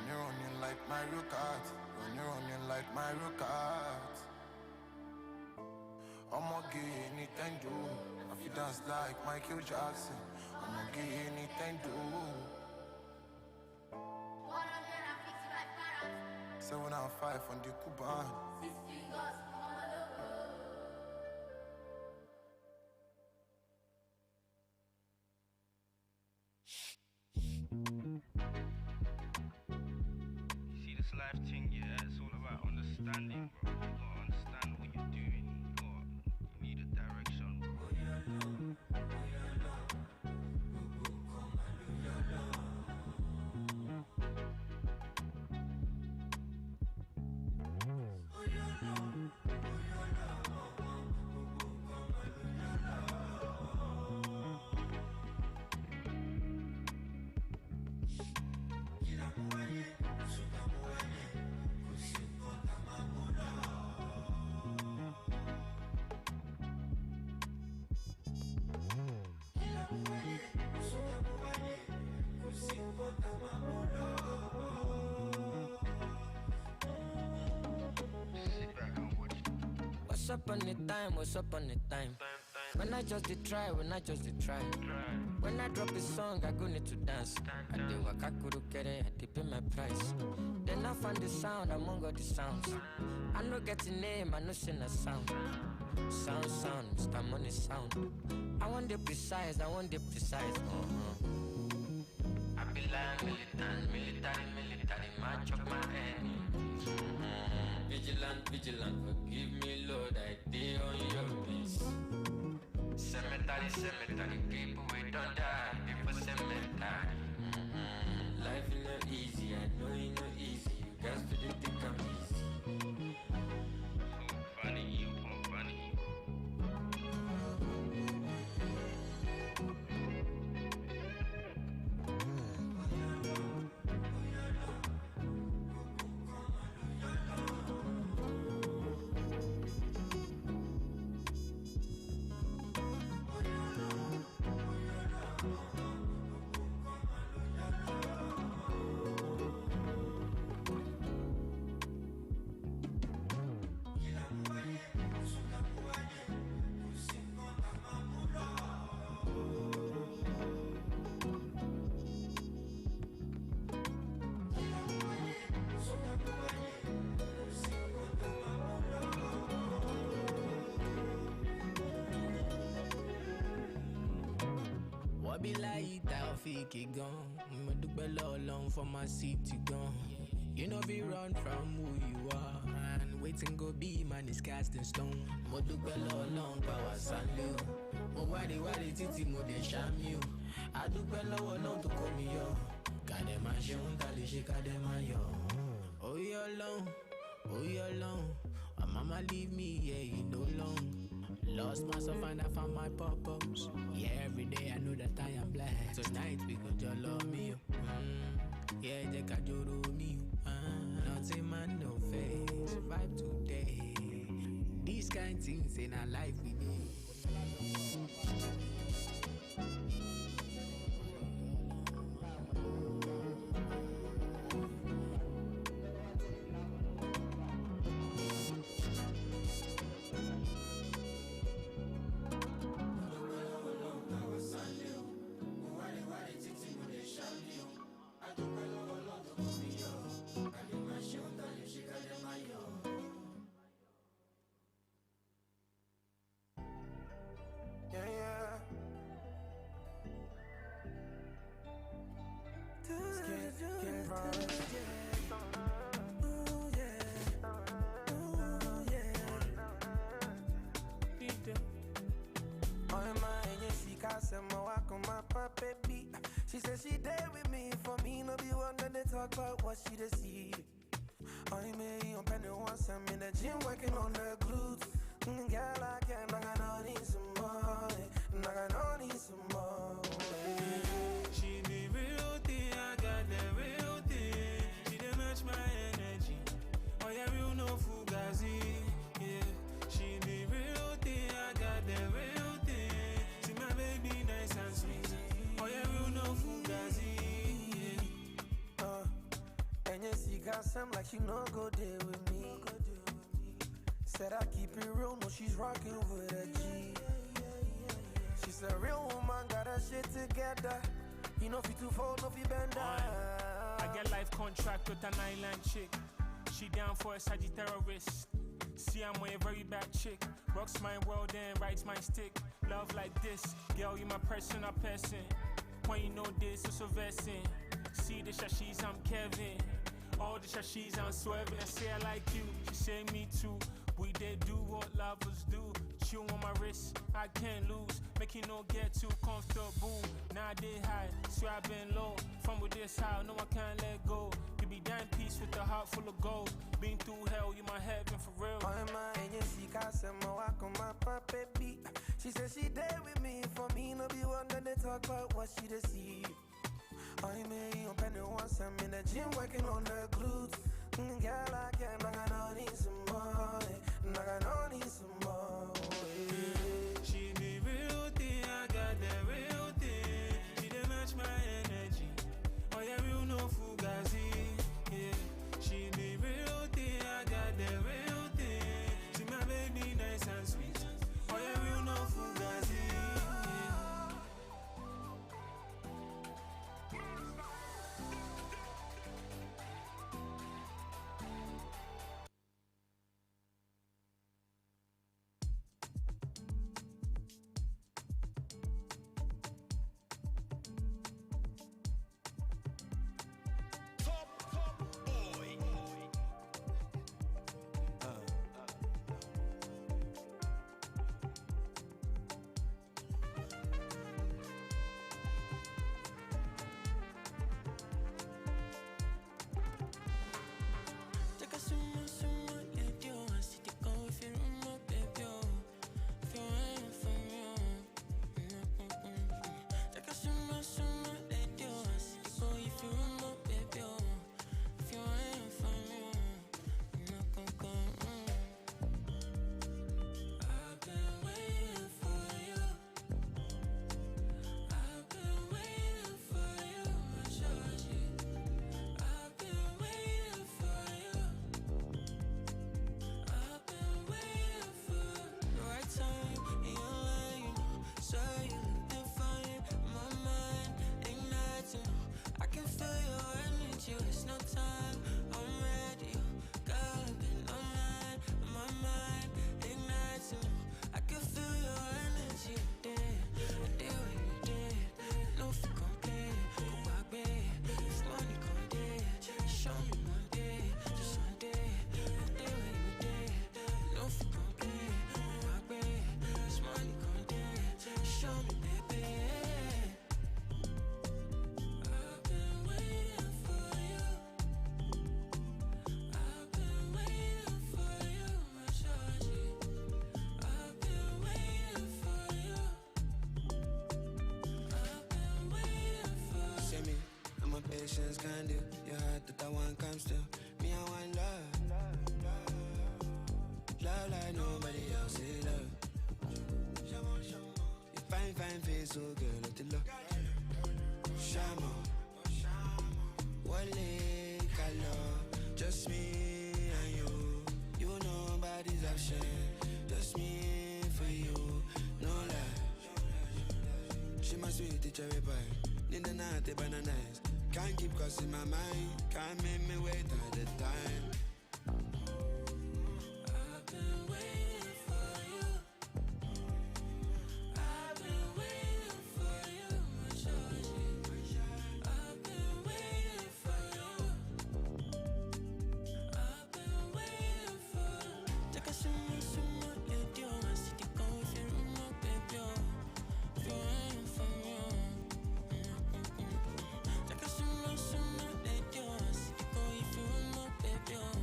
Running like Mario Kart. Running like Mario Kart. I'ma get anything do. If you dance like Michael Jackson, I'ma get anything do. 7 out of 5 on the Cuban. See this life thing, yeah, it's all about understanding, bro. You gotta understand what you're doing. You need a direction, bro. What's up on the time? What's up on the time? When I just did try, when I just did try. When I drop a song, I go need to dance. I did wakakuru kere, I did pay my price. Then I found the sound among all the sounds. I no get a name, I no sing a sound. Sound, Mr. Money sound. I want the precise, I want the precise. I be like military, match up my enemy. Vigilant, forgive me, Lord, I did on your peace. Cemetery, people we don't die, people cemetery. Life is not easy, I know it's not easy, you guys didn't think I'm easy. Funny you. Be like that, fake it gone. Me do below long for my city gone. You know, we run from who you are. And waiting go be man is cast in stone. Mo do below long power salu. Mo wadi titi mo de sham you. I do below long to call me yo. Kade ma shon kade she kade ma yo. Oh you alone. My mama leave me, yeah, you know long. Lost myself and I found my purpose. Yeah, every day I know that I am blessed. Tonight we go to love me. Yeah, they can do me. Nothing man, no face. Vibe today. These kind of things in our life we need. She said she there with me, for me no be one that they talk about what she dey see. I may on penny once I'm in the gym working on the glutes. Girl, I can't, I need some more. I need some more. She the real thing, I got the real thing. She dey match my energy. Oh yeah, real no fugazi. Yeah, them like she no go there with me. Said I keep it real, no, she's rocking with a G. She's a real woman, got her shit together. You know, fit to fall, no, fit bend down. I get life contract with an island chick. She down for a Sagittarius. See, I'm a very bad chick. Rocks my world and rides my stick. Love like this, girl, you my personal person. When you know this, it's a versing. See the shashis, I'm Kevin. All the shashis, I'm swerving. I say I like you, she say me too. We did do what lovers do. Chew on my wrist, I can't lose. Make you no get too comfortable. Now I did high, so I been low. From with this high, no I can't let go. You be dying peace with a heart full of gold. Been through hell, you my heaven for real. She said she there with me. For me, no be one that they talk about what she dey see. I may open it once, I'm in the gym working on the glutes. Girl, I can't, I don't need some more. I don't need some more. She the real thing, I got the real thing. She dey match my energy. Oh yeah, real no fugazi. Yeah, she the real thing, I got the real thing. She my baby nice and sweet. Oh yeah, real no fugazi. Patience can do. Your heart that I want comes to me. I want love, love like nobody else is love. You fine face, so girl, let it look. Shamo, Wale, Kalo, just me and you. You know nobody's option, just me for you. No lie. She my sweet cherry pie. Need the night, the bananas. Can't keep crossing my mind. Can't make me wait all the time. I've been waiting for you. I've been waiting for you, my shorty. I've been waiting for you. I've been waiting for you. Take a sumo, let you see the go if you remember, baby. If you're waiting for me. Take a sumo, let you see the go if you remember, baby.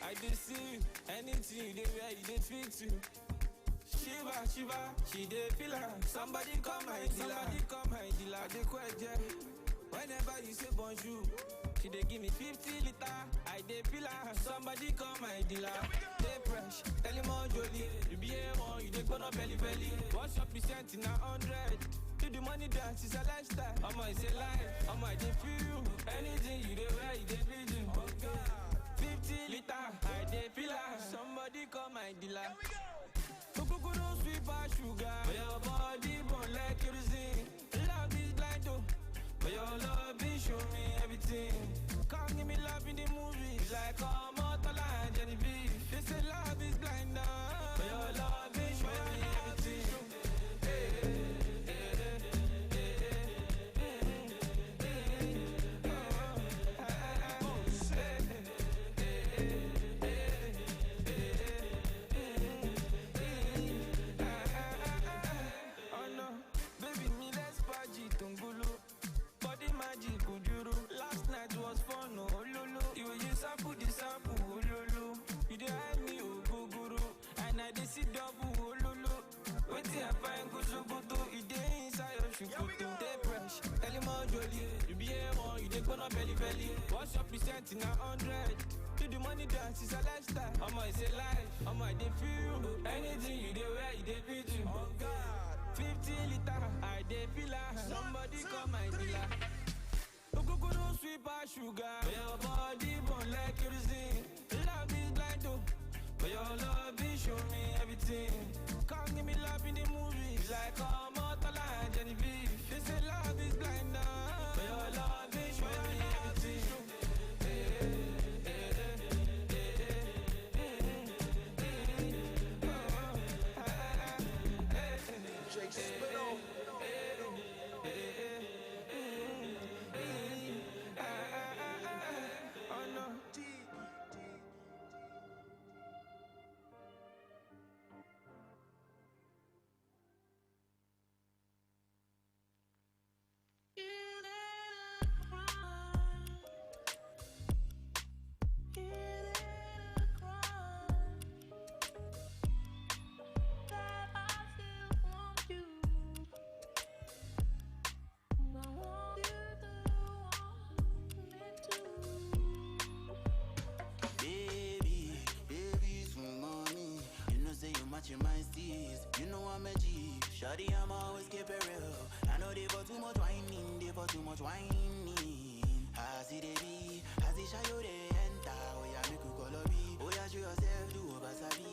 I dey see you. Anything you dey wear, you dey fit to. Shiva, Shiva, she dey feel her. Somebody come my dealer. Somebody come my dealer. I dey quite. Whenever you say bonjour, she dey give me 50 liter. I dey feel her. Somebody come my dealer. Dey fresh, tell him all jolly. You be A1, you dey go no belly belly. What's your percent in 100? Do the money dance, it's a lifestyle. It's a life. I dey feel you. Anything you dey wear, you dey feel you. 50 liter, I dey feel her. Somebody come my dealer. Kuku no sweet as sugar. But your body burn like kerosene. Love is blind though, but your love is show me everything. Come give me love in the movies like Motola and Genevieve. They say love is blind now, but your love is show me everything. What's your percent in 100? Do the money dance, it's a lifestyle. It's a life. I dey feel you. Anything you dey wear, you dey feel you. 50 liter, I dey feel her. Somebody come my dealer. Kuku no sweet as sugar. But your body burn like kerosene. Love is blind though, but your love is show me everything. Come give me love in the movies like Motola and Genevieve. They say love is blind now, but your love is show me everything. Drake spit on. Matching my steez, you know I'm a G. Shawty, I'm always keep it real. I know they for too much whining, they for too much whining. I see they be, I see shy you they enter. Oh yeah, make you call me. Oh yeah, show yourself, do over sabi.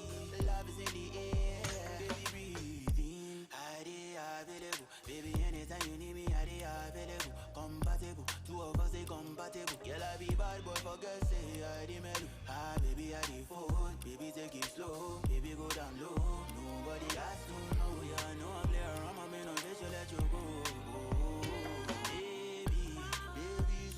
Love is in the air, baby breathe in. I dey available, baby anytime you need me, I dey available. Compatible, two of us they compatible. Girl I be bad boy for girls say I dey mellow. Ah baby I dey fold, baby take it slow, baby go down low. Nobody has to know, yeah, I know I play around, my man, they should let you go. Baby,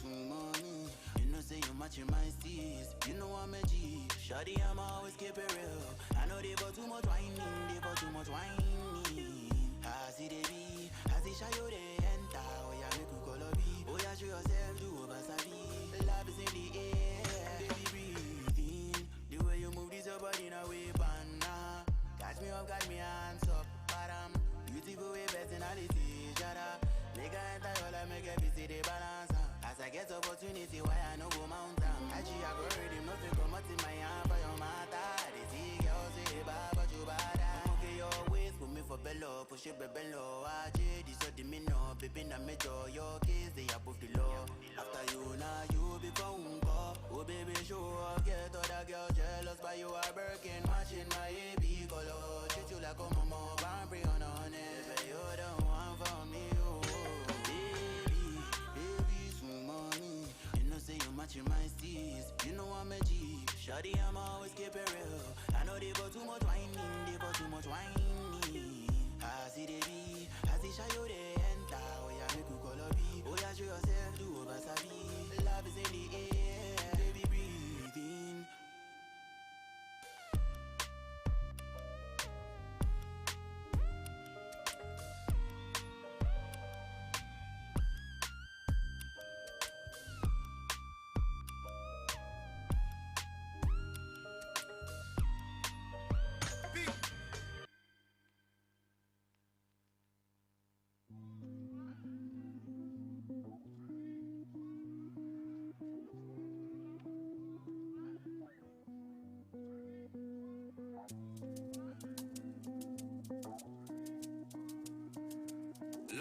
some money. You know, say you matching my steez. You know I'm a G. Shawty, I'm always keep it real. I know they for too much whining, they for too much whining. I see they be, I see shy you they enter. Oh yeah, make you call me. Oh yeah, show yourself, do over sabi. Love is in the air, baby breathe in. The way you move this your body in a way, banana. Catch me up, got me hands up, bottom. Beautiful way, personality, shut up. Make a enter all I make a busy the balance. As I get opportunity, why I no go mountain. Actually, I go ready, nothing come out in my hand for your matter. They see girls say, Baba, you bad. Okay, your waist, put me for bello, push it bello. AJ, this is the minnow, baby, na me jaw. Your kiss, they above the law. After you, now you become uncle. Oh, baby, show up, get other girls jealous by you are working, matching my AB color. Treat you like a mama, bambri on honey. But you're the one for me, oh. Baby, some money. You know, say you matching my steez. You know I'm a G. Shawty, I'm always keep it real. I know they for too much whining, they for too much whining. I see they be, I see shy you they enter. Oh yeah, make you call me. Oh yeah, show yourself, do over sabi. Love is in the air, baby breathe in.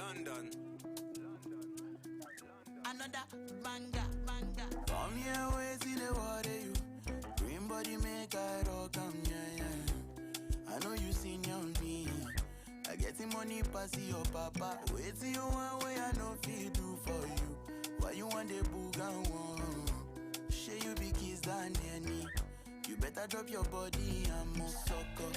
London. Another banger. From here, we see the water, you. Green body make I rock, yeah. I know you seen on me. I get the money pass your papa. Wait till you want way I know feel do for you. Why you want the boogan one? Share you be kiss than any. You better drop your body and move sucker.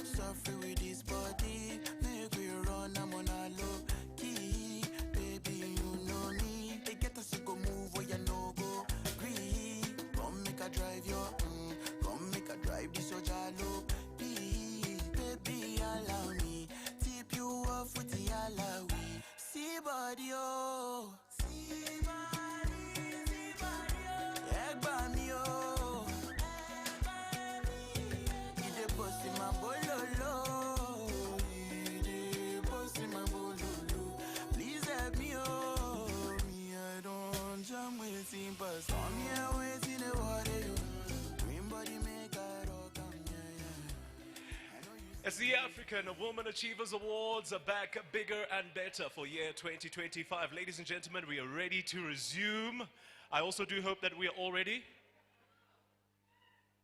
Suffer with this body. Make we run, I'm on a low key. Baby, you know me. They get us to go move where you no go. Green. Come make a drive your come make a drive this your jalo. Baby, allow me. Tip you off with the alawi. See body, oh. See body, oh. Egg by me, oh. He dey bust in my bololo. He dey bust in my bololo. Please help me, oh. Me, I don't jam waiting, but from here waiting the water, you. Green body make I rock, As the African Woman Achievers Awards are back bigger and better for year 2025. Ladies and gentlemen, we are ready to resume. I also do hope that we are all ready.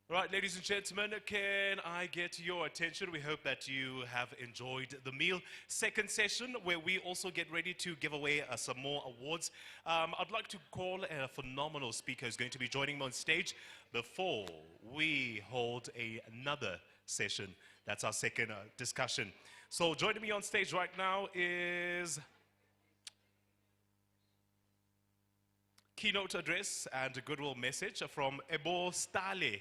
Right, ladies and gentlemen, can I get your attention? We hope that you have enjoyed the meal. Second session, where we also get ready to give away some more awards. I'd like to call a phenomenal speaker who's going to be joining me on stage before we hold another session. That's our second discussion. So joining me on stage right now is keynote address and a goodwill message from Ebo Stale.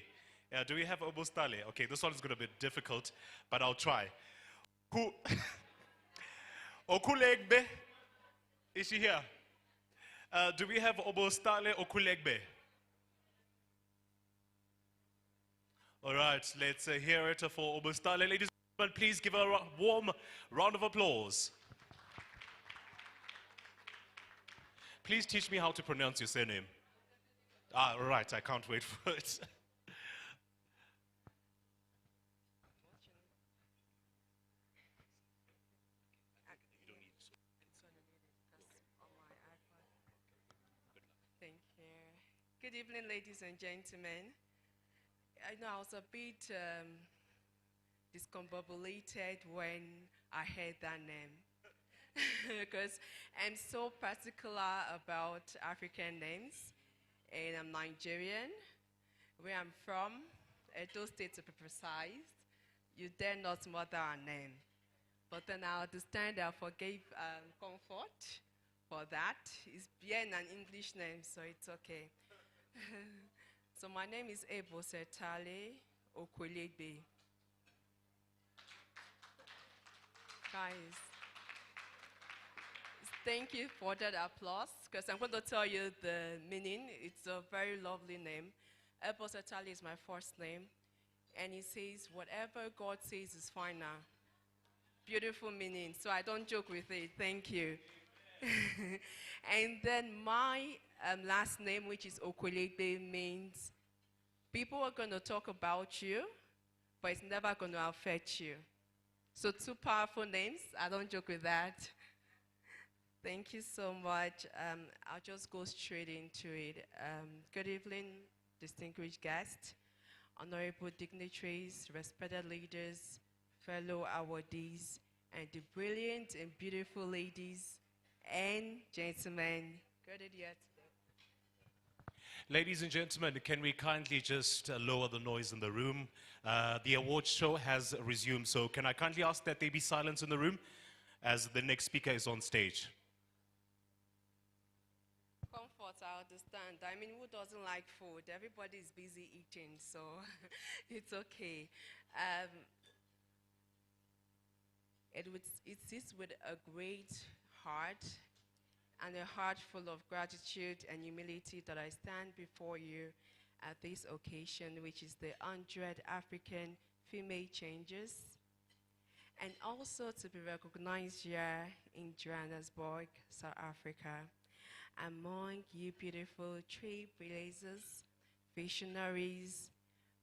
Do we have Ebo Stale? Okay, this one is going to be difficult, but I'll try. Okulegbe, is she here? Do we have Ebo Stale Okulegbe? All right, let's hear it for Obustale. Ladies and gentlemen, please give her a warm round of applause. Please teach me how to pronounce your surname. Ah, all right, I can't wait for it. Thank you. Good evening, ladies and gentlemen. I know I was a bit discombobulated when I heard that name because I'm so particular about African names, and I'm Nigerian. Where I'm from, Edo State to be precise, you dare not murder our name. But then I understand I forgave Comfort for that. It's bien an English name, so it's okay. So my name is Ebo Setale Okulegbe. Guys, thank you for that applause, because I'm going to tell you the meaning. It's a very lovely name. Ebo Setale is my first name, and it says, whatever God says is final. Beautiful meaning, so I don't joke with it. Thank you. And then my last name, which is Okulegbe, means people are going to talk about you, but it's never going to affect you. So 2 powerful names. I don't joke with that. Thank you so much. I'll just go straight into it. Good evening, distinguished guests, honorable dignitaries, respected leaders, fellow awardees, and the brilliant and beautiful ladies and gentlemen. Good idea today. Ladies and gentlemen, can we kindly just lower the noise in the room? The award show has resumed, so can I kindly ask that there be silence in the room as the next speaker is on stage? Comfort, I understand. I mean, who doesn't like food? Everybody's busy eating, so it's okay. It is with a great heart and a heart full of gratitude and humility that I stand before you at this occasion, which is the 100 African Female Changers, and also to be recognized here in Johannesburg, South Africa, among you beautiful trailblazers, visionaries,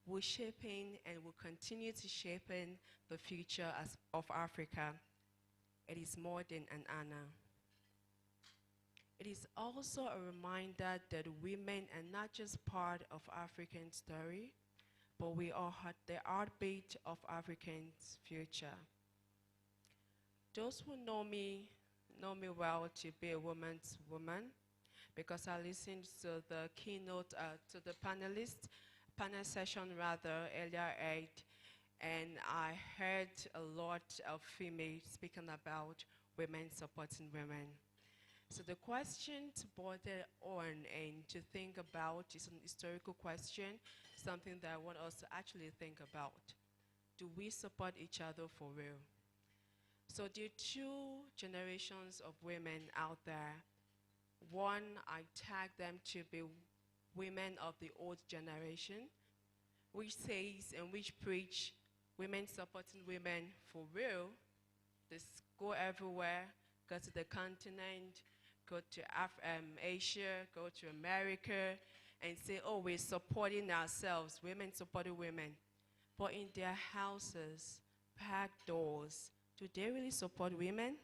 who are shaping and will continue to shape in the future of Africa. It is more than an honor. It is also a reminder that women are not just part of African story, but we are the heartbeat of African's future. Those who know me well to be a woman's woman, because I listened to the keynote, to the panel session rather, earlier and I heard a lot of females speaking about women supporting women. So the question to border on and to think about is an historical question, something that I want us to actually think about. Do we support each other for real? So there are two generations of women out there. One, I tag them to be women of the old generation, which says and which preach women supporting women for real. Just go everywhere, go to the continent, go to Asia, go to America, and say, oh, we're supporting ourselves, women supporting women. But in their houses, back doors, do they really support women?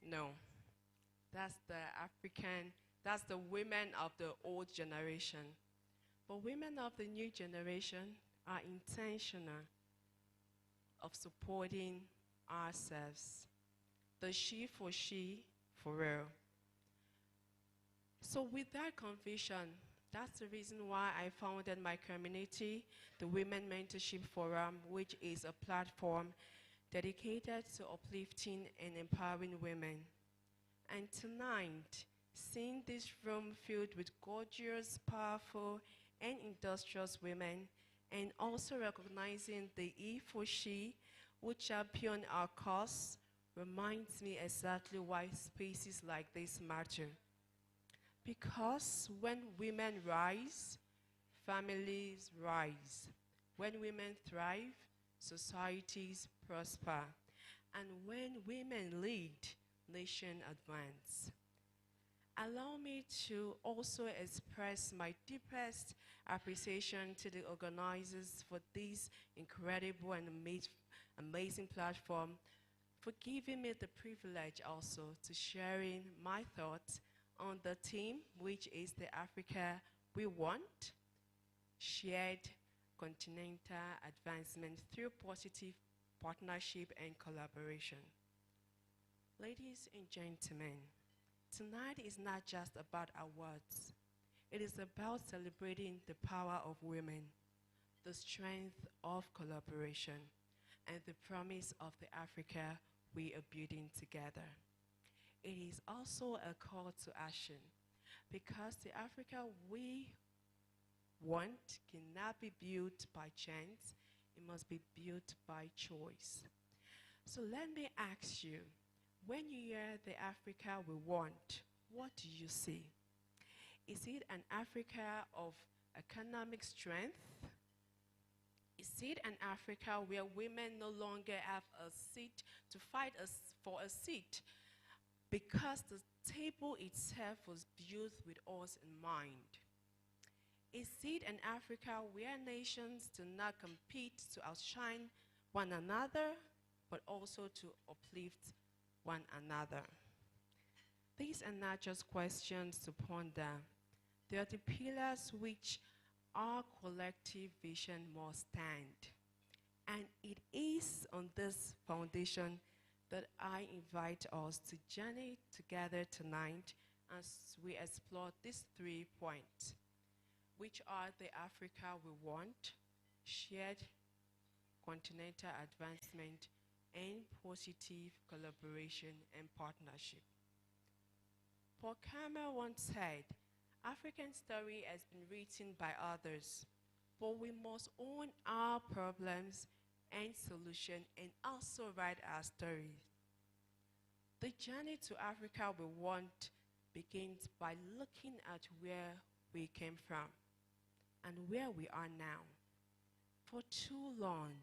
No. That's the women of the old generation. But women of the new generation are intentional of supporting ourselves. The she for real. So with that conviction, that's the reason why I founded my community, the Women Mentorship Forum, which is a platform dedicated to uplifting and empowering women. And tonight, seeing this room filled with gorgeous, powerful, and industrious women, and also recognizing the E for She, who champion our cause, reminds me exactly why spaces like this matter. Because when women rise, families rise. When women thrive, societies prosper. And when women lead, nations advance. Allow me to also express my deepest appreciation to the organizers for this incredible and amazing platform, for giving me the privilege also to sharing my thoughts on the theme, which is the Africa we want, shared continental advancement through positive partnership and collaboration. Ladies and gentlemen, tonight is not just about awards. It is about celebrating the power of women, the strength of collaboration, and the promise of the Africa we are building together. It is also a call to action, because the Africa we want cannot be built by chance, it must be built by choice. So let me ask you, when you hear the Africa we want, what do you see? Is it an Africa of economic strength? Is it an Africa where women no longer have a seat to fight for a seat, because the table itself was built with us in mind? Is it an Africa where nations do not compete to outshine one another, but also to uplift one another? These are not just questions to ponder. They are the pillars which our collective vision must stand. And it is on this foundation that I invite us to journey together tonight as we explore these 3 points, which are the Africa we want, shared continental advancement, and positive collaboration and partnership. Paul Kamer once said, African story has been written by others, but we must own our problems and solutions and also write our story. The journey to Africa we want begins by looking at where we came from and where we are now. For too long,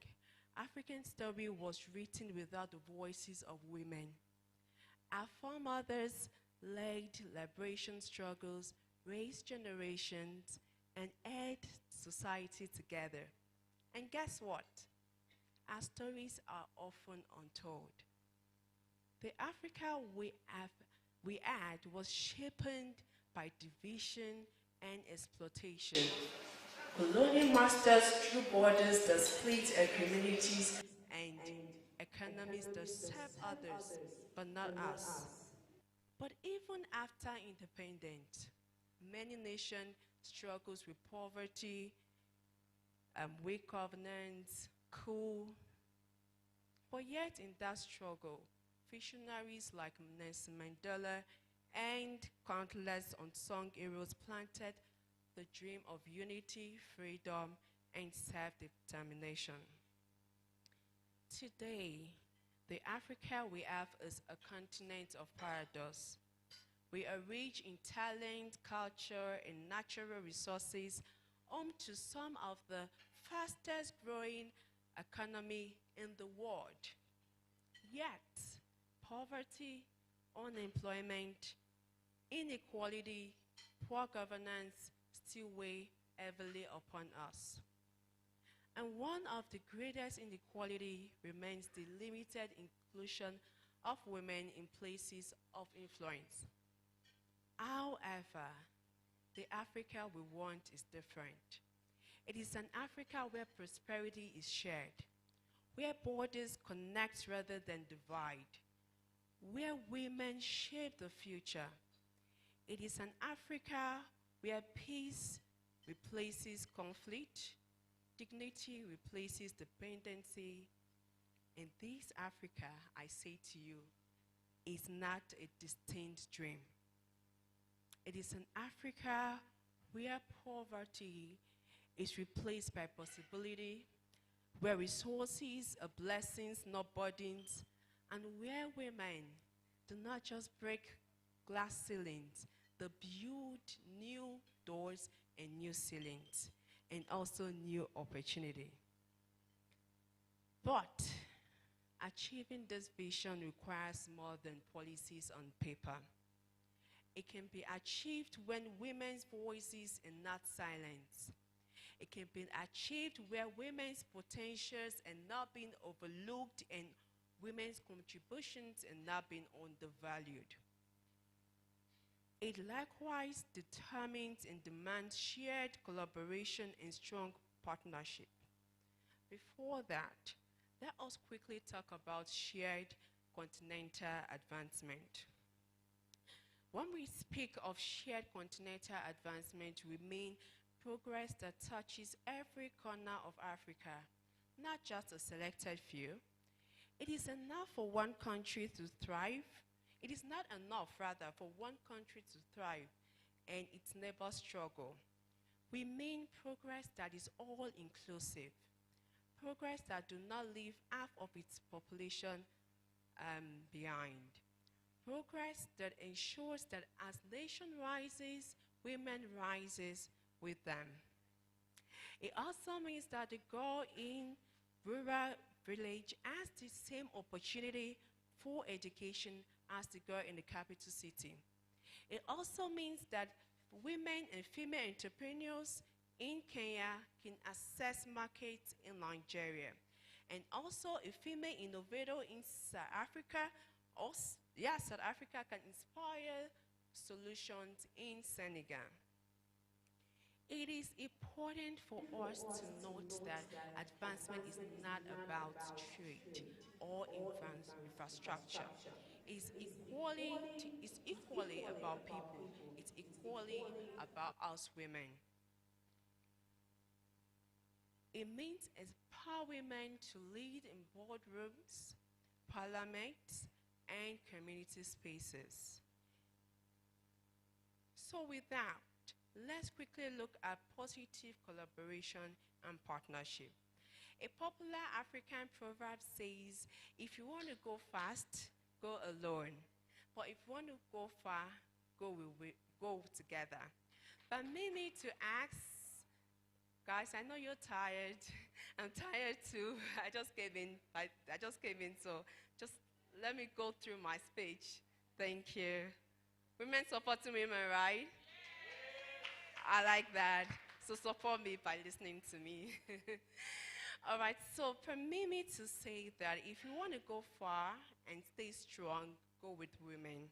African story was written without the voices of women. Our foremothers led liberation struggles, raised generations, and held society together. And guess what? our stories are often untold. The Africa we had was shaped by division and exploitation. Colonial masters drew borders that split communities and economies that serve others, but not us. But even after independence, many nations struggles with poverty, weak governance, coup. But yet in that struggle, visionaries like Nelson Mandela and countless unsung heroes planted the dream of unity, freedom, and self-determination. Today, the Africa we have is a continent of paradox. We are rich in talent, culture, and natural resources, home to some of the fastest growing economy in the world. Yet, poverty, unemployment, inequality, poor governance still weigh heavily upon us. And one of the greatest inequality remains the limited inclusion of women in places of influence. However, the Africa we want is different. It is an Africa where prosperity is shared, where borders connect rather than divide, where women shape the future. It is an Africa where peace replaces conflict, dignity replaces dependency. And this Africa, I say to you, is not a distant dream. It is an Africa where poverty is replaced by possibility, where resources are blessings, not burdens, and where women do not just break glass ceilings, they build new doors and new ceilings, and also new opportunity. But achieving this vision requires more than policies on paper. It can be achieved when women's voices are not silenced. It can be achieved where women's potentials are not being overlooked and women's contributions are not being undervalued. It likewise determines and demands shared collaboration and strong partnership. Before that, let us quickly talk about shared continental advancement. When we speak of shared continental advancement, we mean progress that touches every corner of Africa, not just a selected few. It is enough for one country to thrive. It is not enough, rather, for one country to thrive and its neighbors struggle. We mean progress that is all-inclusive, progress that do not leave half of its population behind, progress that ensures that as nation rises, women rises with them. It also means that the girl in rural village has the same opportunity for education as the girl in the capital city. It also means that women and female entrepreneurs in Kenya can access markets in Nigeria. And also a female innovator in South Africa, South Africa can inspire solutions in Senegal. It is important for us to note that advancement is not about trade or infrastructure. It's equally about people. It's equally about us women. It means empower women to lead in boardrooms, parliaments, and community spaces. So with that, let's quickly look at positive collaboration and partnership. A popular African proverb says, if you want to go fast, go alone. But if you want to go far, go together. But me need to ask, guys, I know you're tired. I'm tired too. I just came in, so just let me go through my speech. Thank you. Women supporting women, right? I like that. So support me by listening to me. All right, so permit me to say that if you want to go far and stay strong, go with women.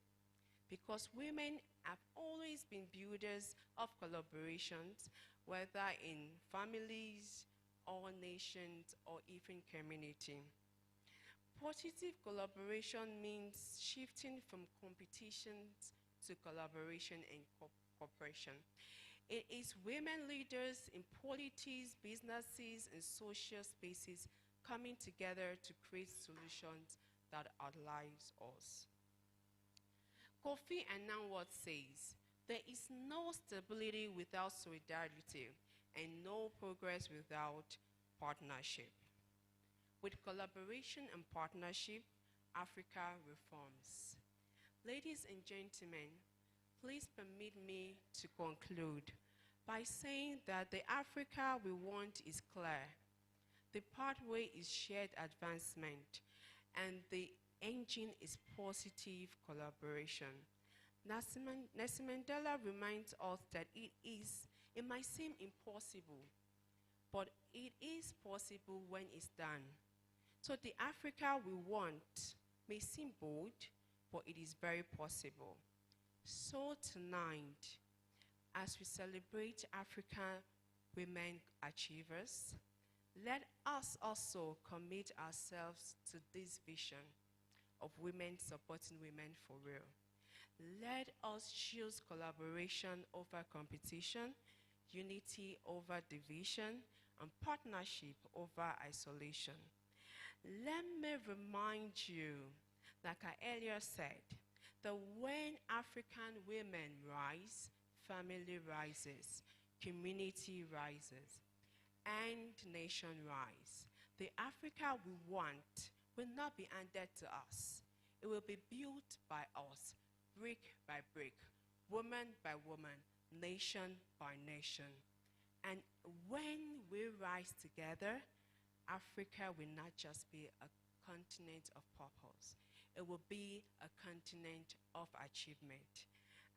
Because women have always been builders of collaborations, whether in families, or nations, or even community. Positive collaboration means shifting from competitions to collaboration and cooperation. It is women leaders in politics, businesses, and social spaces coming together to create solutions that outlives us. Kofi Annan Ward says, there is no stability without solidarity and no progress without partnership. With collaboration and partnership, Africa reforms. Ladies and gentlemen, please permit me to conclude by saying that the Africa we want is clear. The pathway is shared advancement, and the engine is positive collaboration. Nelson Mandela reminds us that it might seem impossible, but it is possible when it's done. So the Africa we want may seem bold, but it is very possible. So tonight, as we celebrate African women achievers, let us also commit ourselves to this vision of women supporting women for real. Let us choose collaboration over competition, unity over division, and partnership over isolation. Let me remind you, like I earlier said, that when African women rise, family rises, community rises, and nation rise. The Africa we want will not be handed to us. It will be built by us, brick by brick, woman by woman, nation by nation. And when we rise together, Africa will not just be a continent of purpose. It will be a continent of achievement.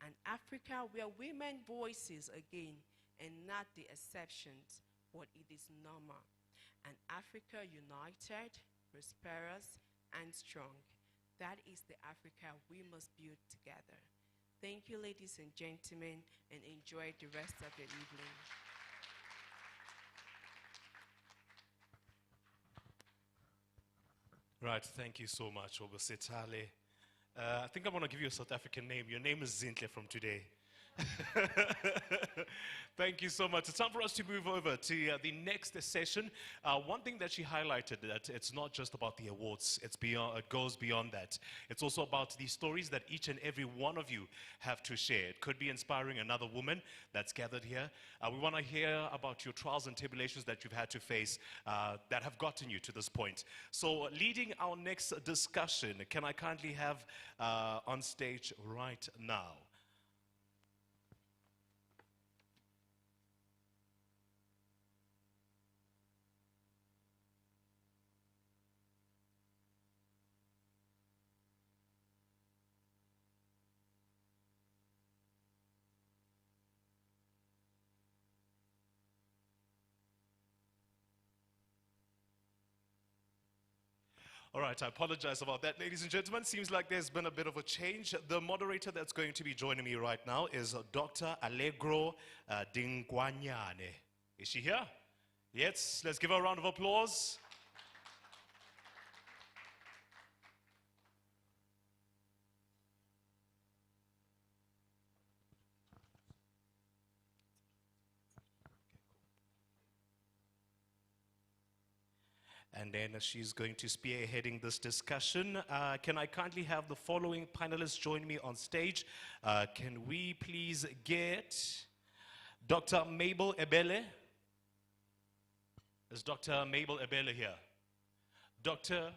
And Africa where women voices again and not the exceptions, but it is normal. And Africa united, prosperous, and strong. That is the Africa we must build together. Thank you, ladies and gentlemen, and enjoy the rest of your evening. Right, thank you so much, Obositale. I think I want to give you a South African name. Your name is Zintle from today. Thank you so much. It's time for us to move over to the next session. One thing that she highlighted, that it's not just about the awards. It's beyond. It goes beyond that. It's also about the stories that each and every one of you have to share. It could be inspiring another woman that's gathered here. We want to hear about your trials and tribulations that you've had to face that have gotten you to this point. So leading our next discussion, can I kindly have on stage right now All right, I apologize about that, ladies and gentlemen. Seems like there's been a bit of a change. The moderator that's going to be joining me right now is Dr. Allegro Dingwanyane. Is she here? Yes, let's give her a round of applause. And then she's going to spearheading this discussion. Can I kindly have the following panelists join me on stage? Can we please get Dr. Mabel Ebele? Is Dr. Mabel Ebele here? Dr.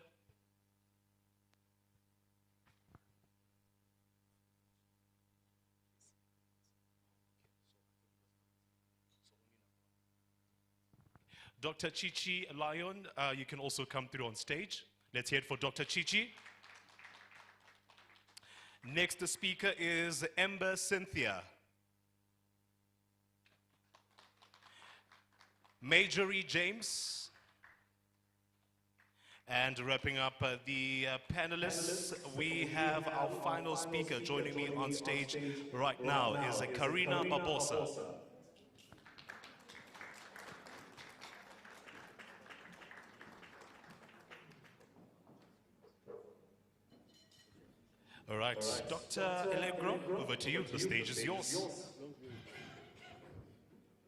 Dr. Chichi Lion, you can also come through on stage. Let's hear it for Dr. Chichi. Next speaker is Ember Cynthia. Majorie James. And wrapping up the panelists, we have our final speaker joining me on stage right now is Karina Barbosa. All right, Dr. Allegro, over to you. The stage is yours.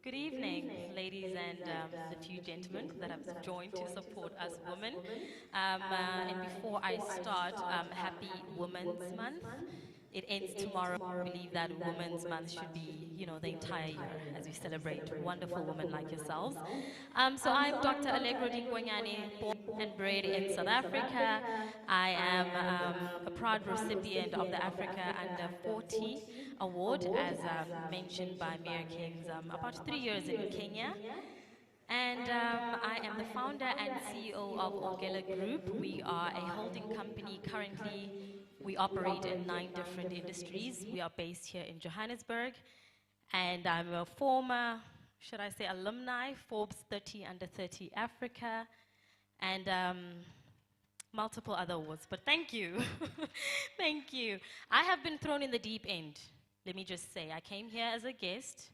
Good evening, ladies and the few gentlemen that have joined to support us women. And before I start, happy Women's Month. It ends tomorrow. I believe that Women's Month should be, the entire year as we celebrate wonderful women like yourselves. So I'm Dr. Allegro Dingwanyane, born and bred in South Africa. I am a proud recipient of the Africa Under 40 Award, as mentioned by Mayor Kings, about 3 years in Kenya. And I am the founder and CEO of Orgella Group. We are a holding company. Currently, we operate in 9 different industries. We are based here in Johannesburg. And I'm a former, should I say, alumni, Forbes 30 Under 30 Africa, and multiple other awards. But thank you. Thank you. I have been thrown in the deep end. Let me just say, I came here as a guest,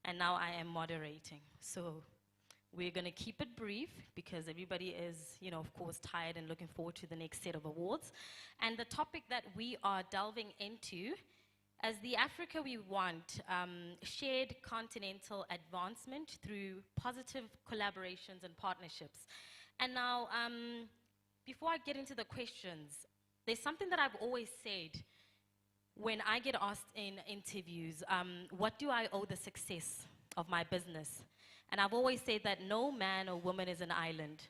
and now I am moderating. So we're going to keep it brief because everybody is, of course, tired and looking forward to the next set of awards. And the topic that we are delving into, as the Africa we want, shared continental advancement through positive collaborations and partnerships. And now, before I get into the questions, there's something that I've always said when I get asked in interviews, what do I owe the success of my business? And I've always said that no man or woman is an island.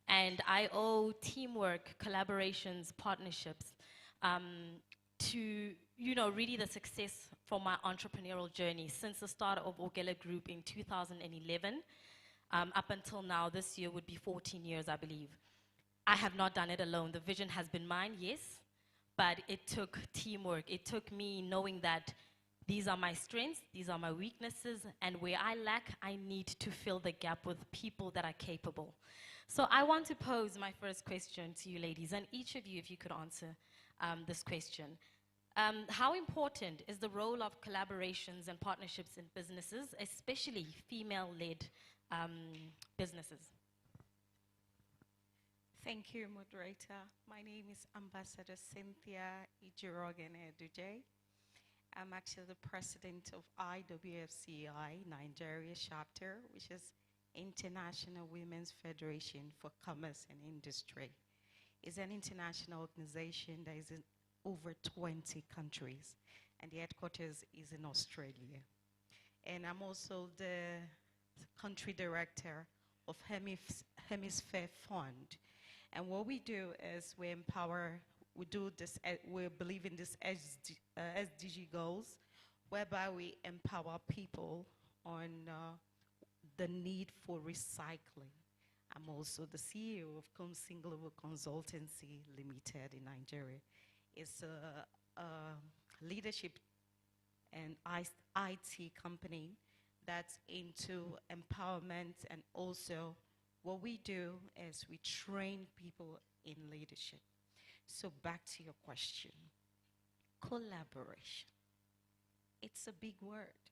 And I owe teamwork, collaborations, partnerships to, really the success for my entrepreneurial journey since the start of Orgella Group in 2011. Up until now, this year would be 14 years, I believe. I have not done it alone. The vision has been mine, yes, but it took teamwork. It took me knowing that these are my strengths, these are my weaknesses, and where I lack, I need to fill the gap with people that are capable. So I want to pose my first question to you ladies, and each of you, if you could answer this question. How important is the role of collaborations and partnerships in businesses, especially female-led businesses? Thank you, moderator. My name is Ambassador Cynthia Ijirogene Eduje. I'm actually the president of IWFCI Nigeria chapter, which is International Women's Federation for Commerce and Industry. It's an international organization that is in over 20 countries, and the headquarters is in Australia. And I'm also the country director of Hemisphere Fund. And what we do is we empower, we believe in this SDG goals, whereby we empower people on the need for recycling. I'm also the CEO of Comsing Global Consultancy Limited in Nigeria. It's a leadership and IT company that's into empowerment, and also what we do is we train people in leadership. So back to your question. Collaboration. It's a big word.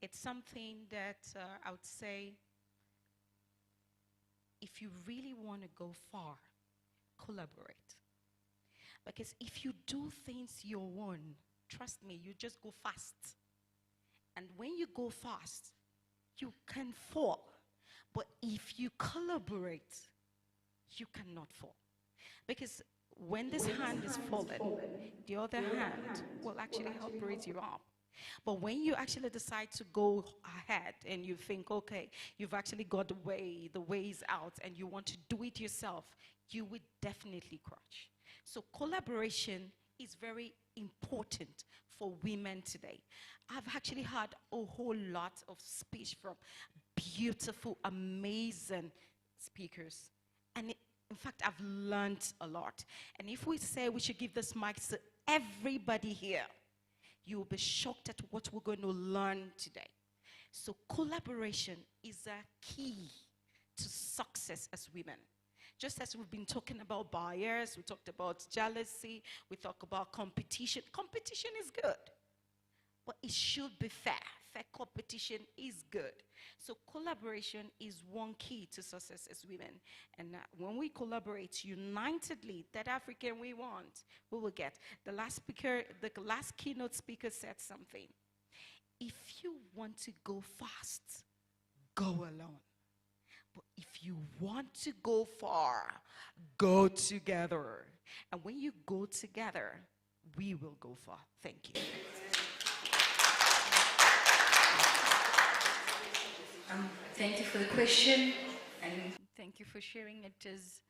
It's something that I would say, if you really want to go far, collaborate. Because if you do things your own, trust me, you just go fast. And when you go fast, you can fall. But if you collaborate, you cannot fall. Because when this hand is fallen, the other hand will actually help raise you up. But when you actually decide to go ahead and you think, okay, you've actually got the ways out, and you want to do it yourself, you would definitely crash. So collaboration is very important for women today. I've actually had a whole lot of speech from beautiful, amazing speakers. And in fact, I've learned a lot. And if we say we should give this mic to everybody here, you'll be shocked at what we're going to learn today. So collaboration is a key to success as women. Just as we've been talking about bias, we talked about jealousy, we talk about competition. Competition is good, but it should be fair. Fair competition is good. So collaboration is one key to success as women. And when we collaborate unitedly, that African we want, we will get. The last keynote speaker said something. If you want to go fast, go alone. But if you want to go far, go together. And when you go together, we will go far. Thank you. Thank you for the question, and thank you for sharing. It is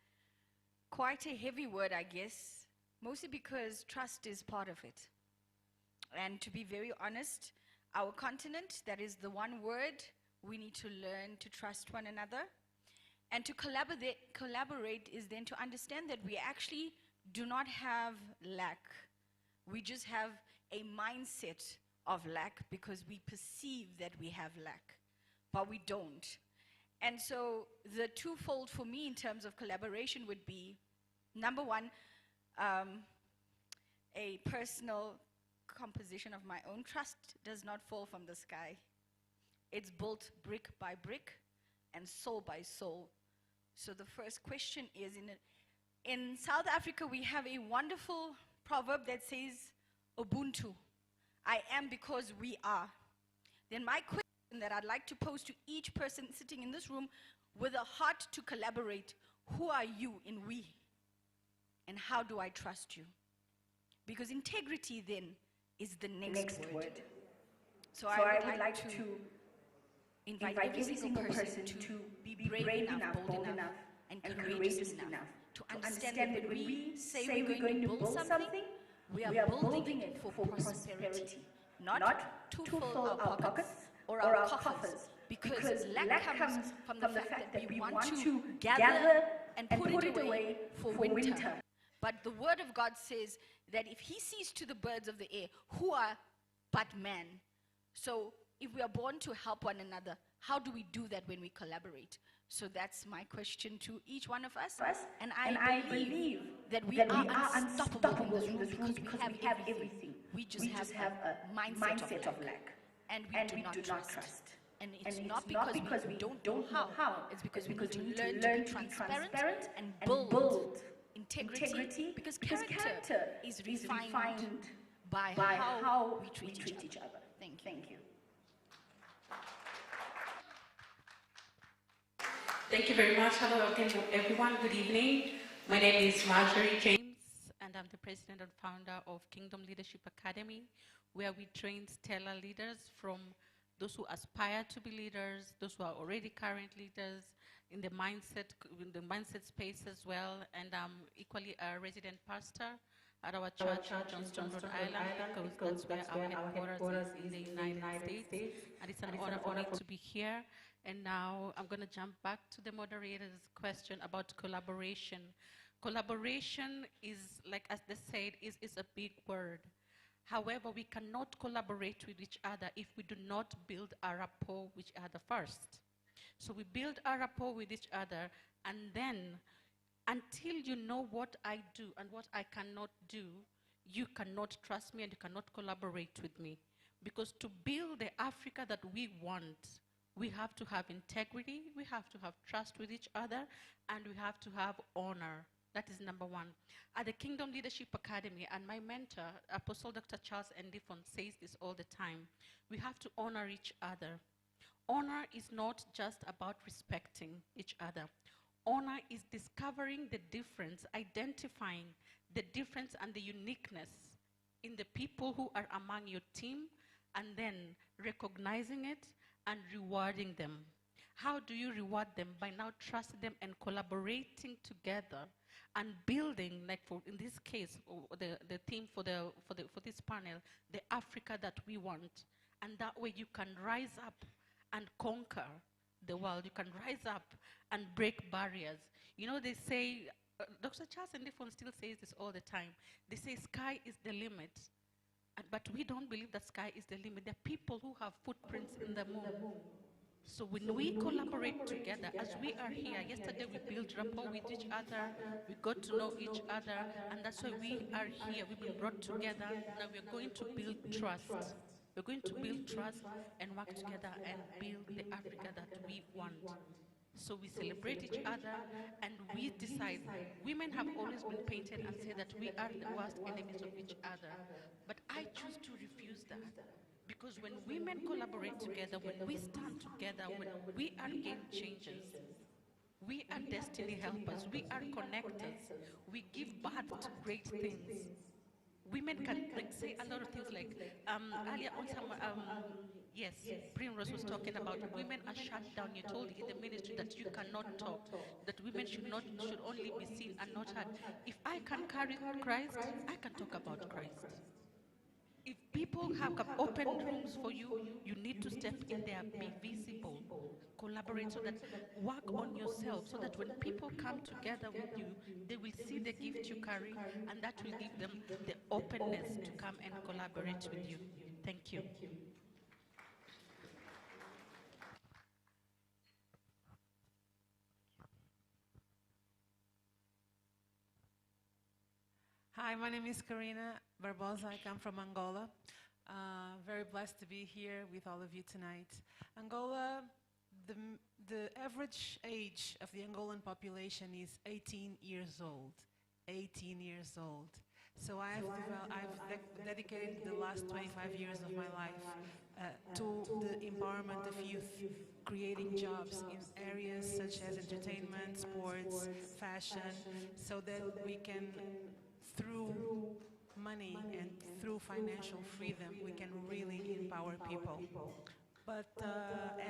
quite a heavy word, I guess, mostly because trust is part of it. And to be very honest, our continent, that is the one word, we need to learn to trust one another. And to collaborate is then to understand that we actually do not have lack. We just have a mindset of lack because we perceive that we have lack, but we don't. And so the twofold for me in terms of collaboration would be, number one, a personal composition of my own. Trust does not fall from the sky. It's built brick by brick and soul by soul. So the first question is, in South Africa, we have a wonderful proverb that says, Ubuntu, I am because we are. Then my question that I'd like to pose to each person sitting in this room with a heart to collaborate, who are you in we? And how do I trust you? Because integrity then is the next word. So I would like to invite every single person to be brave enough, bold enough, and courageous enough to understand that when we say we're going to build something, we are building it for prosperity, not to fill our pockets or our coffers, because lack comes from the fact that we want to gather and put it away for winter. But the word of God says that if he sees to the birds of the air, who are but man? So if we are born to help one another, how do we do that when we collaborate? So that's my question to each one of us. And I believe that we are unstoppable in this room because we have everything. We just have a mindset of lack. And we do not trust. And it's not because we don't know how. It's because we need to learn to be transparent and build integrity, because character is refined by how we treat each other. Thank you. Thank you very much. Hello again, everyone. Good evening. My name is Marjorie James, and I'm the president and founder of Kingdom Leadership Academy, where we train stellar leaders, from those who aspire to be leaders, those who are already current leaders, in the mindset space as well. And I'm equally a resident pastor at our church in Johnston, Rhode Island, because that's where our headquarters is in the United States. And it's an honor for me to be here. And now I'm going to jump back to the moderator's question about collaboration. Collaboration is, like as they said, is a big word. However, we cannot collaborate with each other if we do not build a rapport with each other first. So we build a rapport with each other, and then until you know what I do and what I cannot do, you cannot trust me and you cannot collaborate with me. Because to build the Africa that we want, we have to have integrity, we have to have trust with each other, and we have to have honor. That is number one. At the Kingdom Leadership Academy, and my mentor, Apostle Dr. Charles Ndifon, says this all the time, we have to honor each other. Honor is not just about respecting each other. Honor is discovering the difference, identifying the difference and the uniqueness in the people who are among your team, and then recognizing it and rewarding them. How do you reward them? By now trusting them and collaborating together and building, like in this case, the theme for this panel, the Africa that we want. And that way you can rise up and conquer the world. You can rise up and break barriers. You know, they say, Dr. Charles Ndifon still says this all the time. They say sky is the limit. But we don't believe that sky is the limit. There are people who have footprints in the moon. So when we collaborate together, as we are here, yesterday we built rapport with each other, we got to know each other, and that's why we are here. We've been brought together. Now we're going to build trust. We're going to build trust and work together and build the Africa that we want. So we celebrate each other and we decide. Women have always been painted and said that we are the worst enemies of each other. But I choose to refuse that. Because when women collaborate together, when we stand together, when we are game changers, we are destiny helpers, we are connectors, we give birth to great things. Women can say a lot of things like, earlier on, yes, Primrose was talking about women are shut down. You told in the ministry that you cannot talk, that women should only be seen and not heard. If I can carry Christ, I can talk about Christ. If people have open rooms for you, you need to step in there, be visible, collaborate, so that work on yourself, so that when people come together with you, they will see the gift you carry, and that will give them the openness to come and collaborate with you. Thank you. Hi, my name is Karina Barbosa. I come from Angola. Very blessed to be here with all of you tonight. Angola, the average age of the Angolan population is 18 years old. 18 years old. So I've dedicated the last 25 years of my life to the empowerment of youth, creating jobs in areas such as entertainment, sports, fashion, so that we can, through money and through financial freedom, we can really empower people. But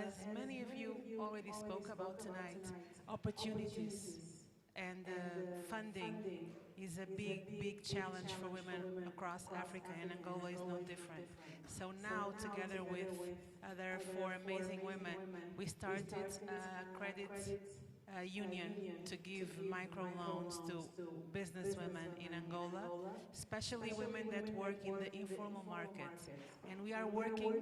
as many of you already spoke about tonight, opportunities and funding is a big challenge for women across Africa, and Angola is no different. So now, together with other 4 amazing women, we started a credit union to give microloans to businesswomen in Angola, especially women that work in the informal market. And we are working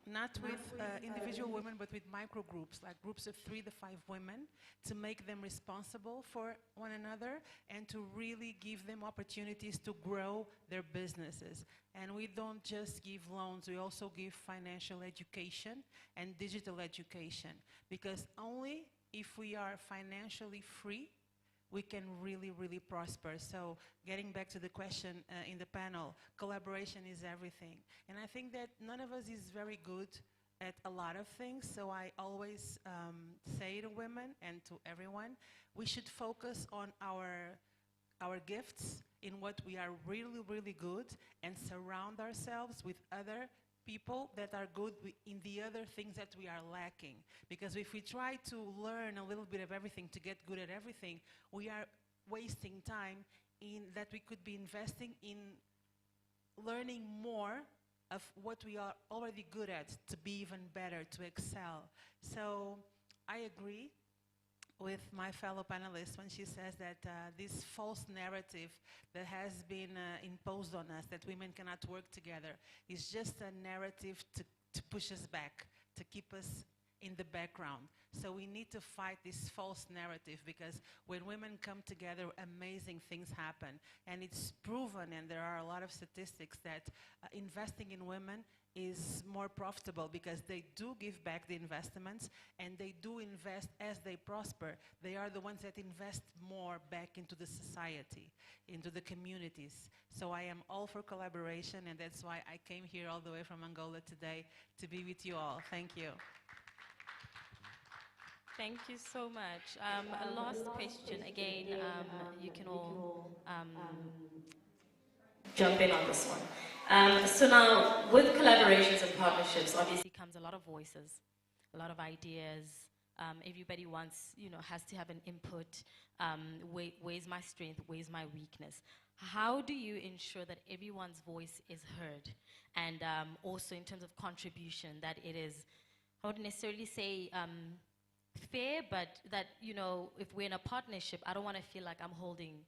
not with individual women, but with micro groups, like groups of 3 to 5 women, to make them responsible for one another and to really give them opportunities to grow their businesses. And we don't just give loans, we also give financial education and digital education, because only if we are financially free, we can really prosper. So getting back to the question in the panel, collaboration is everything. And I think that none of us is very good at a lot of things, so I always say to women and to everyone, we should focus on our gifts, in what we are really good, and surround ourselves with other people that are good in the other things that we are lacking. Because if we try to learn a little bit of everything to get good at everything, we are wasting time in that we could be investing in learning more of what we are already good at to be even better, to excel. So I agree with my fellow panelists when she says that this false narrative that has been imposed on us, that women cannot work together, is just a narrative to push us back, to keep us in the background. So we need to fight this false narrative, because when women come together, amazing things happen. And it's proven, and there are a lot of statistics, that investing in women is more profitable, because they do give back the investments and they do invest as they prosper. They are the ones that invest more back into the society, into the communities. So I am all for collaboration, and that's why I came here all the way from Angola today to be with you all. Thank you. Thank you so much. A last question. Again, you can all jump in on this one. So now, with collaborations and partnerships, obviously comes a lot of voices, a lot of ideas. Everybody wants, has to have an input. Where's my strength? Where's my weakness? How do you ensure that everyone's voice is heard? And also in terms of contribution, that it is, I wouldn't necessarily say fair, but that, if we're in a partnership, I don't want to feel like I'm holding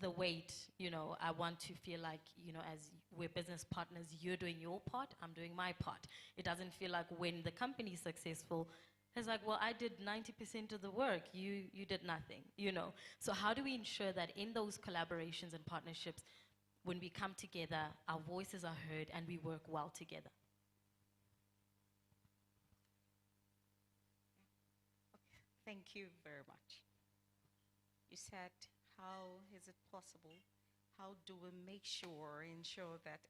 the weight, you know, I want to feel like, you know, as we're business partners, you're doing your part, I'm doing my part. It doesn't feel like when the company is successful, it's like, well, I did 90% of the work, you did nothing, you know. So how do we ensure that in those collaborations and partnerships, when we come together, our voices are heard and we work well together? Thank you very much. You said, how is it possible? How do we ensure that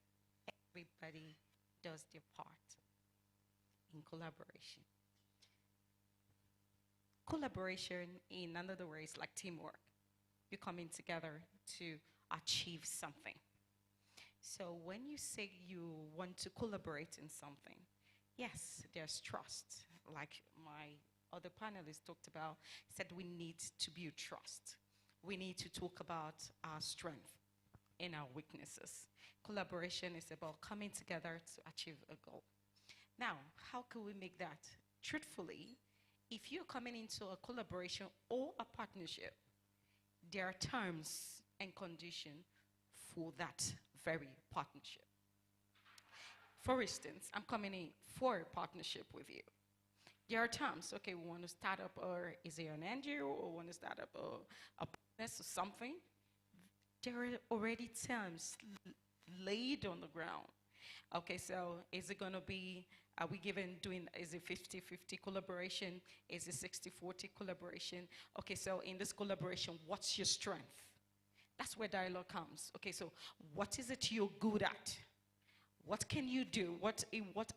everybody does their part in collaboration? Collaboration, in another way, is like teamwork. You're coming together to achieve something. So when you say you want to collaborate in something, yes, there's trust. Like my other panelists talked about, said we need to build trust. We need to talk about our strength and our weaknesses. Collaboration is about coming together to achieve a goal. Now, how can we make that? Truthfully, if you're coming into a collaboration or a partnership, there are terms and conditions for that very partnership. For instance, I'm coming in for a partnership with you. There are terms, okay, we want to start up, or is it an NGO, or want to start up a business or something? There are already terms laid on the ground. Okay, so is it going to be, are we is it 50-50 collaboration? Is it 60-40 collaboration? Okay, so in this collaboration, what's your strength? That's where dialogue comes. Okay, so what is it you're good at? What can you do? What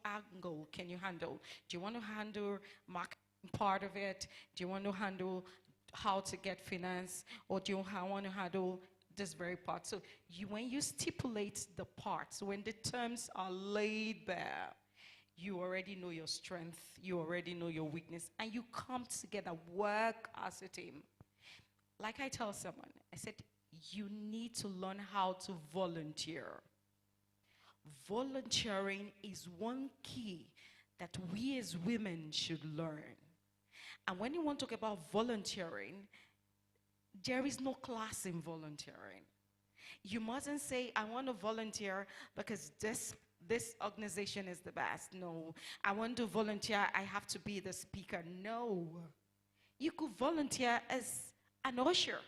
angle can you handle? Do you want to handle marketing part of it? Do you want to handle how to get finance? Or do you want to handle this very part? So when you stipulate the parts, when the terms are laid bare, you already know your strength, you already know your weakness, and you come together, work as a team. Like I tell someone, I said, you need to learn how to volunteer. Volunteering is one key that we as women should learn. And when you want to talk about volunteering, there is no class in volunteering. You mustn't say, I want to volunteer because this organization is the best. No. I want to volunteer, I have to be the speaker. No. You could volunteer as an usher.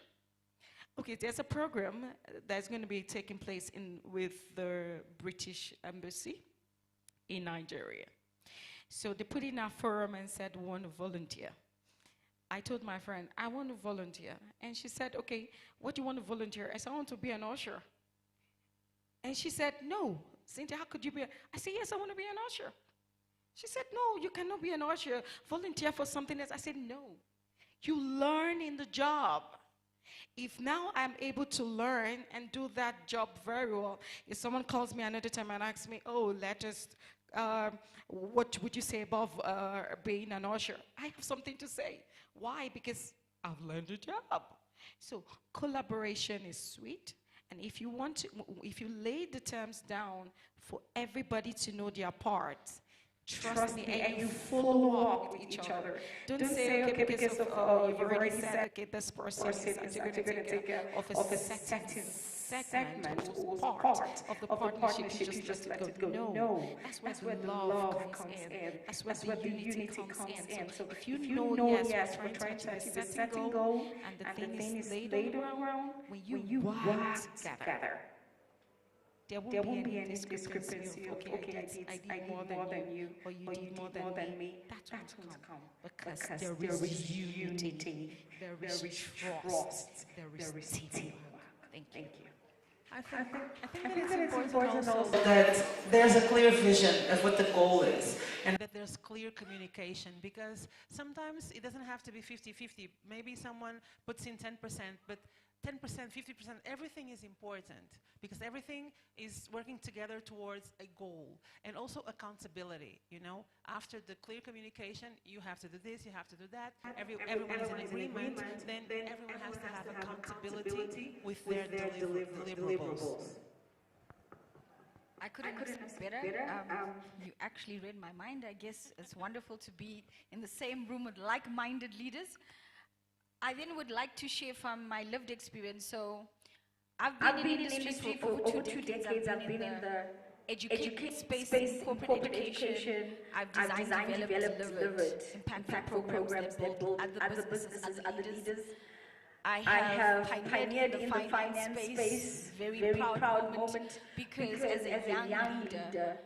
Okay, there's a program that's going to be taking place with the British Embassy in Nigeria. So they put in a forum and said, we want to volunteer. I told my friend, I want to volunteer. And she said, okay, what do you want to volunteer? I said, I want to be an usher. And she said, no, Cynthia, how could you be I said, yes, I want to be an usher. She said, no, you cannot be an usher. Volunteer for something else. I said, no. You learn in the job. If now I'm able to learn and do that job very well, if someone calls me another time and asks me, oh, what would you say about being an usher? I have something to say. Why? Because I've learned the job. So collaboration is sweet. And if you lay the terms down for everybody to know their part, trust me, and you follow up with each other. Don't say, okay, because of, you've already said, okay, this person is going to take care of a certain segment or part of the partnership, you just let it go. No, that's where the love comes in. That's where the unity comes in. So if you know, yes, we're trying to achieve a certain goal, and the thing is laid on the ground, when you work together, there won't be any discrepancy of, okay, I did more than you, or you did more than me. That won't come. Because there is unity, there is trust, there is teamwork. Thank you. I think that it's important also that there's a clear vision of what the goal is, and that there's clear communication, because sometimes it doesn't have to be 50-50. Maybe someone puts in 10%, but 10%, 50%, everything is important, because everything is working together towards a goal. And also accountability, you know. After the clear communication, you have to do this, you have to do that. Everyone is in agreement, then everyone has to have accountability with their deliverables. I couldn't express better. You actually read my mind. I guess it's wonderful to be in the same room with like-minded leaders. I then would like to share from my lived experience. So I've been in the industry for over 2 decades. I've been in the education space, in corporate education. I've designed, developed, delivered impactful programs that build other businesses, other leaders. I have pioneered in the finance space, very proud moment, because as a young leader,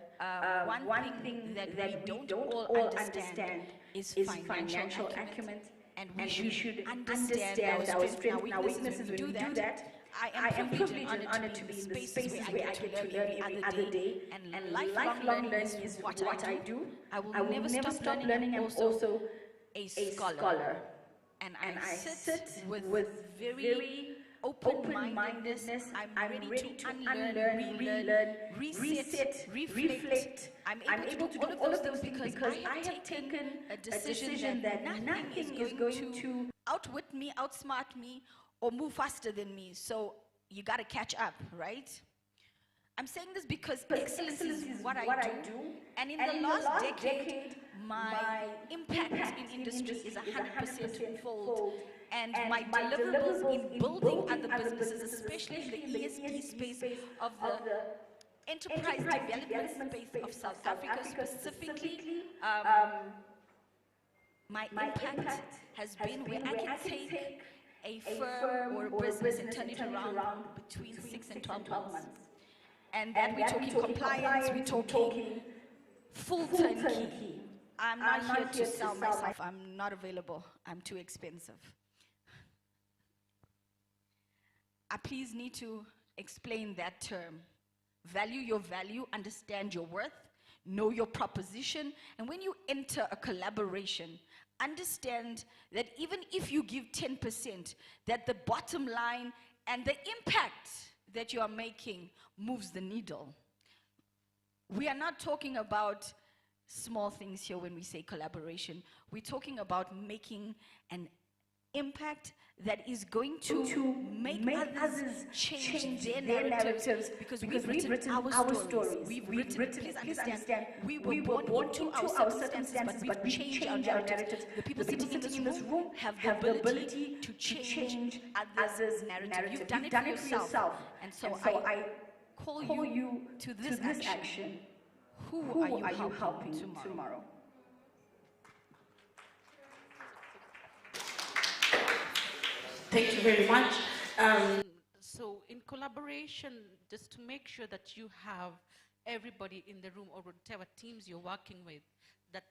one thing that we don't all understand is financial acumen, and we should understand our strengths and our weaknesses. When we do that, I am privileged and honored to be in the spaces where I get to learn every other day, and lifelong learning is what I do. I will never stop learning. I'm also a scholar. And I sit with very open-mindedness. I'm ready to unlearn, relearn, reset, reflect. I'm able to do all of those things because I have taken a decision that nothing is going to outwit me, outsmart me, or move faster than me. So you got to catch up, right? I'm saying this because excellence is what I do. And in the last decade, my impact in industry is 100% fold. And my deliverables in building other businesses, especially in the ESG space of the enterprise development space of South Africa specifically, my impact has been where I can take a firm or a business and turn it around between 6 and 12 months. And then we're talking compliance, we're talking full turnkey. I'm not here to sell myself. I'm not available. I'm too expensive. I please need to explain that term. Value your value, understand your worth, know your proposition, and when you enter a collaboration, understand that even if you give 10%, that the bottom line and the impact that you are making moves the needle. We are not talking about small things here when we say collaboration. We're talking about making an impact that is going to make others change their narratives because we've written our stories. We've written, please understand, we were born into our circumstances, but we've changed our narratives. The people sitting in this room have the ability to change others' narrative. You've done it for yourself. And so I call you to this action. Who are you helping tomorrow? Thank you very much. So in collaboration, just to make sure that you have everybody in the room or whatever teams you're working with, that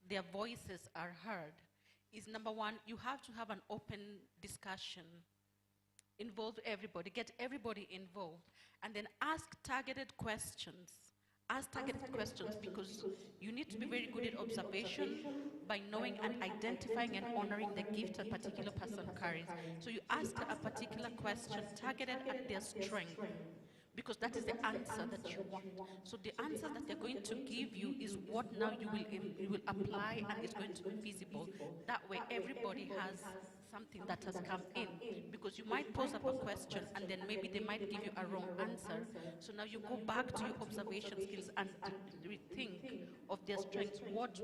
their voices are heard, is number one, you have to have an open discussion. Involve everybody, get everybody involved, and then ask targeted questions. Ask targeted questions because you need to be very good at observation by knowing and identifying and honoring the gift a particular person carries. So you ask a particular question targeted at their strength because that is the answer that you want. So the answer that they're going to give you is what now you will apply and it's going to be feasible. That way everybody has something that has come in, because you might pose up a question and then maybe they might give you a wrong answer. So now you go back to your observation skills and rethink of their strengths. What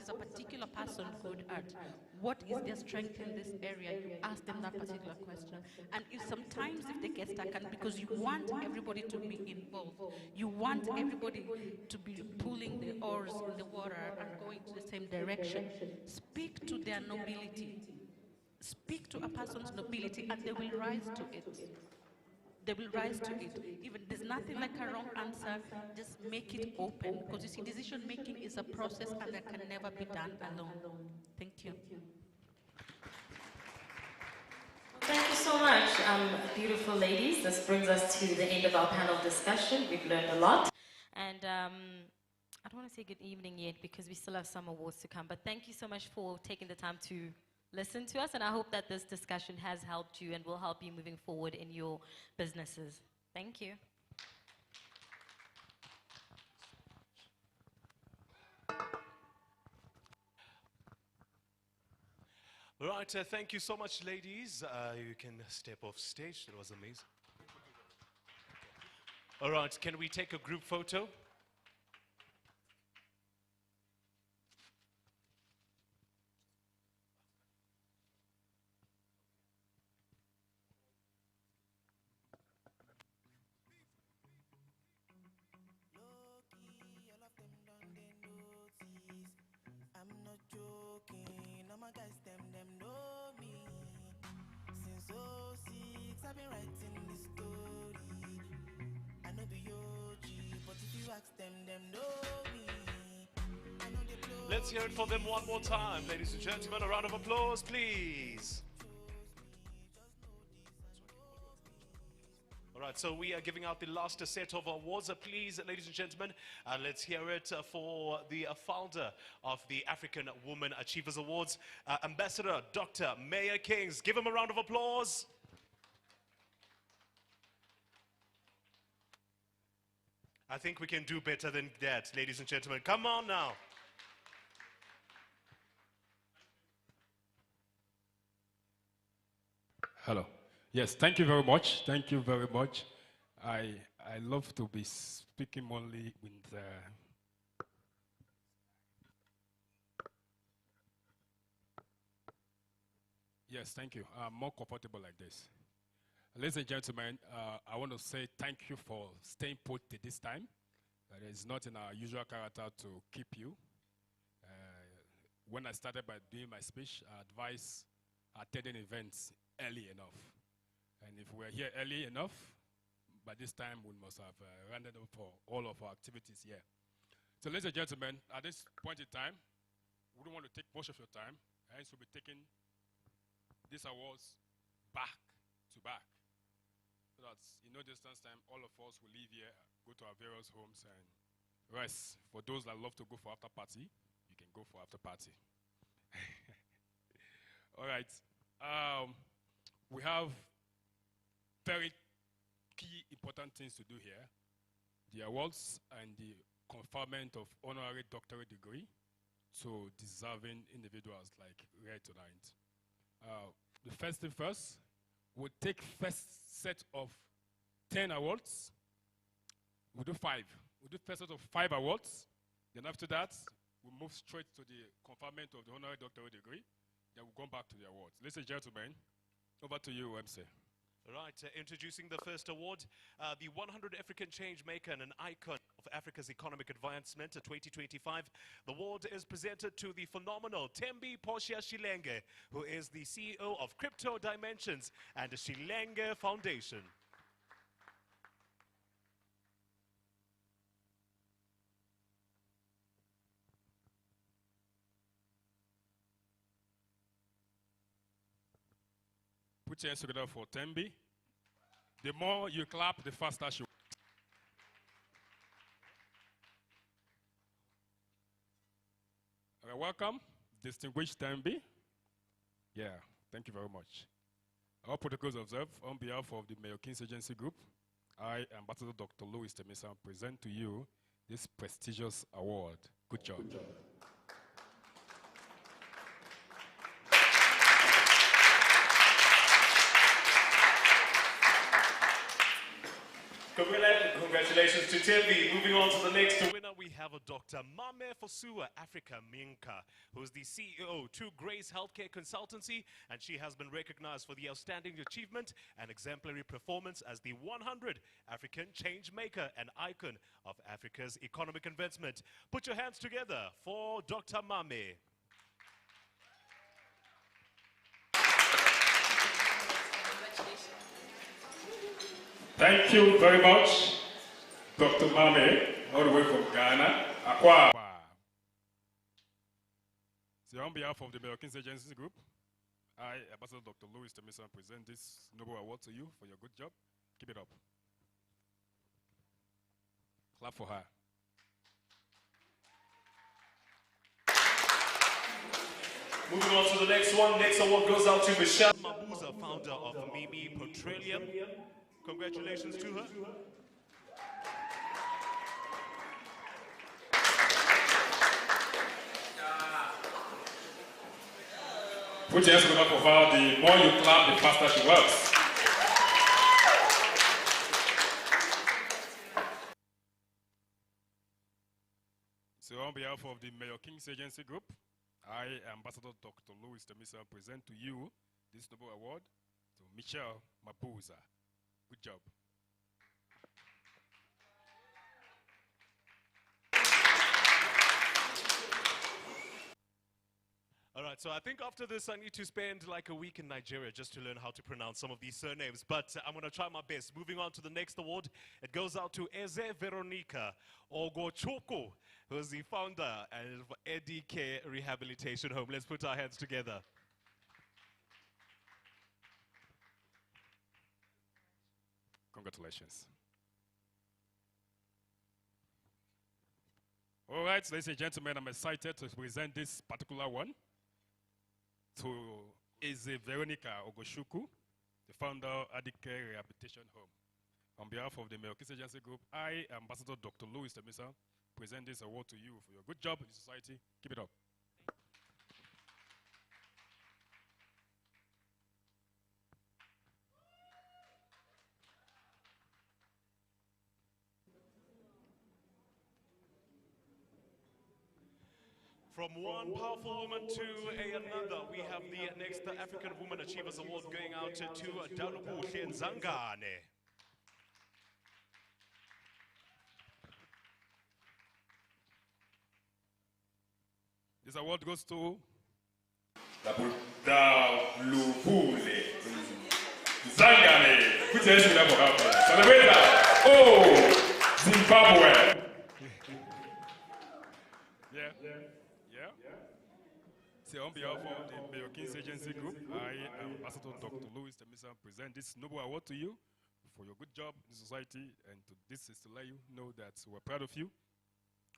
is a particular person good at? What is their strength in this area? You ask them that particular question. And if sometimes if they get stuck, and because you want everybody to be involved, you want everybody to be pulling the oars in the water and going to the same direction, speak to their nobility. Speak to a person's nobility and they will rise to it. They will rise to it. Even there's nothing like a wrong answer, just make it open. Because you see, decision making is a process and that can never be done alone. Thank you. Thank you so much, beautiful ladies. This brings us to the end of our panel discussion. We've learned a lot. And I don't want to say good evening yet because we still have some awards to come. But thank you so much for taking the time to listen to us, and I hope that this discussion has helped you and will help you moving forward in your businesses. Thank you. All right, thank you so much, ladies. You can step off stage. That was amazing. All right, can we take a group photo? been writing this story. I know be OG, but if you ask them know me. I know they blow. Let's hear it for them one more time, ladies and gentlemen. A round of applause, please. All right, so we are giving out the last set of awards. Please, ladies and gentlemen, let's hear it for the founder of the African Women Achievers Awards, Ambassador Dr. Maya Kings. Give him a round of applause. I think we can do better than that, ladies and gentlemen. Come on now. Hello. Yes, thank you very much. Thank you very much. I love to be speaking only with Yes, thank you. I'm more comfortable like this. Ladies and gentlemen, I want to say thank you for staying put at this time. It is not in our usual character to keep you. When I started by doing my speech, I advised attending events early enough. And if we're here early enough, by this time we must have rounded up for all of our activities here. So ladies and gentlemen, at this point in time, we don't want to take much of your time, hence we'll be taking these awards back to back. So that in no distance time, all of us will leave here, go to our various homes and rest. For those that love to go for after party, you can go for after party. All right. We have very key important things to do here. The awards and the conferment of honorary doctorate degree to deserving individuals like here tonight. The first thing first, we'll take first set of 10 awards. We'll do 5. We'll do first set of 5 awards. Then after that, we'll move straight to the conferment of the honorary doctorate degree. Then we'll go back to the awards. Ladies and gentlemen, over to you, MC. Right, introducing the first award, the 100 African Change Maker and an icon of Africa's economic advancement 2025. The award is presented to the phenomenal Thembi Portia Shilenge, who is the CEO of Crypto Dimensions and the Shilenge Foundation. Put your hands together for Thembi. The more you clap, the faster she. Welcome, distinguished Thembi. Yeah, thank you very much. All protocols observed. On behalf of the Mayor Kings Agency Group, I, Ambassador Dr. Louis Temisa, present to you this prestigious award. Good job. Good job. Congratulations to Thembi. Moving on to the next winner, we have a Dr. Mame Fosua Africa Minka, who is the CEO to Grace Healthcare Consultancy, and she has been recognized for the outstanding achievement and exemplary performance as the 100 African Change Maker and icon of Africa's economic advancement. Put your hands together for Dr. Mame. Thank you very much, Dr. Mame, all the way from Ghana, Accra. So on behalf of the Mayor Kings Agency Group, I, Ambassador Dr. Louis Temisa, present this noble award to you for your good job. Keep it up. Clap for her. Moving on to the next one. Next award goes out to Michelle Mabuza, founder of Mimi Petroleum. Congratulations to her. Put your hands together for her. The more you clap, the faster she works. So on behalf of the Mayor Kings Agency Group, I, Ambassador Dr. Louis Temisa, present to you this noble award to Michelle Mabuza. Good job. All right, So I think after this, I need to spend like a week in Nigeria just to learn how to pronounce some of these surnames. But I'm going to try my best. Moving on to the next award, it goes out to Eze Veronica Ogochoko, who's the founder of Eddie Care Rehabilitation Home. Let's put our hands together. Congratulations. All right, ladies and gentlemen, I'm excited to present this particular one to Eze Veronica Ogoshuku, the founder of Adike Rehabilitation Home. On behalf of the Melkis Agency Group, I, Ambassador Dr. Louis Temisa, present this award to you for your good job in society. Keep it up. From one powerful woman to another, we have the next African Woman Achievers Award going out to Dalubu Shenzangane. This award goes to Dalubule Zangane. Put your hands together for her. Celebrate that. Oh, Zimbabwe. Yeah. So on behalf of the Mayor Kings Agency Group, I, Ambassador Dr. Louis Temisa, present this noble award to you for your good job in society, and this is to let you know that we're proud of you.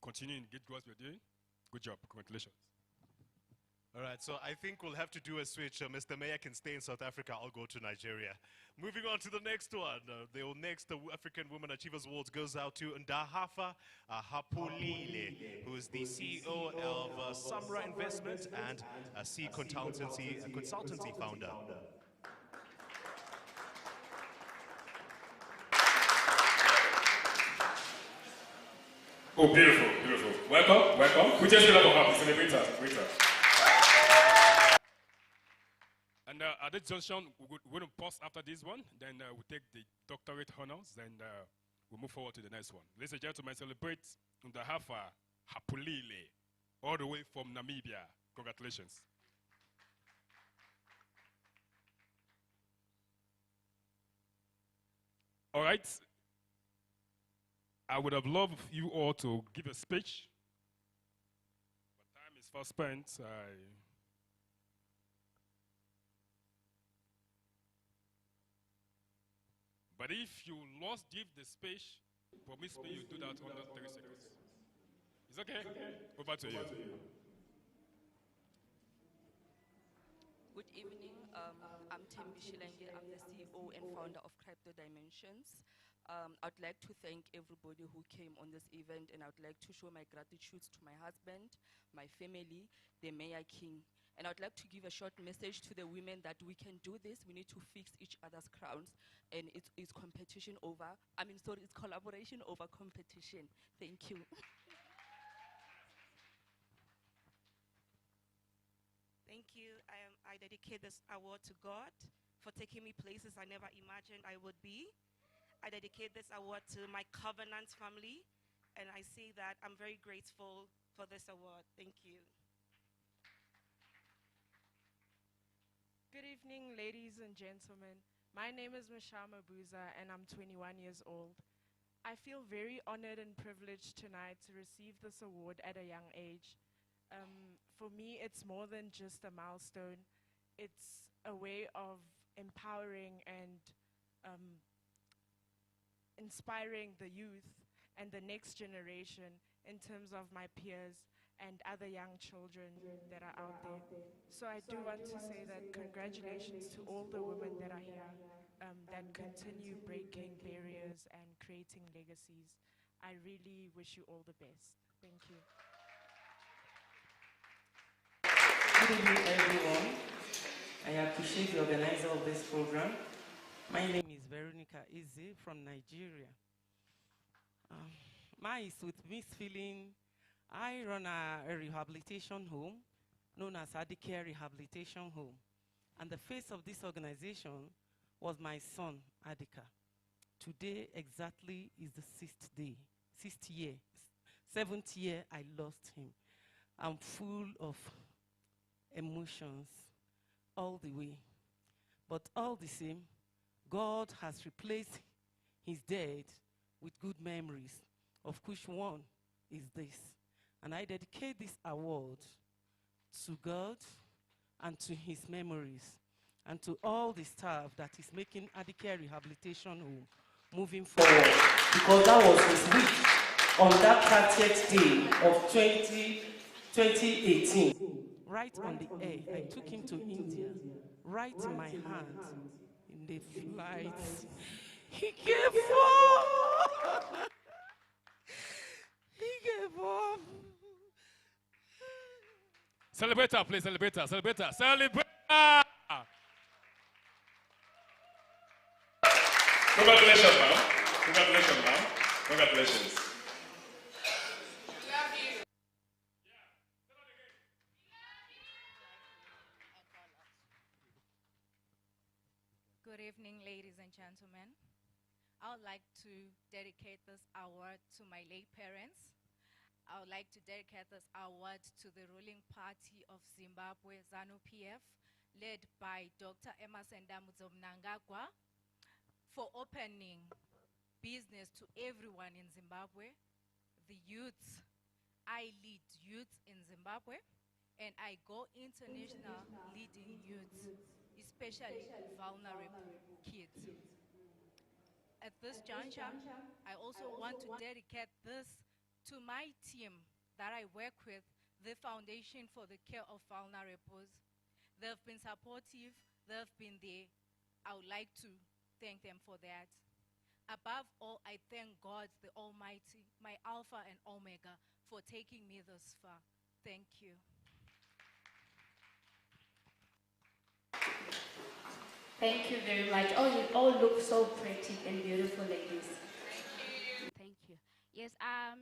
Continue in good work you're doing. Good job. Congratulations. All right, so I think we'll have to do a switch. Mr. Mayor can stay in South Africa. I'll go to Nigeria. Moving on to the next one. The next African Women Achievers Awards goes out to Ndahafa Hapulile, who is the CEO of Samra Investment and C Consultancy founder. Oh, beautiful, beautiful. Welcome, welcome. We just get up on her. Celebrate her. And at this junction, we're going to pause after this one. Then we'll take the doctorate honors. Then we'll move forward to the next one. Ladies and gentlemen, celebrate Ndahafa Hapulile, all the way from Namibia. Congratulations. All right. I would have loved you all to give a speech, but time is fast spent. But if you lost give the speech, promise me you do that under 30 seconds. It's okay? Over to you. Good evening. I'm Tembi Shilenge. I'm the CEO and founder of Crypto Dimensions. I'd like to thank everybody who came on this event, and I'd like to show my gratitude to my husband, my family, the Mayor King. And I'd like to give a short message to the women that we can do this. We need to fix each other's crowns, and it's competition over, it's collaboration over competition. Thank you. Thank you. I dedicate this award to God for taking me places I never imagined I would be. I dedicate this award to my Covenant family, and I say that I'm very grateful for this award. Thank you. Good evening, ladies and gentlemen. My name is Michelle Mabuza, and I'm 21 years old. I feel very honored and privileged tonight to receive this award at a young age. For me, it's more than just a milestone. It's a way of empowering and inspiring the youth and the next generation in terms of my peers and other young children that are out there. So I do want to say that congratulations to all the women that are here that continue breaking barriers and creating legacies. I really wish you all the best. Thank you. Good evening, everyone. I appreciate the organizer of this program. My name is Veronica Eze from Nigeria. Is with Miss Feeling. I run a rehabilitation home known as Adike Rehabilitation Home. And the face of this organization was my son, Adika. Today exactly is the seventh year I lost him. I'm full of emotions all the way. But all the same, God has replaced his dead with good memories, of which one is this. And I dedicate this award to God and to his memories and to all the staff that is making Adike Rehabilitation Home moving forward, because that was his wish on that 30th day of 2018. Right on the air, I took him to India, right in my hand, in the flight. He gave up. He gave up. Celebrate her, please. Celebrate her. Celebrate her. Celebrate her. Congratulations, ma'am. Congratulations, ma'am. Congratulations. Good evening, ladies and gentlemen. I would like to dedicate this award to my late parents. I would like to dedicate this award to the ruling party of Zimbabwe, ZANU-PF, led by Dr. Emerson Dambudzo Mnangagwa, for opening business to everyone in Zimbabwe, the youths. I lead youth in Zimbabwe, and I go international leading youth, especially vulnerable kids. At this juncture, I also want to dedicate this to my team that I work with, the Foundation for the Care of Vulnerables. They've been supportive, they've been there. I would like to thank them for that. Above all, I thank God, the Almighty, my Alpha and Omega, for taking me this far. Thank you. Thank you very much. Oh, you all look so pretty and beautiful, ladies. Thank you. Yes, I'm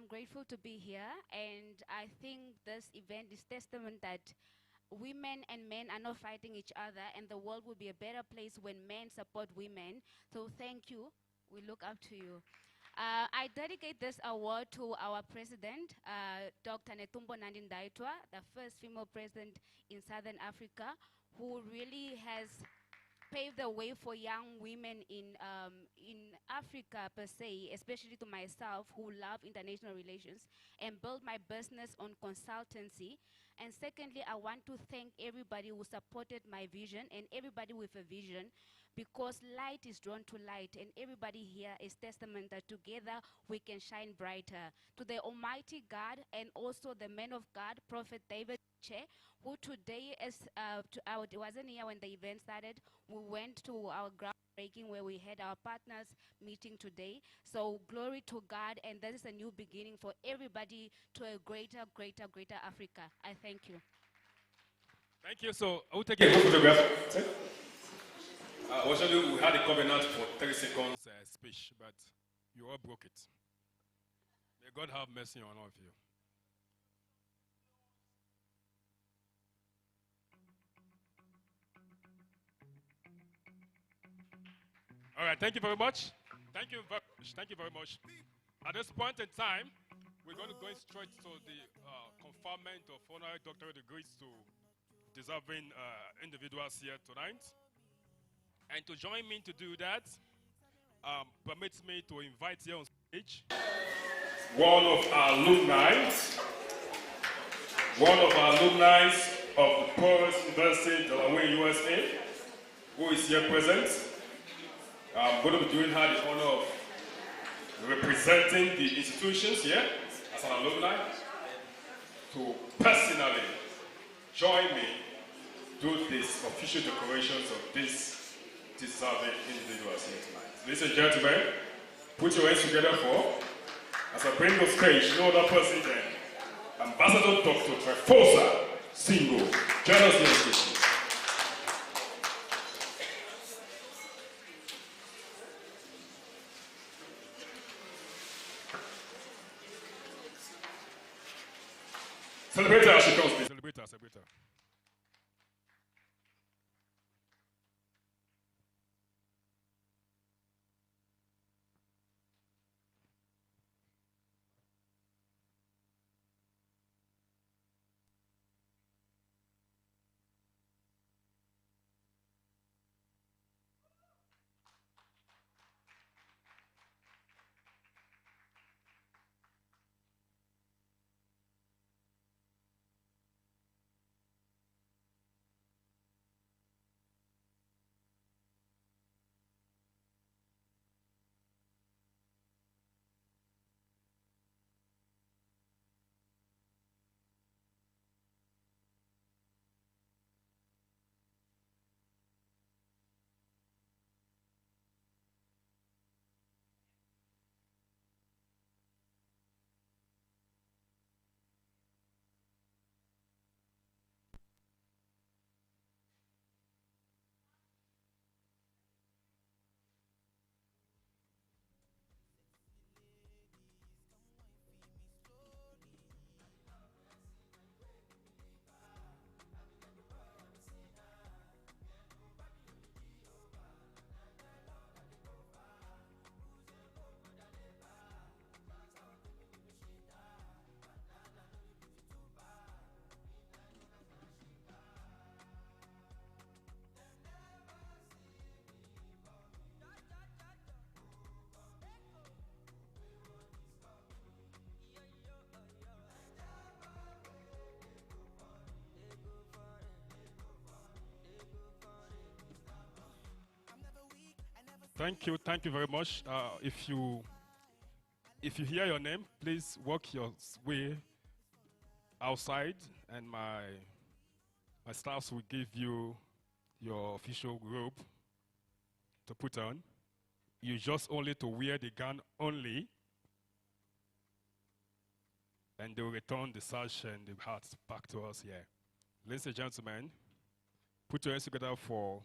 grateful to be here, and I think this event is testament that women and men are not fighting each other, and the world will be a better place when men support women. So thank you. We look up to you. I dedicate this award to our president, Dr. Netumbo Nandi-Ndaitwah, the first female president in Southern Africa, who really has paved the way for young women in Africa per se, especially to myself who love international relations, and build my business on consultancy. And secondly, I want to thank everybody who supported my vision and everybody with a vision, because light is drawn to light, and everybody here is testament that together we can shine brighter. To the Almighty God and also the man of God, Prophet David Che, who today is, it wasn't here when the event started. We went to our groundbreaking where we had our partners meeting today. So glory to God, and that is a new beginning for everybody to a greater, greater, greater Africa. I thank you. Thank you. So I will take a photograph. Actually, we had a covenant for 30 seconds speech, but you all broke it. May God have mercy on all of you. All right, thank you very much. Thank you very much. Thank you very much. At this point in time, we're going to go straight to the conferment of honorary doctorate degrees to deserving individuals here tonight. And to join me to do that, permits me to invite here on stage one of our alumni of the Paris University, Delaware, USA, who is here present. I'm going to be doing her the honor of representing the institutions here as an alumni to personally join me do this official decorations of this deserving individuals here tonight. Ladies and gentlemen, put your hands together for, as I bring on stage, no other person than Ambassador Dr. Trefosa Singo. Join us here on stage. Celebrate her as she comes, please. Celebrate her, celebrate her. Thank you very much. If you hear your name, please walk your way outside, and my staffs will give you your official robe to put on. You just only to wear the gown only, and they will return the sash and the hats back to us here. Ladies and gentlemen, put your hands together for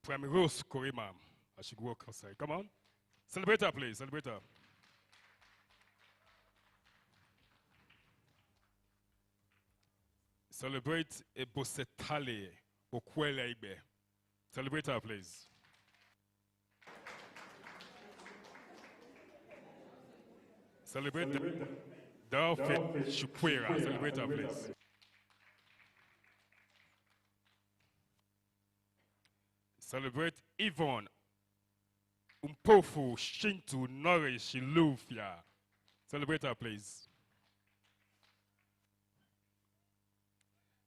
Primrose Korima. I should walk outside. Come on. Celebrate her, please. Celebrate her. Celebrate Ebosetale Okwele Ibe. Celebrate her, please. Celebrate Delphin Shukwera. Celebrate her, please. Celebrate Yvonne Umpofu Shintu Nore Shilufia. Celebrate her, please.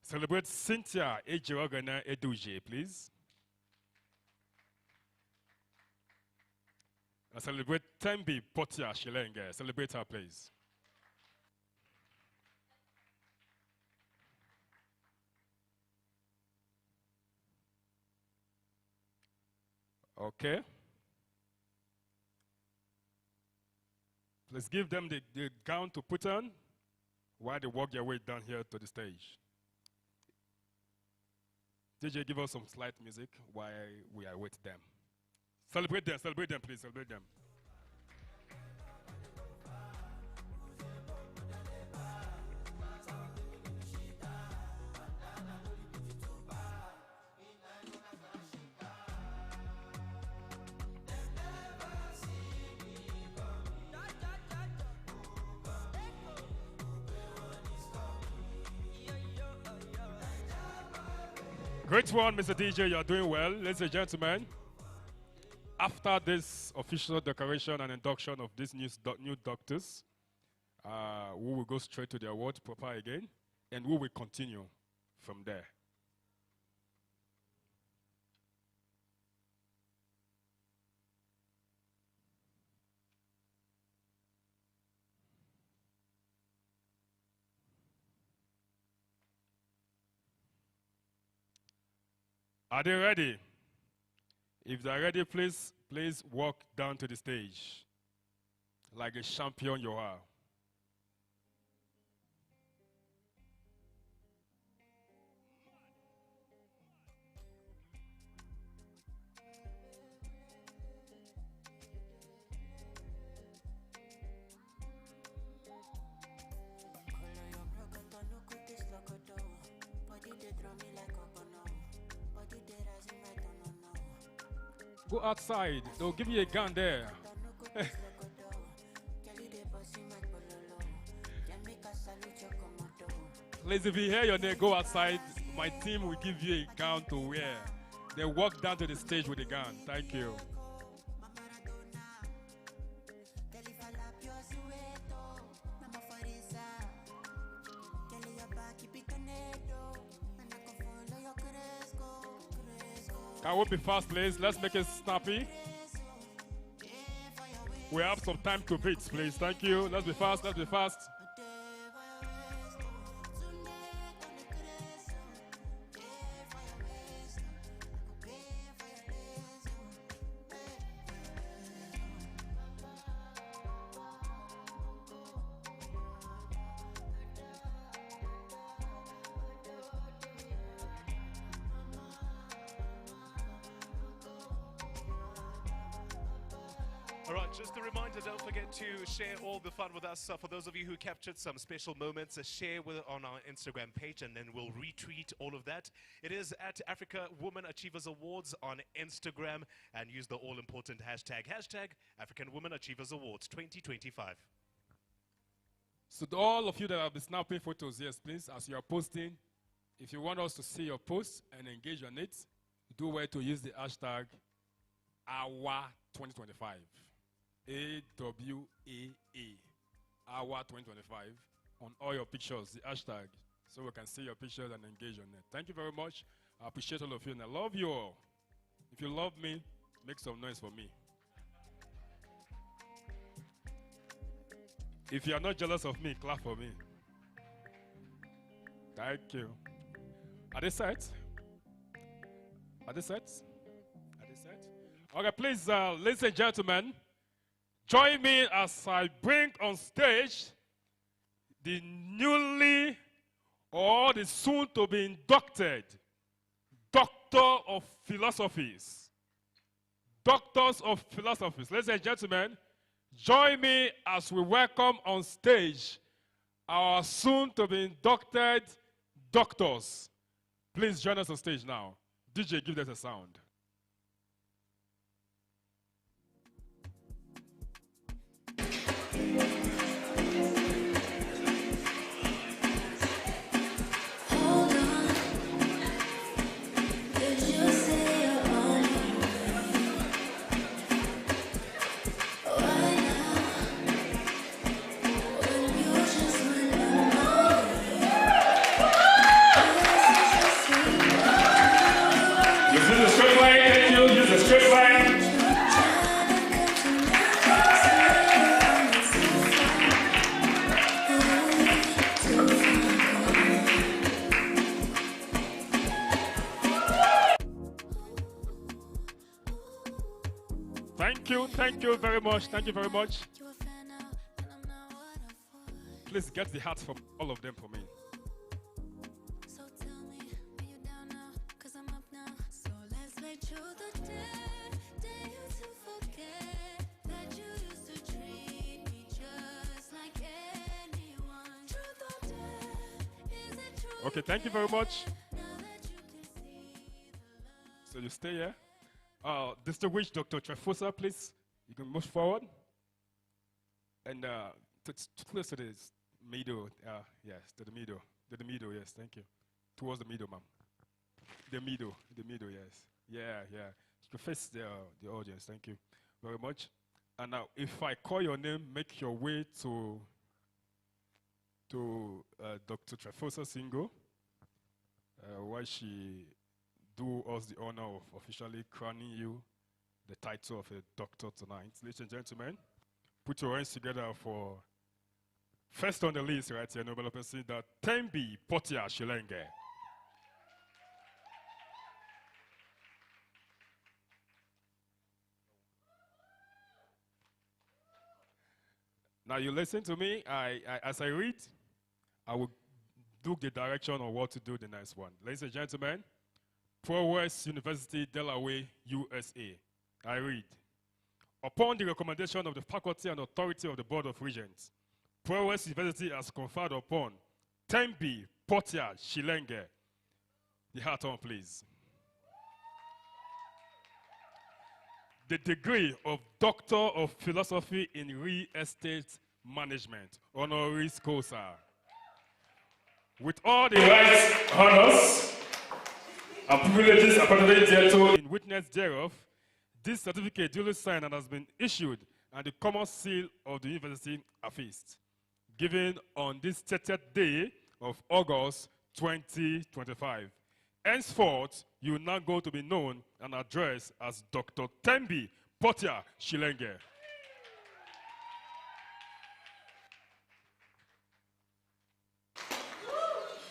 Celebrate Cynthia Ejirogana Eduje, please. And celebrate Tembi Potia Shilenge. Celebrate her, please. Okay. Let's give them the gown to put on while they walk their way down here to the stage. DJ, give us some slight music while we await them. Celebrate them, please, celebrate them. Great one, Mr. DJ. You're doing well. Ladies and gentlemen, after this official declaration and induction of these new doctors, we will go straight to the award proper again, and we will continue from there. Are they ready? If they're ready, please walk down to the stage like a champion you are. Go outside. They'll give you a gun there. Please, if you hear your name, go outside. My team will give you a gun to wear. They walk down to the stage with a gun. Thank you. Can we be fast, please? Let's make it snappy. We have some time to beat, please. Thank you. Let's be fast. Let's be fast. All right, just a reminder, don't forget to share all the fun with us. For those of you who captured some special moments, share on our Instagram page, and then we'll retweet all of that. It is at Africa Women Achievers Awards on Instagram, and use the all-important hashtag African Women Achievers Awards 2025. So to all of you that have been snapping photos, yes, please, as you are posting, if you want us to see your post and engage on it, do well to use the hashtag AWA2025. AWAA, AWA 2025, on all your pictures, the hashtag, so we can see your pictures and engage on it. Thank you very much. I appreciate all of you, and I love you all. If you love me, Make some noise for me. If you are not jealous of me, clap for me. Thank you. Are they set? Are they set? Are they set? Okay, please, ladies and gentlemen, join me as I bring on stage the newly or the soon-to-be inducted Doctor of Philosophies. Doctors of Philosophies. Ladies and gentlemen, join me as we welcome on stage our soon-to-be inducted doctors. Please join us on stage now. DJ, give us a sound. Thank you very much. Thank you very much. Please get the hats from all of them for me. Okay, thank you very much. So you stay here. Distinguished Dr. Trefosa, please. You can move forward. And close to the middle. Yes, to the middle. To the middle, yes, thank you. Towards the middle, ma'am. The middle, yes. Yeah. You can face the audience, thank you very much. And now, if I call your name, make your way to Dr. Trefosa Singo, while she do us the honor of officially crowning you the title of a doctor tonight. Ladies and gentlemen, put your hands together for first on the list right here, Nobel person, that Thembi Portia Shilenge. Now you listen to me. As I read, I will do the direction on what to do the next one. Ladies and gentlemen, Prowess University, Delaware, USA. I read. Upon the recommendation of the faculty and authority of the Board of Regents, Prowess University has conferred upon Thembi Portia Shilenge. The hat on, please. The degree of Doctor of Philosophy in Real Estate Management, honoris causa. With all the rights, honors, and privileges accordingly thereto in witness thereof, this certificate duly signed and has been issued, and the common seal of the university affixed, given on this 30th day of August 2025. Henceforth, you are now going to be known and addressed as Dr. Thembi Portia Shilenge.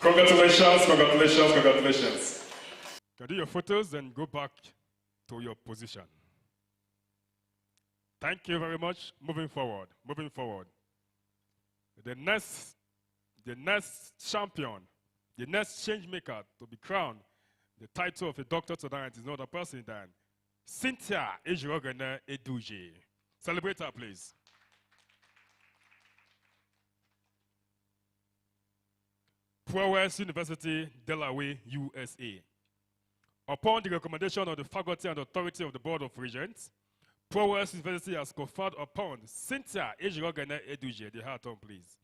Congratulations, congratulations, congratulations. You can do your photos and go back to your position. Thank you very much. Moving forward. The next champion, the next change maker to be crowned the title of a doctor tonight is not a person than Cynthia Ejirogene Eduje. Celebrate her, please. Prowess University, Delaware, USA. Upon the recommendation of the faculty and authority of the Board of Regents, Prowess University has conferred upon Cynthia Ejirogene Eduje. The hat on, please.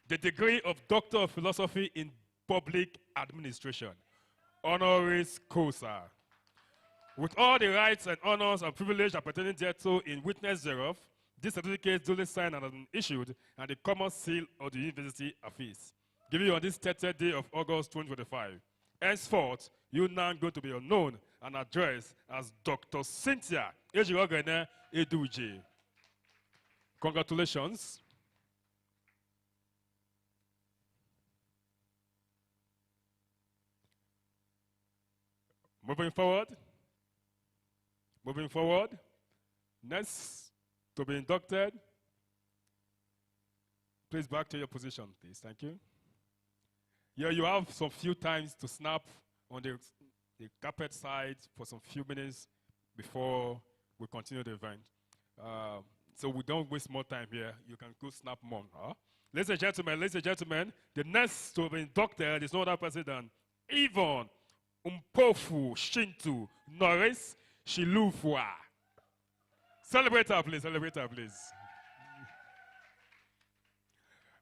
The degree of Doctor of Philosophy in Public Administration, honoris causa. With all the rights and honors and privileges appertaining thereto in witness thereof, this certificate is duly signed and has been issued, and the common seal of the university affixed, given on this 30th day of August 2025, Henceforth, you now going to be known and addressed as Dr. Cynthia Ejirogene Eduje. Congratulations. Moving forward. Next to be inducted. Please back to your position, please. Thank you. Here you have some few times to snap on the carpet side for some few minutes before we continue the event. So we don't waste more time here. You can go snap more. Huh? Ladies and gentlemen, the next to be inducted is no other person than Yvonne Umpofu Shintu Norris Shilufwa. Celebrate her, please.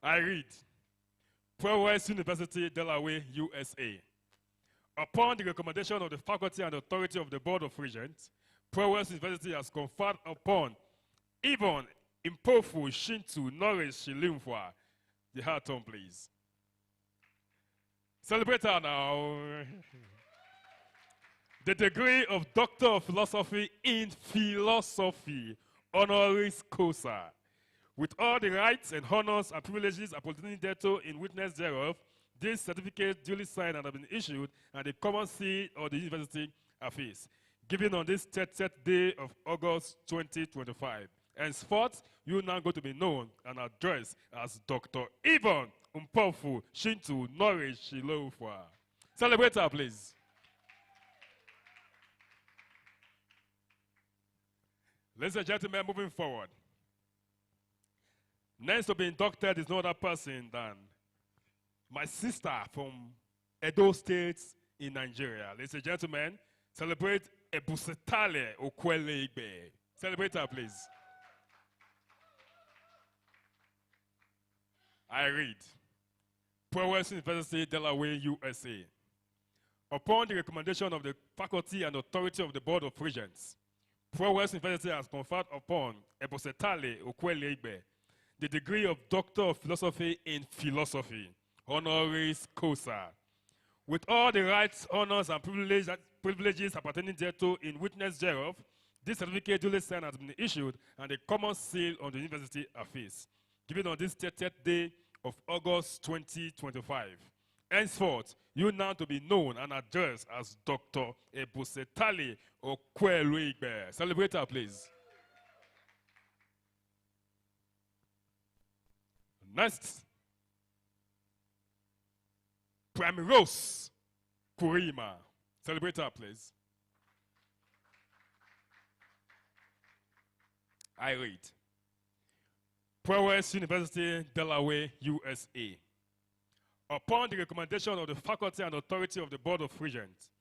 I read, Prowess University, Delaware, USA. Upon the recommendation of the faculty and authority of the Board of Regents, Prowess University has conferred upon Yvonne Impofu Shintu Norris Shilufwa. The heart on, please. Celebrate her now. The degree of Doctor of Philosophy in Philosophy, honoris causa, with all the rights and honors and privileges appertaining thereto in witness thereof, this certificate duly signed and have been issued, and the common seal of the university affixed, given on this 30th day of August 2025. Henceforth, you now go to be known and addressed as Dr. Yvonne Umpofu Shintu Norris Shilufwa. Celebrate her, please. Ladies and gentlemen, moving forward. Next to be inducted is no other person than my sister from Edo State in Nigeria. Ladies and gentlemen, celebrate Ebusetale Okwele Igbe. Celebrate her, please. I read, Prowess University, Delaware, USA. Upon the recommendation of the faculty and authority of the Board of Regents, Prowess University has conferred upon Ebusetale Okwele Igbe the degree of Doctor of Philosophy in Philosophy, honoris causa, with all the rights, honors, and privileges appertaining thereto in witness thereof. This certificate duly signed has been issued, and the common seal of the university affixed, given on this 30th day of August 2025. Henceforth, you now to be known and addressed as Dr. Ebusetale Okwele Igbe. Celebrate her, please. Next, Primrose Kurima. Celebrate her, please. I read, Prowess University, Delaware, USA. Upon the recommendation of the faculty and authority of the Board of Regents,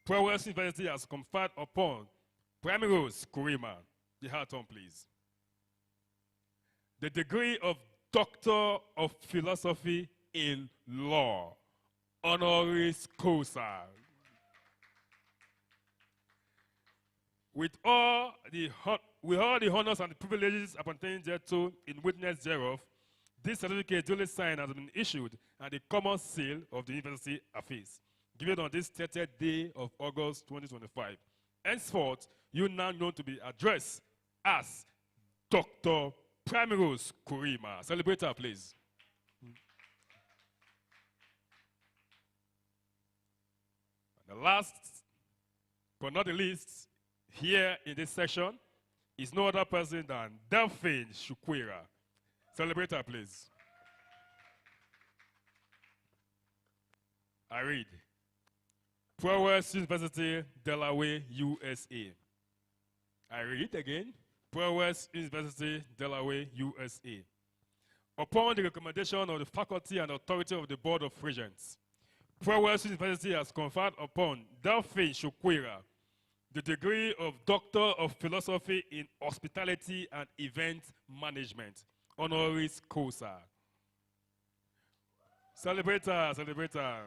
Prowess University has conferred upon Primrose Kurima, the heart on, please, the degree of Doctor of Philosophy in Law, honoris causa, with all the honors and the privileges appertaining thereto in witness thereof. This certificate duly signed has been issued, and the common seal of the university affixed, given on this 30th day of August 2025. Henceforth, you now known to be addressed as Dr. Primrose Kurima. Celebrate her, please. The last, but not the least, here in this section is no other person than Delphine Shukwera. Celebrate her, please. I read, Prowess University, Delaware, USA. I read again, Prowess University, Delaware, USA. Upon the recommendation of the faculty and authority of the Board of Regents, Prowess University has conferred upon Delphine Shukwera the degree of Doctor of Philosophy in Hospitality and Event Management, honoris causa. Celebrate her, celebrate her.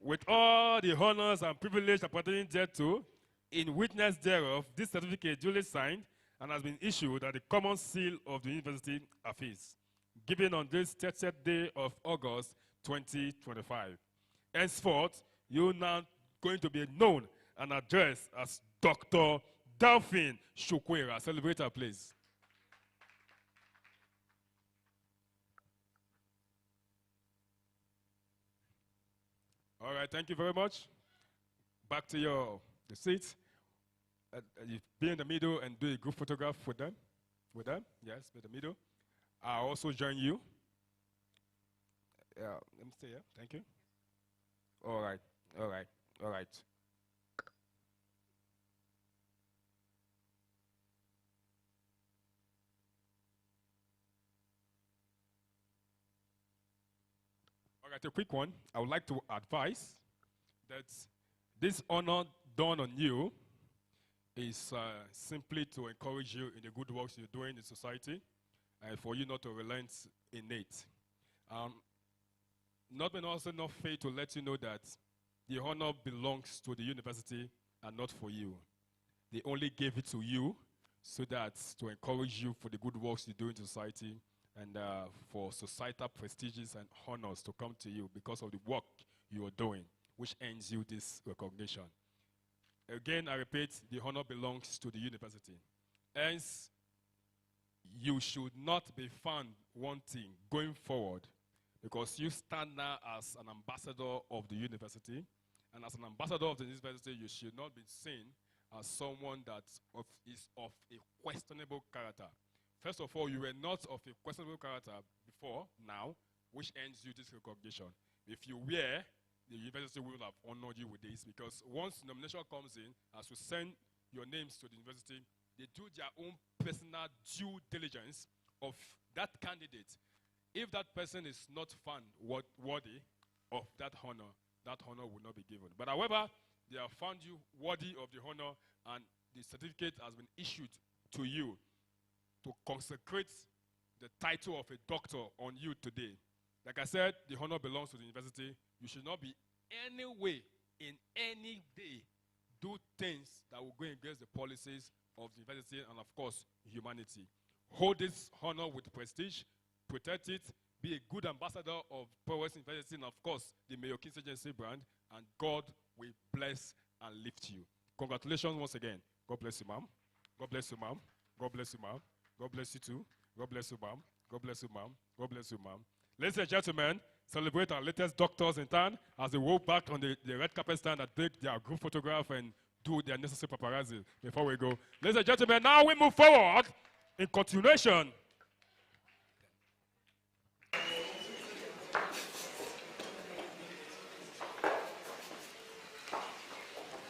With all the honors and privileges appertaining thereto, in witness thereof, this certificate duly signed and has been issued at the common seal of the university affixed, given on this 30th day of August 2025. Henceforth, you're now going to be known and addressed as Dr. Delphine Shukwera. Celebrate her, please. All right, thank you very much. Back to your seats. You be in the middle and do a group photograph with them. With them, yes, in the middle. I'll also join you. Yeah, let me stay here. Thank you. All right, all right, all right. All right, a quick one. I would like to advise that this honor done on you is simply to encourage you in the good works you're doing in society and for you not to relent in it. Not been also not fair to let you know that the honor belongs to the university and not for you. They only gave it to you so that to encourage you for the good works you do in society and for societal prestiges and honors to come to you because of the work you are doing, which earns you this recognition. Again, I repeat, the honor belongs to the university. Hence, you should not be found wanting going forward because you stand now as an ambassador of the university. And as an ambassador of the university, you should not be seen as someone that is of a questionable character. First of all, you were not of a questionable character before, now, which earns you this recognition. If you were, the university will have honored you with this because once nomination comes in, as you send your names to the university, they do their own personal due diligence of that candidate. If that person is not found worthy of that honor will not be given. But however, they have found you worthy of the honor and the certificate has been issued to you to consecrate the title of a doctor on you today. Like I said, the honor belongs to the university. You should not be any way, in any day, do things that will go against the policies of the university and, of course, humanity. Hold this honor with prestige, protect it, be a good ambassador of Prowess University and, of course, the Mayo King's Agency brand, and God will bless and lift you. Congratulations once again. God bless you, ma'am. God bless you, ma'am. God bless you, ma'am. God bless you too. God bless you, ma'am. God bless you, ma'am. God bless you, ma'am. Ladies and gentlemen, celebrate our latest doctors in town as they walk back on the red carpet stand and take their group photograph and do their necessary paparazzi before we go. Ladies and gentlemen, now we move forward in continuation.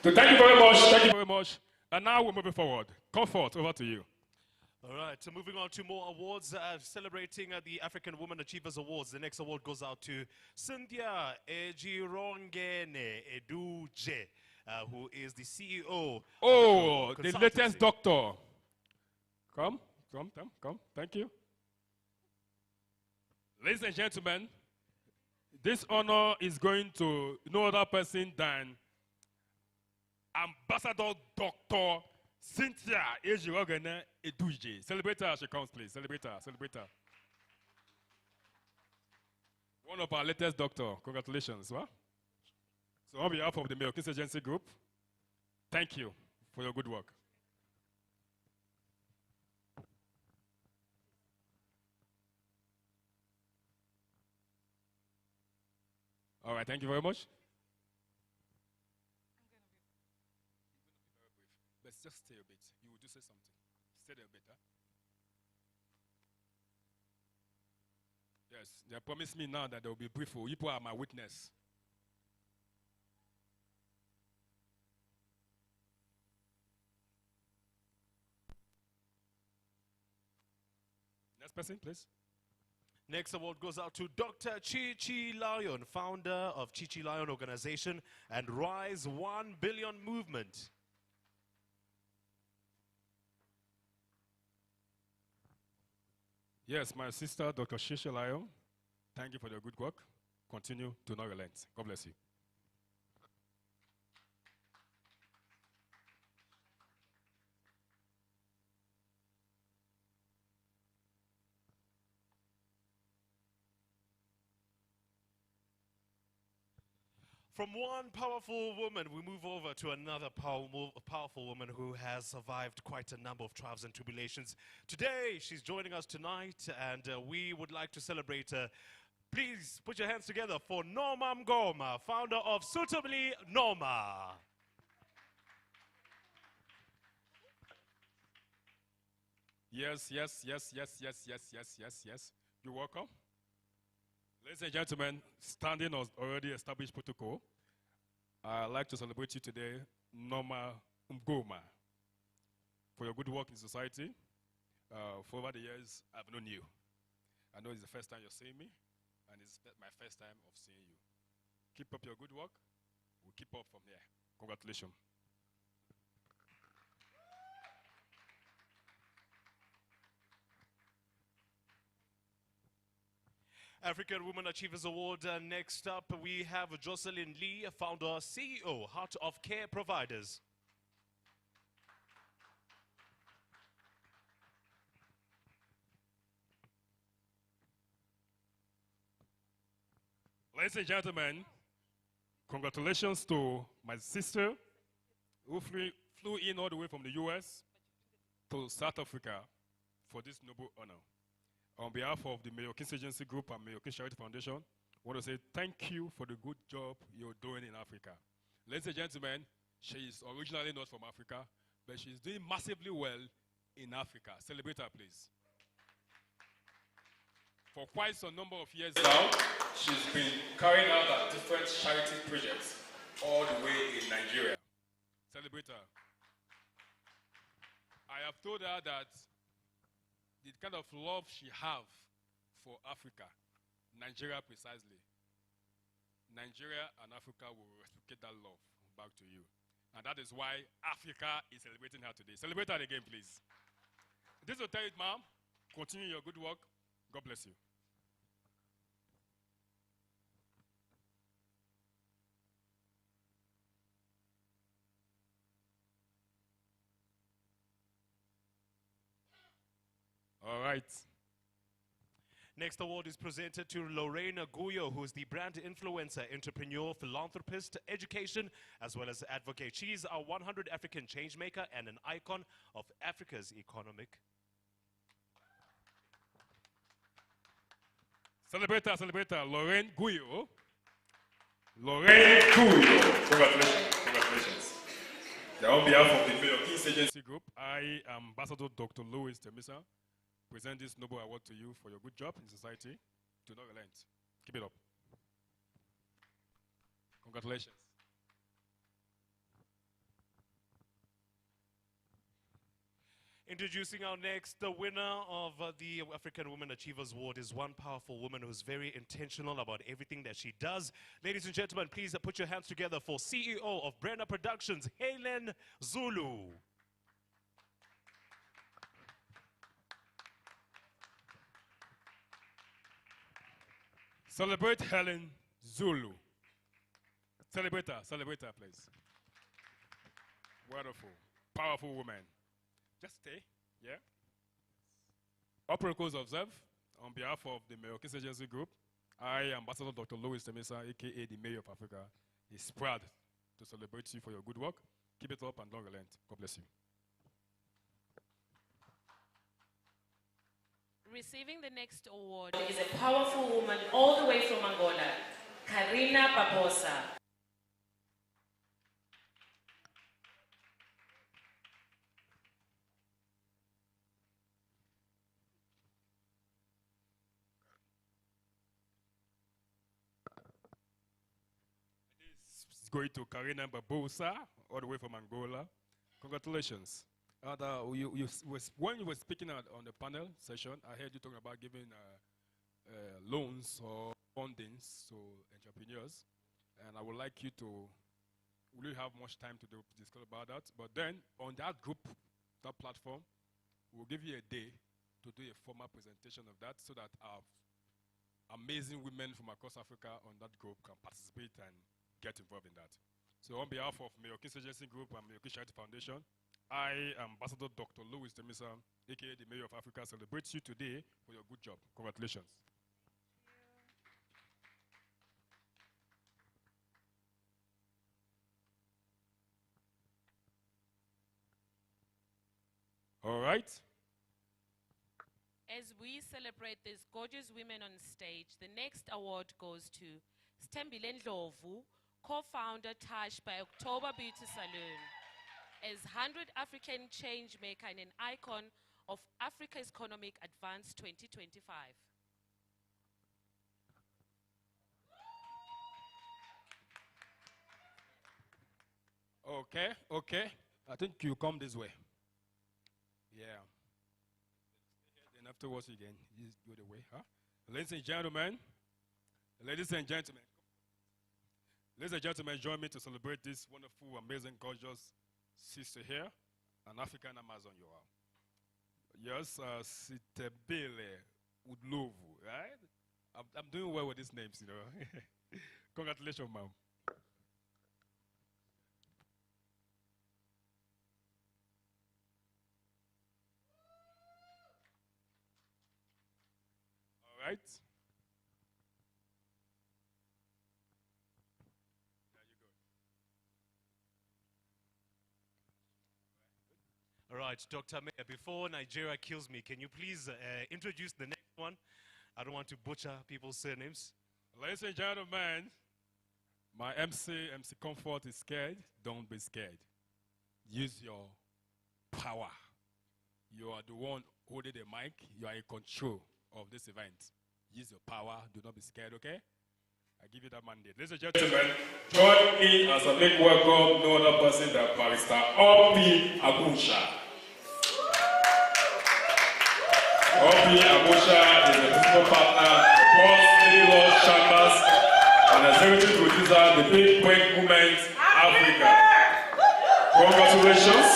So thank you very much. Thank you very much. And now we're moving forward. Comfort, over to you. All right, so moving on to more awards, celebrating the African Women Achievers Awards. The next award goes out to Cynthia Ejirongene Eduje, who is the CEO. Oh, the latest doctor. Come. Thank you. Ladies and gentlemen, this honor is going to no other person than Ambassador Dr. Cynthia Ejirongene Eduje. Celebrate her as she comes, please. Celebrate her. Celebrate her. One of our latest doctor. Congratulations. Huh? So on behalf of the Mayo King's Agency Group, thank you for your good work. All right, thank you very much. Let's just stay a bit. You will do say something. Stay there a bit, huh? Yes, they promised me now that they will be brief. You people are my witness. Next person, please. Next award goes out to Dr. Chi Chi Lion, founder of Chi Chi Lion Organization and Rise 1 Billion Movement. Yes, my sister, Dr. Chi Chi Lion, thank you for your good work. Continue to not relent. God bless you. From one powerful woman, we move over to another powerful woman who has survived quite a number of trials and tribulations. Today, she's joining us tonight, and we would like to celebrate her. Please put your hands together for Norma Mngoma, founder of Suitably Norma. Yes. You're welcome. Ladies and gentlemen, standing on already established protocol, I'd like to celebrate you today, Norma Mngoma, for your good work in society. For over the years, I've known you. I know it's the first time you're seeing me, and it's my first time of seeing you. Keep up your good work. We'll keep up from here. Congratulations. African Women Achievers Award. Next up, we have Jocelyn Lee, founder, CEO, Heart of Care Providers. Ladies and gentlemen, congratulations to my sister who flew in all the way from the US to South Africa for this noble honor. On behalf of the Mayor King's Agency Group and Mayor King's Charity Foundation, I want to say thank you for the good job you're doing in Africa. Ladies and gentlemen, she is originally not from Africa, but she's doing massively well in Africa. Celebrate her, please. For quite some number of years now, she's been carrying out her different charity projects all the way in Nigeria. Celebrate her. I have told her that the kind of love she has for Africa, Nigeria precisely, Nigeria and Africa will reciprocate that love back to you. And that is why Africa is celebrating her today. Celebrate her again, please. This will tell you, ma'am, continue your good work. God bless you. All right. Next award is presented to Lorraine Guyo, who is the brand influencer, entrepreneur, philanthropist, education, as well as advocate. She is a 100 African changemaker and an icon of Africa's economic. Celebrate her, Lorraine Guyo. Lorraine Guyo. Congratulations. Now, on behalf of the Mayor King's Agency Group, I am Ambassador Dr. Louis Temisa. Present this noble award to you for your good job in society. Do not relent. Keep it up. Congratulations. Introducing our next, the winner of the African Women Achievers Award is one powerful woman who's very intentional about everything that she does. Ladies and gentlemen, please put your hands together for CEO of Brenda Productions, Helen Zulu. Celebrate Helen Zulu. Celebrate her, please. Wonderful, powerful woman. Just stay, yeah? All protocols observed. On behalf of the Mayor King's Agency Group, I, Ambassador Dr. Louis Temisa, aka the Mayor of Africa, is proud to celebrate you for your good work. Keep it up and don't relent. God bless you. Receiving the next award is a powerful woman all the way from Angola, Karina Barbosa. This is going to Karina Barbosa, all the way from Angola. Congratulations. When you were speaking on the panel session, I heard you talking about giving loans or fundings to entrepreneurs, and I would like you to, we don't have much time to discuss about that, but then on that group, that platform, we'll give you a day to do a formal presentation of that so that our amazing women from across Africa on that group can participate and get involved in that. So on behalf of Mayor King's Agency Group and Mayor King's Charity Foundation, I, Ambassador Dr. Louis Temisa, aka the Mayor of Africa, celebrates you today for your good job. Congratulations. right? As we celebrate these gorgeous women on stage, the next award goes to Stembile Ndlovu, co-founder Touch by October Beauty Salon. As 100 African change maker and an icon of Africa's Economic Advance 2025. Okay, okay. I think you come this way. Yeah. Then afterwards again, you go the way, huh? Ladies and gentlemen, join me to celebrate this wonderful, amazing, gorgeous sister here, an African Amazon you are. Yes, Sitebile Udlovu, right? I'm doing well with these names, you know. Congratulations, ma'am. All right. All right, Dr. Mayor, before Nigeria kills me, can you please introduce the next one? I don't want to butcher people's surnames. Ladies and gentlemen, my MC Comfort is scared. Don't be scared. Use your power. You are the one holding the mic. You are in control of this event. Use your power. Do not be scared, okay? I give you that mandate. Ladies and gentlemen, join me as I make welcome no other person than Barrister Obi Abusha. Obi Abusha is the principal partner, Boss Lady Law Chambers, and executive producer, the Big Break Movement Africa. Congratulations.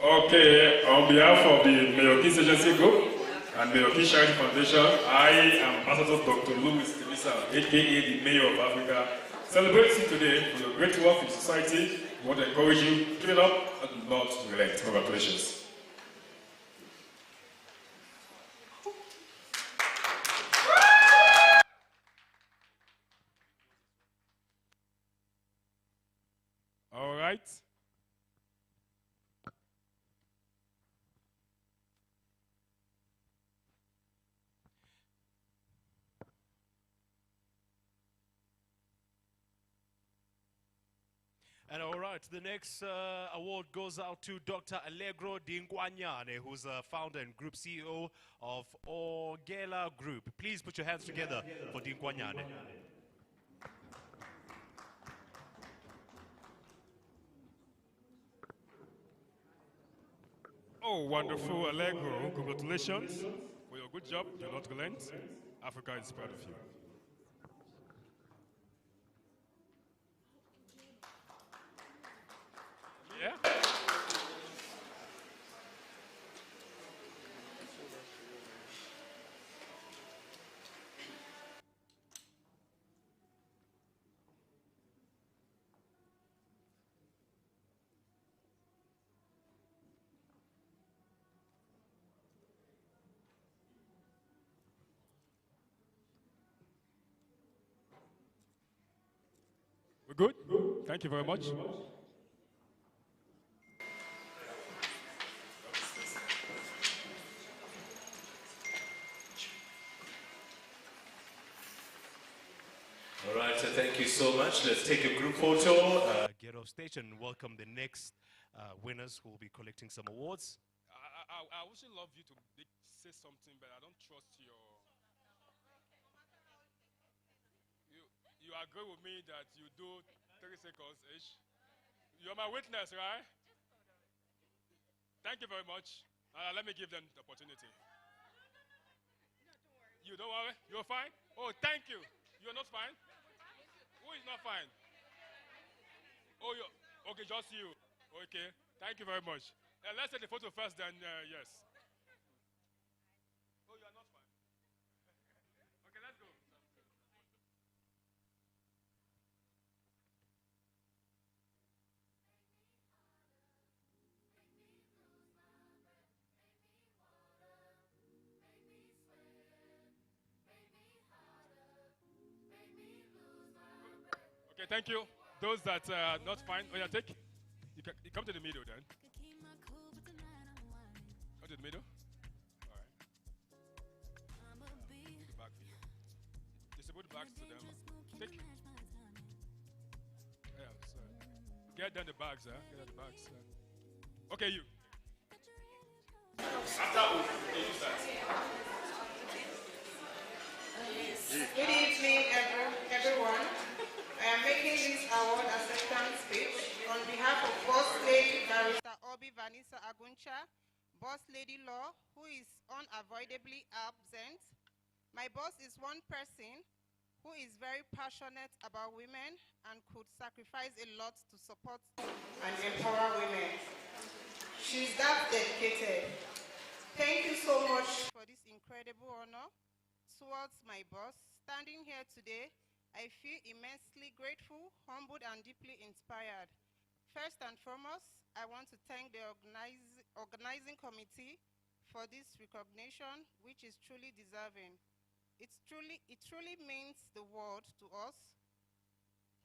Okay, on behalf of the Mayor Kids Agency Group and Mayor Kids Charity Foundation, I am Ambassador Dr. Louis Temisa, aka the Mayor of Africa, celebrating you today for your great work in society. We want to encourage you, give it up and not relent. Congratulations. All right. And all right, the next award goes out to Dr. Allegro Dinkwanyane, who's the founder and group CEO of Ogela Group. Please put your hands together for Dinkwanyane. Oh, wonderful, Allegro. Congratulations for your good job. Do not relent. Africa is proud of you. Yeah? We're good? Thank you very much. All right, so thank you so much. Let's take a group photo. Get off stage and welcome the next winners who will be collecting some awards. I would love you to say something, but I don't trust your... You agree with me that you do 30 seconds each? You're my witness, right? Thank you very much. Let me give them the opportunity. You don't worry? You're fine? Oh, thank you. You're not fine? Who is not fine? Oh, you okay, just you. Okay, thank you very much. Let's take the photo first, then yes. Oh, you are not fine. Okay, let's go. Okay, thank you. Those that are not fine, oh yeah, take. You come to the middle then. Come to the middle. All right. Take the bag for you. Distribute the bags to them. Take. Yeah, sorry. Get down the bags, huh? Get down the bags. Okay, you. After you start. Good evening, everyone. I am making this award acceptance speech on behalf of Boss Lady Barrister Obi Vanessa Aguncha, Boss Lady Law, who is unavoidably absent. My boss is one person who is very passionate about women and could sacrifice a lot to support and empower women. She's that dedicated. Thank you so much for this incredible honor towards my boss. Standing here today, I feel immensely grateful, humbled, and deeply inspired. First and foremost, I want to thank the organizing committee for this recognition, which is truly deserving. It truly means the world to us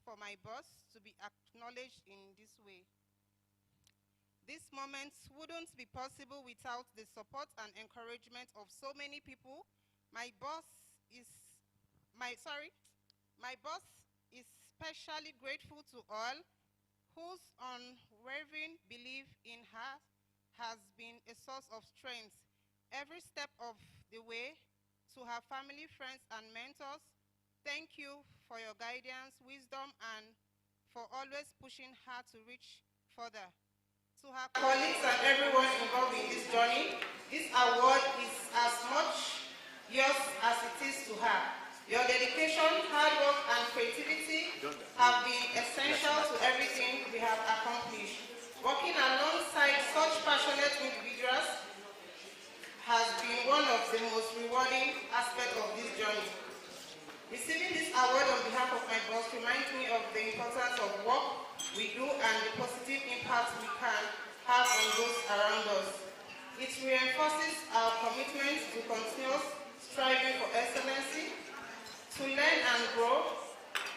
for my boss to be acknowledged in this way. These moments wouldn't be possible without the support and encouragement of so many people. My boss is especially grateful to all whose unwavering belief in her has been a source of strength every step of the way. To her family, friends, and mentors, thank you for your guidance, wisdom, and for always pushing her to reach further. To her colleagues and everyone involved in this journey, this award is as much yours as it is to her. Your dedication, hard work, and creativity have been essential to everything we have accomplished. Working alongside such passionate individuals has been one of the most rewarding aspects of this journey. Receiving this award on behalf of my boss reminds me of the importance of work we do and the positive impact we can have on those around us. It reinforces our commitment to continuous striving for excellency, to learn and grow,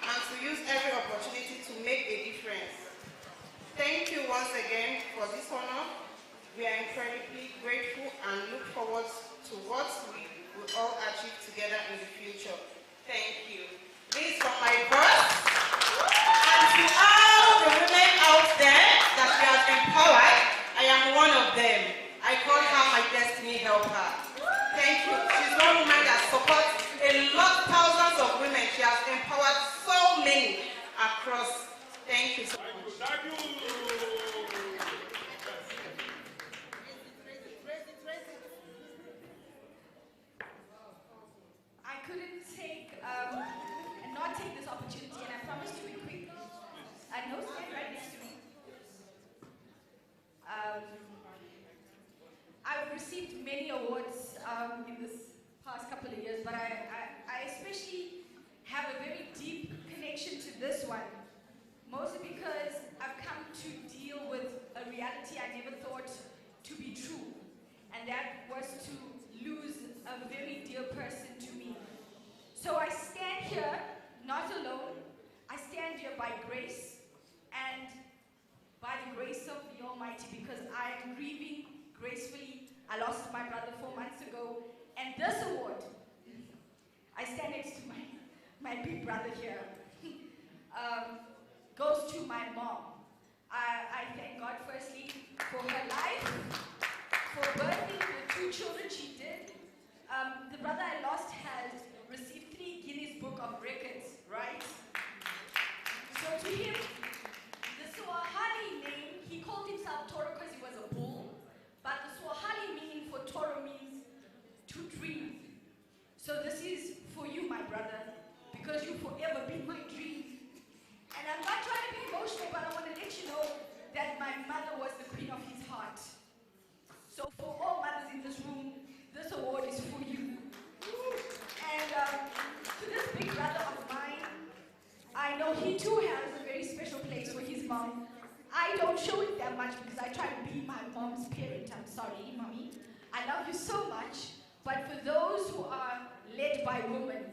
and to use every opportunity to make a difference. Thank you once again for this honor. We are incredibly grateful and look forward to what we will all achieve together in the future. Thank you. This is from my boss and to all the women out there that we have empowered. I am one of them. I call her my destiny helper. Thank you. She's one woman that supports thousands of women. She has empowered so many across. Thank you so much. Thank you. Not take this opportunity, and I promise to be quick. I know stand right next to me. I've received many awards in this past couple of years, but I especially have a very deep connection to this one, mostly because I've come to deal with a reality I never thought to be true, and that was to lose a very dear person to me. So I stand here not alone. I stand here by grace and by the grace of the Almighty, because I am grieving gracefully. I lost my brother 4 months ago, and this award, I stand next to my big brother here, goes to my mom. I thank God firstly for her life, for birthing the 2 children she did. The brother I lost has received 3 Guinness Book of Records, right? So to him, the Swahili name, he called himself Toro because he was a bull, but the Swahili meaning for Toro means to dream. So this is for you, my brother, because you've forever been my dream. And I'm not trying to be emotional, but I want to let you know that my mother was the queen of his heart. So for all mothers in this room, this award is for you. And to this big brother of mine, I know he too has a very special place for his mom. I don't show it that much because I try to be my mom's parent. I'm sorry, mommy. I love you so much. But for those who are led by women,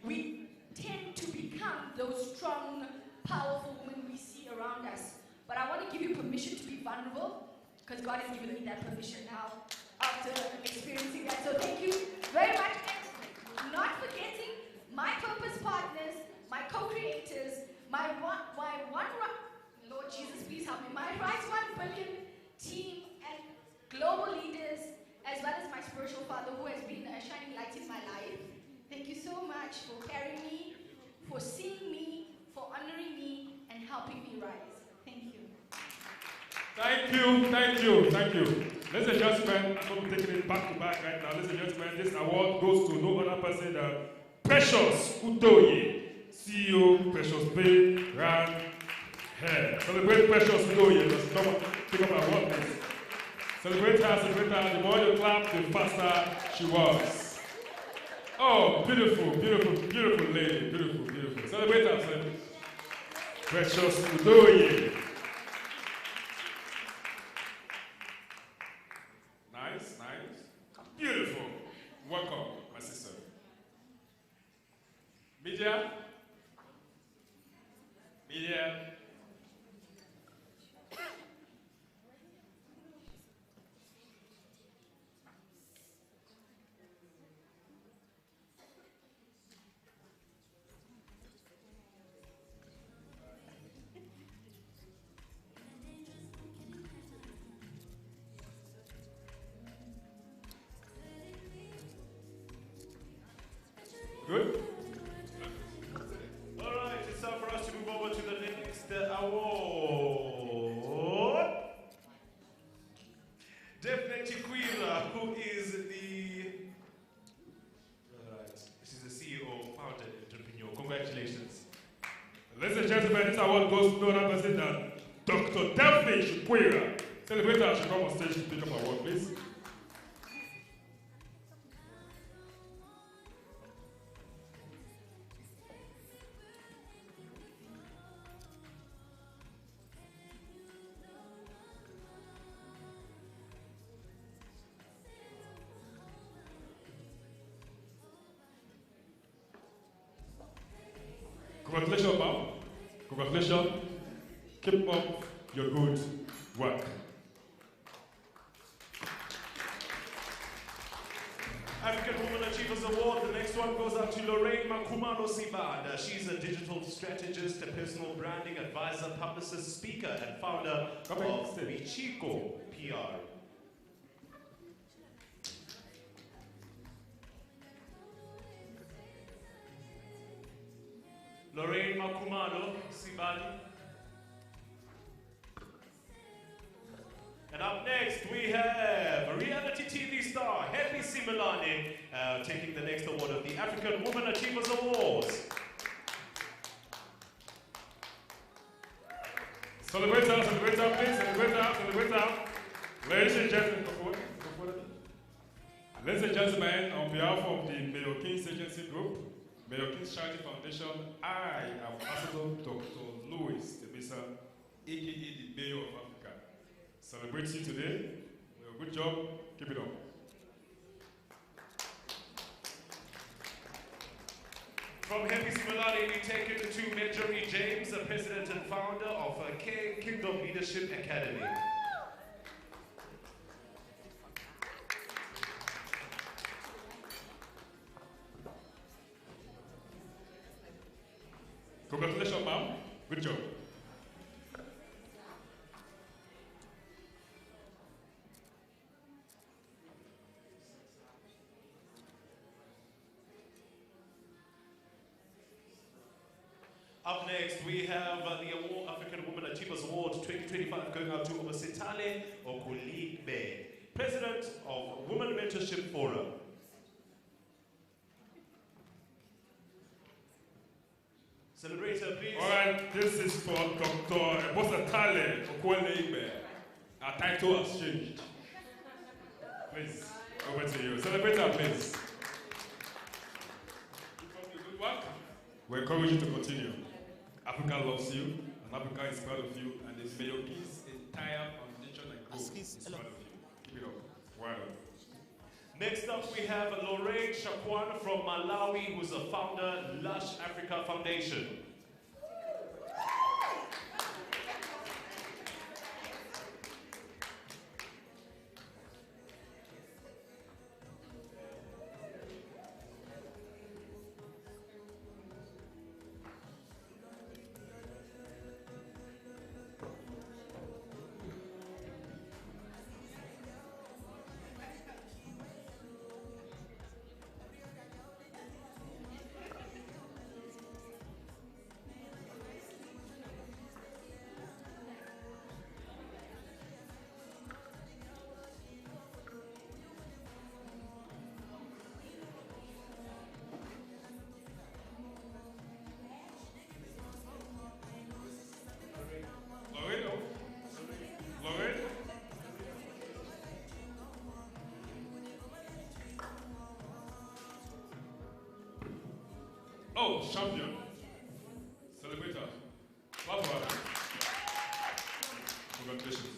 we tend to become those strong, powerful women we see around us. but I want to give you permission to be vulnerable, because God has given me that permission now after experiencing that. So thank you very much. And not forgetting my purpose partners, my co-creators, my Lord Jesus, please help me, my Rise 1 Billion team and global leaders, as well as my spiritual father who has been a shining light in my life. Thank you so much for carrying me, for seeing me, for honoring me, and helping me rise. Thank you. Thank you, thank you, thank you. Ladies and gentlemen, I'm going to be taking it back to back right now. Ladies and gentlemen, this award goes to no other person than Precious Udoye, CEO, Precious Bay, Ran, Hair. Celebrate Precious Udoye. Let's come on, pick up our award, please. Celebrate her, celebrate her. The more you clap, the faster she was. Oh, beautiful, beautiful, beautiful lady. Beautiful, beautiful. Celebrate her, celebrate. Precious Udoye. Nice, nice. Beautiful. Welcome, my sister. Media. Media. Good? All right, it's time for us to move over to the next award. Daphne Chikwila, who is she's the CEO, founder, entrepreneur. Congratulations. Ladies and gentlemen, this award goes to no other person than Dr. Daphne Chikwila. Celebrate her. She come on stage to pick up her award, please. Congratulations, ma'am. Congratulations. Keep up your good work. African Woman Achievers Award. The next one goes out to Lorraine Makumano Sibanda. She's a digital strategist, a personal branding advisor, publicist, speaker, and founder of Michiko PR. Lorraine Makumano Sibanda. And up next, we have a reality TV star, Happy Similane, taking the next award of the African Woman Achievers Awards. Celebrate her, please. Celebrate her. Ladies and gentlemen, ladies and gentlemen, on behalf of the Mayor Kings Agency Group, Mayor Kings Charity Foundation, I am Ambassador Dr. Louis Tebisa, aka the Mayor of Africa. Celebrate you today. Good job. Keep it up. From Happy Similane, we take it to Marjorie James, the president and founder of Kingdom Leadership Academy. Congratulations, ma'am. Good job. Up next, we have the award, African Woman Achievers Award 2025 going out to Obasetale Okuligbe, President of Women Mentorship Forum. Celebrator, please. All right, this is for Dr. Obasetale Okuligbe. Our title has changed. Please, over to you. Celebrator, please. Good work. We encourage you to continue. Africa loves you, and Africa is proud of you, and the Mayor King's entire foundation and group is proud of you. Keep it up. Well done. Next up, we have Lorraine Shakwan from Malawi, who's the founder Lush Africa Foundation. Oh, champion. Celebrator. Barbara. Congratulations.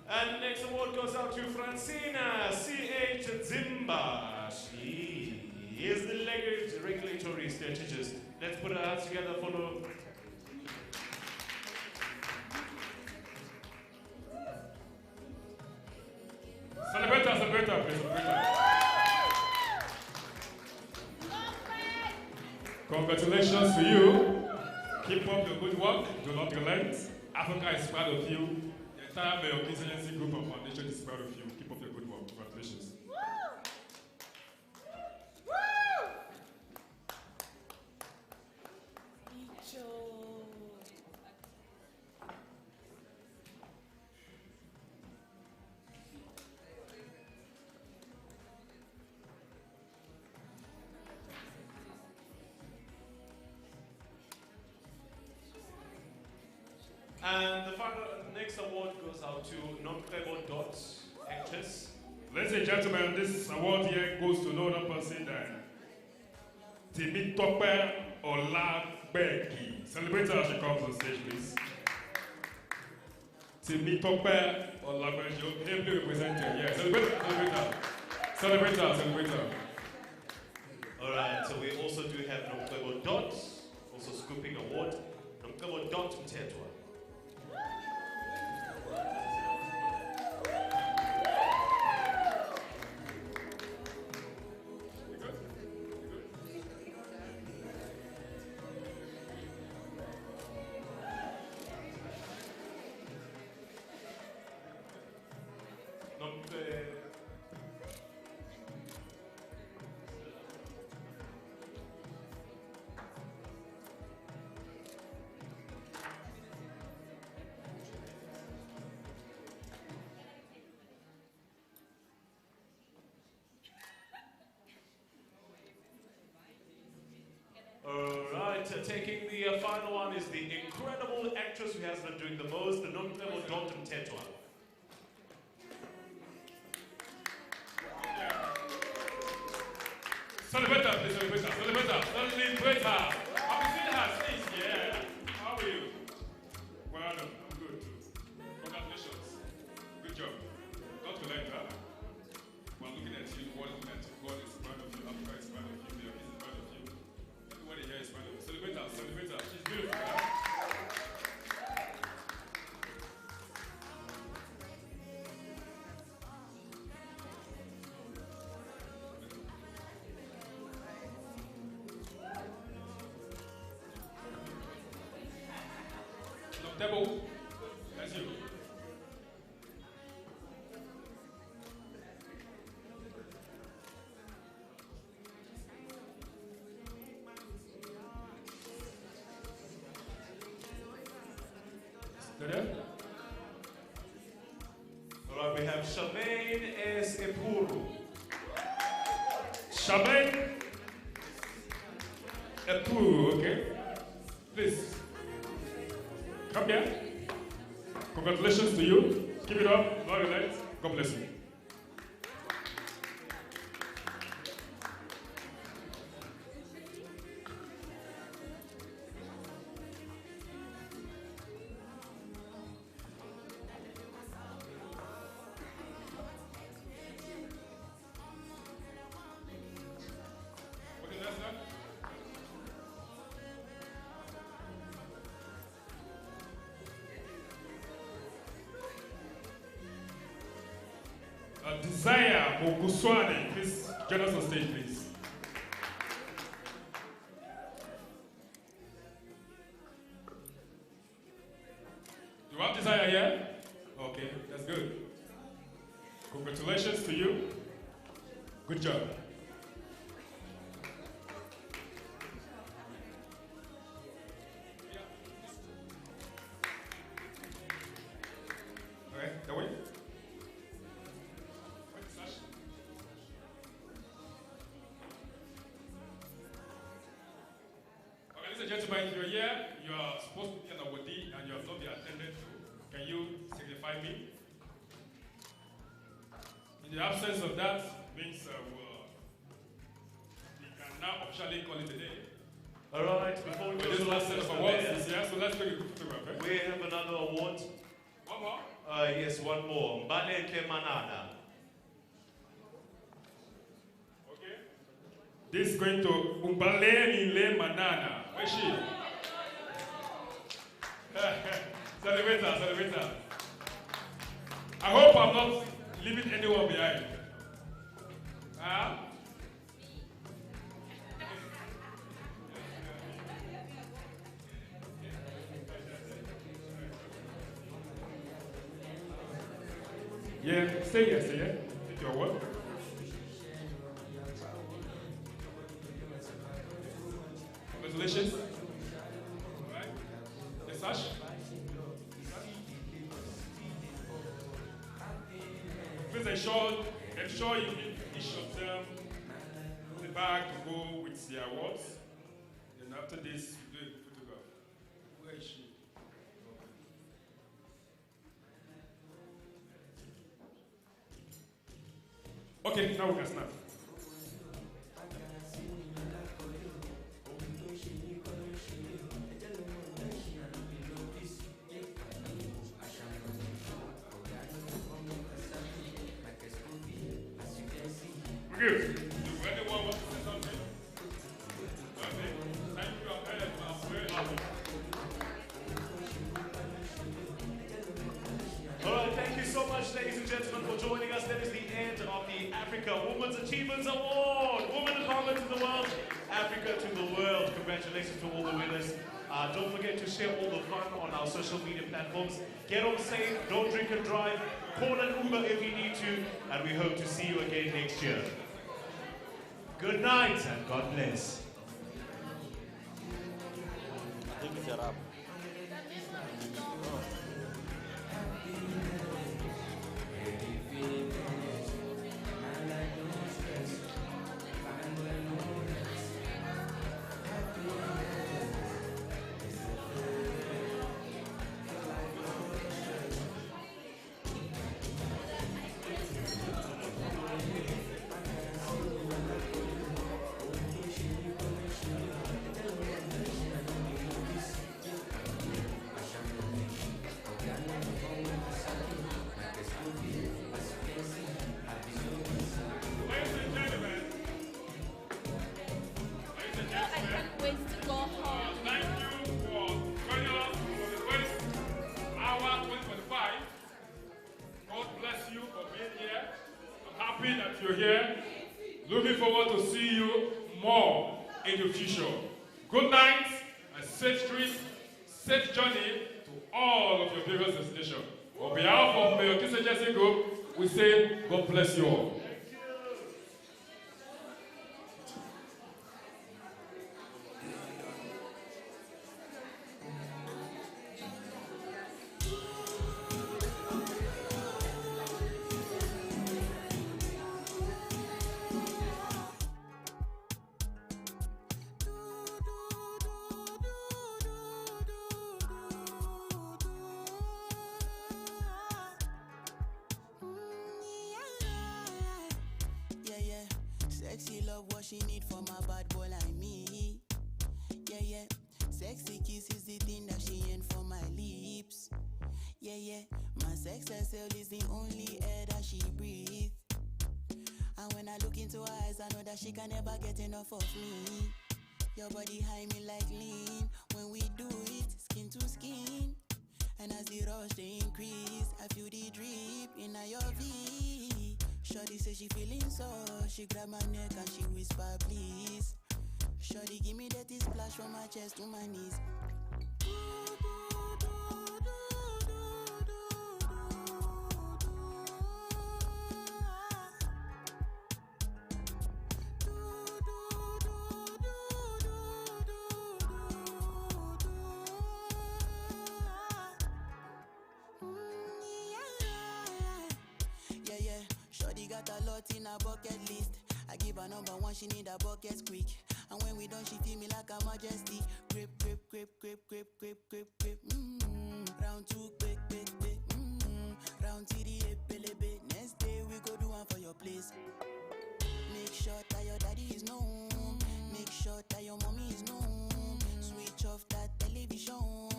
And the next award goes out to Francina C.H. Zimba. She is the regulatory strategist. Let's put our hands together for the... Celebrate, please, celebrate. Congratulations to you. Keep up your good work. Do not relent. Africa is proud of you. The entire Mayor Constituency Group of Foundation is proud of you. Keep up your good work. Congratulations. And the next award goes out to Nomcebo Dot, actress. Ladies and gentlemen, this award here goes to no other person than Temitope Olagbegi. Celebrate her as she comes on stage, please. Temitope Olagbegi, ably represented. Yeah, celebrate her. Celebrate her. All right, so we also do have Nomcebo Dot, also scooping award. Nomcebo Dot Mtetwa. Alright, taking the final one is the incredible actress who has been doing the most, the Nomcebo Dot Mtetwa. Celebrate her, please, celebrate her. Have you seen her face? Yeah. How are you? Well done. I'm good too. Congratulations. Good job. Don't collect her. We're looking at you, we're looking at you. God is proud of you, Africa is proud of you, the is proud of you. Everybody here is proud of you. Celebrate her, celebrate her. She's beautiful. Huh? Debo, that's you. All right, we have Shamaine S. Epuru. Shamaine Epuru, okay? Please. Come here. Congratulations to you. Keep it up. Not relent. God bless you. Desire Moguswane, please join us on stage, please. You have Desire here? Okay, that's good. Congratulations to you. Good job. Okay, that way. gentlemen, if you're here, you are supposed to be an awardee and you have not been attended to. Can you signify me? In the absence of that, means we can now officially call it a day. All right, before we go this to last the set of Mr. awards Mayor, is here, so let's take a quick photograph. Eh? we have another award. One more? Yes, one more. Mbale Kemanana. Okay. This is going to Umbaleni Manana. Where is she? Celebrator. I hope I'm not leaving anyone behind. Huh? Yeah, stay here. Take your word. Congratulations. All right. The sash. Please ensure you give each of them the bag to go with the awards. Then after this, you do a photograph. Where is she? Okay, now we can snap. Good. Do anyone want to say something? Okay. Thank you. I'm very happy. All right, thank you so much, ladies and gentlemen, for joining us. That is the end of the Africa Women's Achievements Award. Women Empowerment to the World, Africa to the World. Congratulations to all the winners. Don't forget to share all the fun on our social media platforms. Get home safe, don't drink and drive. Call an Uber if you need to, and we hope to see you again next year. Good night and God bless. I think it's a wrap. That you're here. Looking forward to see you more in the future. Good night and safe trip, safe journey to all of your various destinations. On behalf of Mayor Kisa Jesse Group, we say God bless you all. Sexy love what she need from a bad boy like me. Yeah. Sexy kiss is the thing that she ain't for my lips. Yeah. My sex herself is the only air that she breathes. And when I look into her eyes, I know that she can never get enough of me. Your body high me like lean. When we do it, skin to skin. And as the rush they increase, I feel the drip in your V. Shorty say she feeling so, she grab my neck and she whisper please. Shorty give me that splash from my chest to my knees. Shorty got a lot in her bucket list. I give her number one, she need a bucket quick. And when we done, she feel me like a majesty. Grip, grip, grip, grip, grip, grip, grip, grip. Round two, quick, quick, quick. Round TD, pelebe. Next day we go do one for your place. Make sure that your daddy is known. Make sure that your mommy is known. Switch off that television.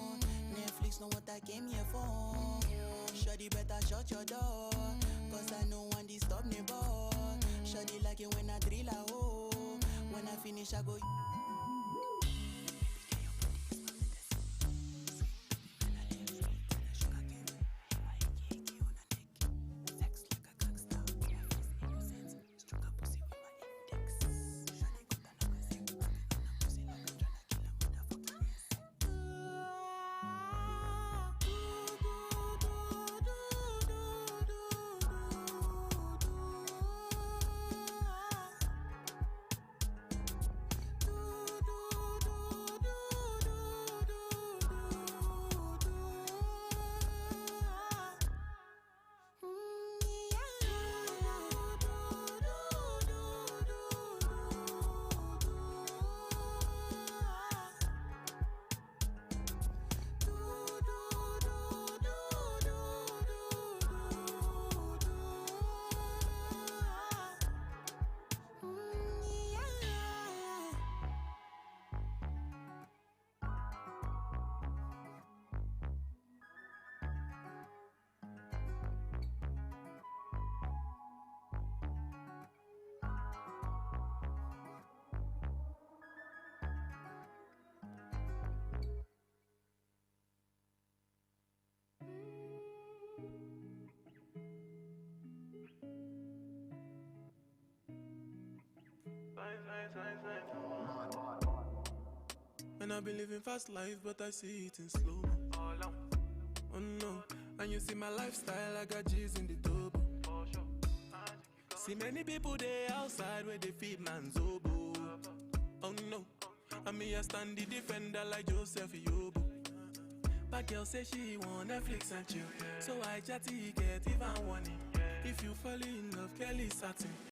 Netflix know what I came here for. Shawty better shut your door, cause I know one disturb neighbor. Shawty like it when I drill a hole. When I finish I go. And I've been living fast life, but I see it in slow. Oh no, and you see my lifestyle, I got G's in the double. See many people there outside where they feed man's oboe. Oh no, and me I stand the defender like Joseph Yobo. But girl say she want Netflix and chill, so I chatty get even warning. If you fall in love, Kelly satin.